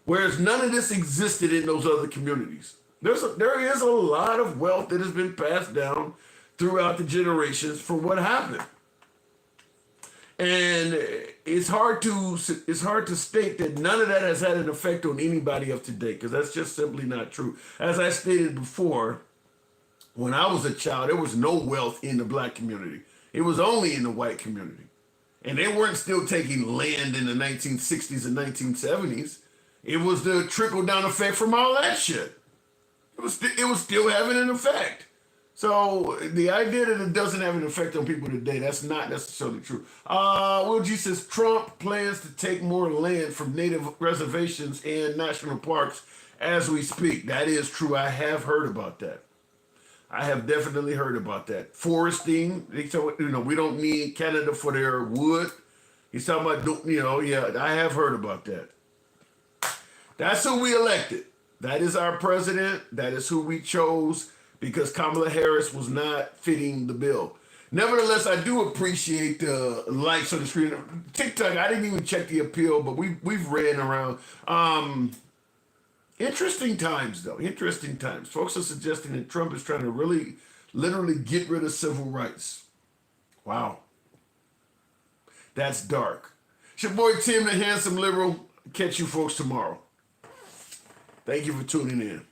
Whereas none of this existed in those other communities. There is a lot of wealth that has been passed down throughout the generations for what happened. And it's hard to state that none of that has had an effect on anybody of today, because that's just simply not true. As I stated before, when I was a child, there was no wealth in the black community. It was only in the white community. And they weren't still taking land in the 1960s and 1970s. It was the trickle-down effect from all that shit. It was still having an effect. So the idea that it doesn't have an effect on people today, that's not necessarily true. Will G says Trump plans to take more land from native reservations and national parks as we speak. That is true. I have heard about that. I have definitely heard about that. Foresting, we don't need Canada for their wood. He's talking about, I have heard about that. That's who we elected. That is our president. That is who we chose because Kamala Harris was not fitting the bill. Nevertheless, I do appreciate the likes on the screen. TikTok, I didn't even check the appeal, but we've ran around. Interesting times, though. Interesting times. Folks are suggesting that Trump is trying to really, literally get rid of civil rights. Wow. That's dark. It's your boy Tim, the handsome liberal. Catch you folks tomorrow. Thank you for tuning in.